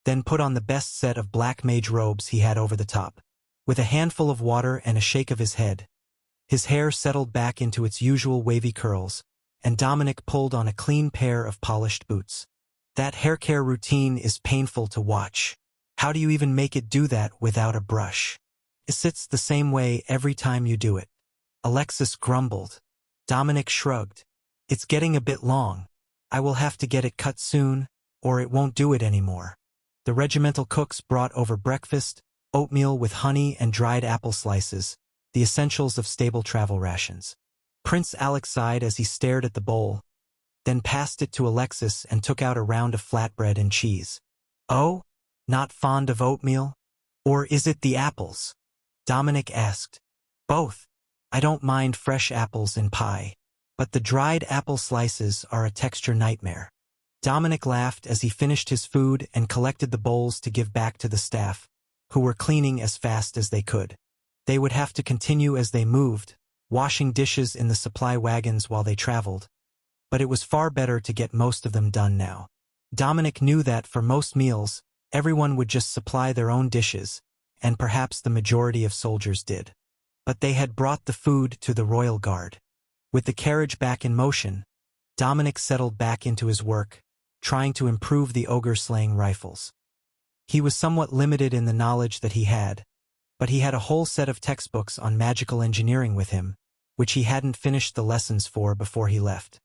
then put on the best set of black mage robes he had over the top. With a handful of water and a shake of his head, His hair settled back into its usual wavy curls, and Dominic pulled on a clean pair of polished boots. That hair care routine is painful to watch. How do you even make it do that without a brush? It sits the same way every time you do it. Alexis grumbled. Dominic shrugged. It's getting a bit long. I will have to get it cut soon, or it won't do it anymore. The regimental cooks brought over breakfast, oatmeal with honey and dried apple slices, the essentials of stable travel rations. Prince Alex sighed as he stared at the bowl, then passed it to Alexis and took out a round of flatbread and cheese. Oh? Not fond of oatmeal? Or is it the apples? Dominic asked. Both. I don't mind fresh apples in pie, but the dried apple slices are a texture nightmare. Dominic laughed as he finished his food and collected the bowls to give back to the staff, who were cleaning as fast as they could. They would have to continue as they moved, washing dishes in the supply wagons while they traveled, but it was far better to get most of them done now. Dominic knew that for most meals, everyone would just supply their own dishes, and perhaps the majority of soldiers did. But they had brought the food to the royal guard. With the carriage back in motion, Dominic settled back into his work, trying to improve the ogre-slaying rifles. He was somewhat limited in the knowledge that he had, but he had a whole set of textbooks on magical engineering with him, which he hadn't finished the lessons for before he left.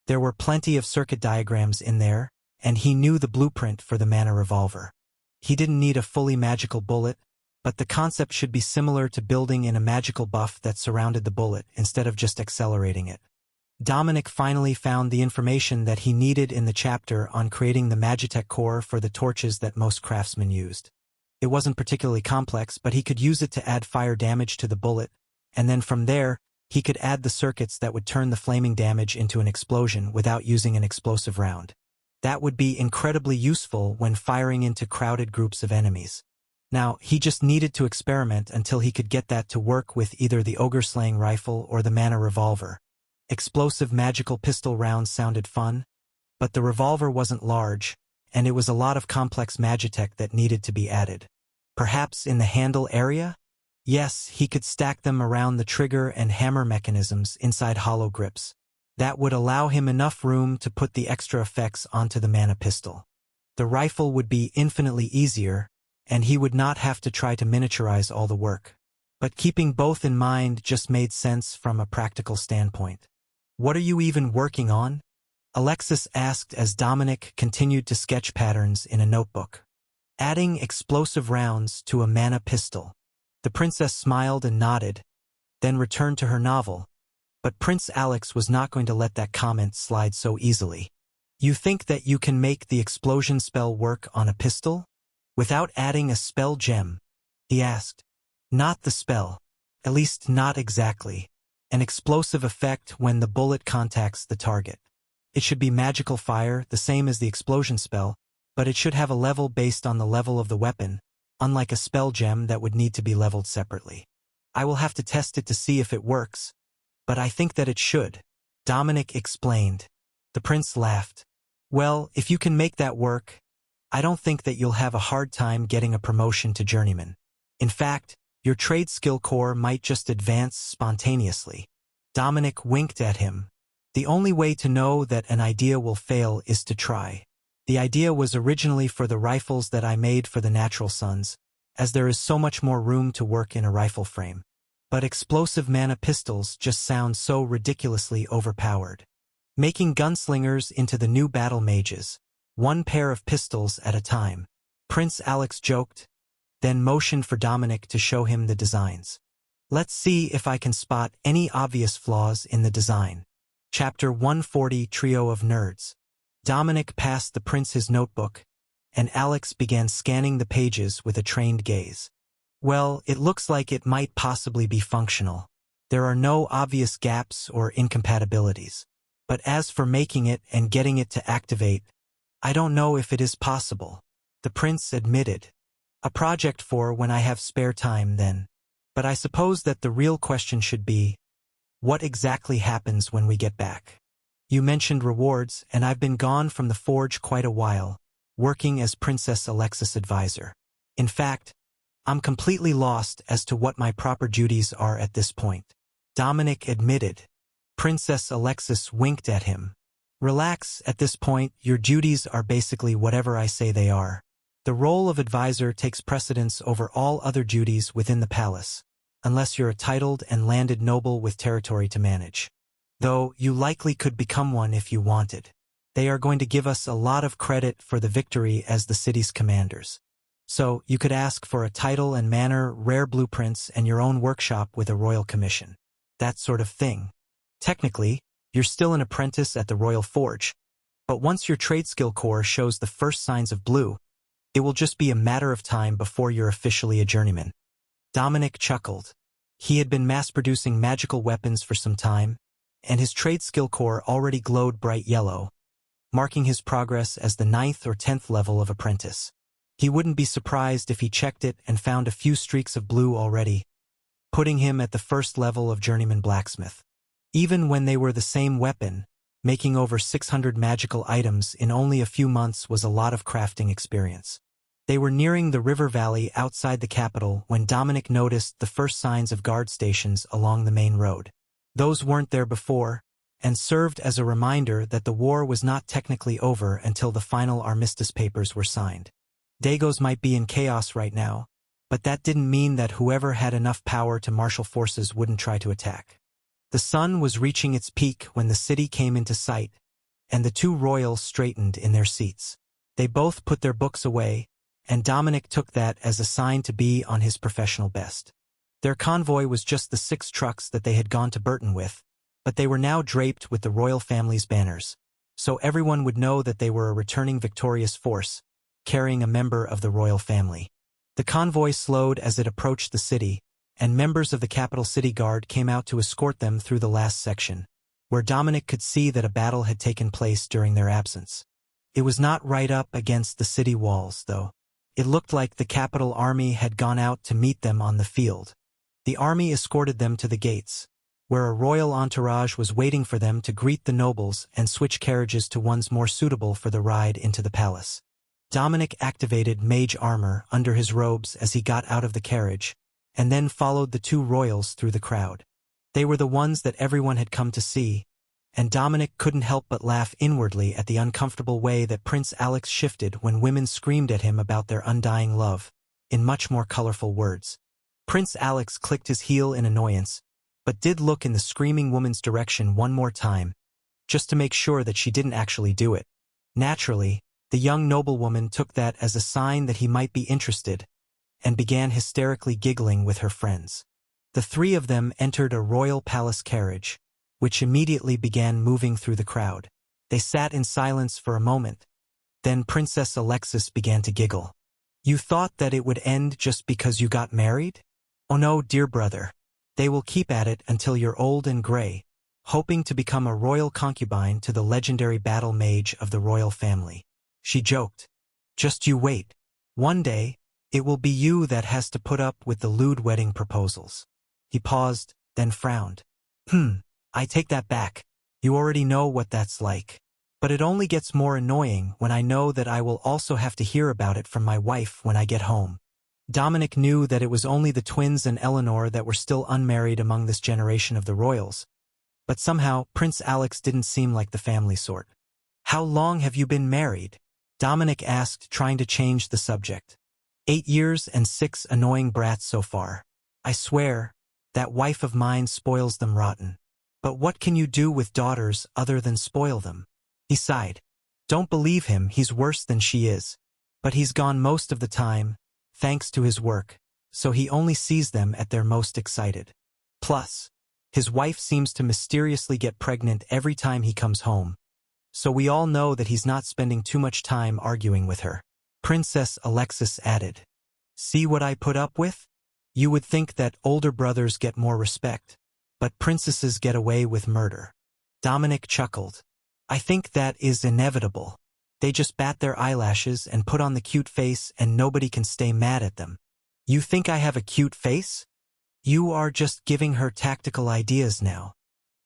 There were plenty of circuit diagrams in there, and he knew the blueprint for the mana revolver. He didn't need a fully magical bullet, but the concept should be similar to building in a magical buff that surrounded the bullet instead of just accelerating it. Dominic finally found the information that he needed in the chapter on creating the Magitech core for the torches that most craftsmen used. It wasn't particularly complex, but he could use it to add fire damage to the bullet, and then from there, he could add the circuits that would turn the flaming damage into an explosion without using an explosive round. That would be incredibly useful when firing into crowded groups of enemies. Now, he just needed to experiment until he could get that to work with either the ogre-slaying rifle or the mana revolver. Explosive magical pistol rounds sounded fun, but the revolver wasn't large, and it was a lot of complex magitech that needed to be added. Perhaps in the handle area? Yes, he could stack them around the trigger and hammer mechanisms inside hollow grips. That would allow him enough room to put the extra effects onto the mana pistol. The rifle would be infinitely easier, and he would not have to try to miniaturize all the work. But keeping both in mind just made sense from a practical standpoint. What are you even working on? Alexis asked as Dominic continued to sketch patterns in a notebook. Adding explosive rounds to a mana pistol. The princess smiled and nodded, then returned to her novel. But Prince Alex was not going to let that comment slide so easily. You think that you can make the explosion spell work on a pistol? Without adding a spell gem? He asked. Not the spell. At least not exactly. An explosive effect when the bullet contacts the target. It should be magical fire, the same as the explosion spell, but it should have a level based on the level of the weapon, unlike a spell gem that would need to be leveled separately. I will have to test it to see if it works, but I think that it should, Dominic explained. The prince laughed. Well, if you can make that work, I don't think that you'll have a hard time getting a promotion to journeyman. In fact, your trade skill core might just advance spontaneously. Dominic winked at him. The only way to know that an idea will fail is to try. The idea was originally for the rifles that I made for the Natural Sons, as there is so much more room to work in a rifle frame. But explosive mana pistols just sound so ridiculously overpowered. Making gunslingers into the new battle mages, one pair of pistols at a time. Prince Alex joked, then motioned for Dominic to show him the designs. Let's see if I can spot any obvious flaws in the design. Chapter 140 Trio of Nerds. Dominic passed the prince his notebook, and Alex began scanning the pages with a trained gaze. Well, it looks like it might possibly be functional. There are no obvious gaps or incompatibilities. But as for making it and getting it to activate, I don't know if it is possible. The prince admitted. A project for when I have spare time then. But I suppose that the real question should be, what exactly happens when we get back? You mentioned rewards, and I've been gone from the forge quite a while, working as Princess Alexis' advisor. In fact, I'm completely lost as to what my proper duties are at this point. Dominic admitted. Princess Alexis winked at him. Relax, at this point, your duties are basically whatever I say they are. The role of advisor takes precedence over all other duties within the palace, unless you're a titled and landed noble with territory to manage. Though, you likely could become one if you wanted. They are going to give us a lot of credit for the victory as the city's commanders. So, you could ask for a title and manor, rare blueprints, and your own workshop with a royal commission. That sort of thing. Technically, you're still an apprentice at the Royal Forge, but once your trade skill core shows the first signs of blue, it will just be a matter of time before you're officially a journeyman. Dominic chuckled. He had been mass-producing magical weapons for some time, and his trade skill core already glowed bright yellow, marking his progress as the 9th or 10th level of apprentice. He wouldn't be surprised if he checked it and found a few streaks of blue already, putting him at the first level of journeyman blacksmith. Even when they were the same weapon, making over 600 magical items in only a few months was a lot of crafting experience. They were nearing the river valley outside the capital when Dominic noticed the first signs of guard stations along the main road. Those weren't there before, and served as a reminder that the war was not technically over until the final armistice papers were signed. Dagos might be in chaos right now, but that didn't mean that whoever had enough power to marshal forces wouldn't try to attack. The sun was reaching its peak when the city came into sight, and the two royals straightened in their seats. They both put their books away, and Dominic took that as a sign to be on his professional best. Their convoy was just the 6 trucks that they had gone to Burton with, but they were now draped with the royal family's banners, so everyone would know that they were a returning victorious force, carrying a member of the royal family. The convoy slowed as it approached the city, and members of the Capital City Guard came out to escort them through the last section, where Dominic could see that a battle had taken place during their absence. It was not right up against the city walls, though. It looked like the capital army had gone out to meet them on the field. The army escorted them to the gates, where a royal entourage was waiting for them to greet the nobles and switch carriages to ones more suitable for the ride into the palace. Dominic activated mage armor under his robes as he got out of the carriage, and then followed the 2 royals through the crowd. They were the ones that everyone had come to see, and Dominic couldn't help but laugh inwardly at the uncomfortable way that Prince Alex shifted when women screamed at him about their undying love, in much more colorful words. Prince Alex clicked his heel in annoyance, but did look in the screaming woman's direction one more time, just to make sure that she didn't actually do it. Naturally, the young noblewoman took that as a sign that he might be interested, and began hysterically giggling with her friends. The 3 of them entered a royal palace carriage, which immediately began moving through the crowd. They sat in silence for a moment. Then Princess Alexis began to giggle. You thought that it would end just because you got married? Oh no, dear brother. They will keep at it until you're old and gray, hoping to become a royal concubine to the legendary battle mage of the royal family. She joked. Just you wait. One day, it will be you that has to put up with the lewd wedding proposals. He paused, then frowned. I take that back. You already know what that's like. But it only gets more annoying when I know that I will also have to hear about it from my wife when I get home. Dominic knew that it was only the twins and Eleanor that were still unmarried among this generation of the royals. But somehow, Prince Alex didn't seem like the family sort. How long have you been married? Dominic asked, trying to change the subject. 8 years and 6 annoying brats so far. I swear, that wife of mine spoils them rotten. But what can you do with daughters other than spoil them? He sighed. Don't believe him, he's worse than she is. But he's gone most of the time, thanks to his work, so he only sees them at their most excited. Plus, his wife seems to mysteriously get pregnant every time he comes home, so we all know that he's not spending too much time arguing with her. Princess Alexis added. See what I put up with? You would think that older brothers get more respect, but princesses get away with murder. Dominic chuckled. I think that is inevitable. They just bat their eyelashes and put on the cute face and nobody can stay mad at them. You think I have a cute face? You are just giving her tactical ideas now.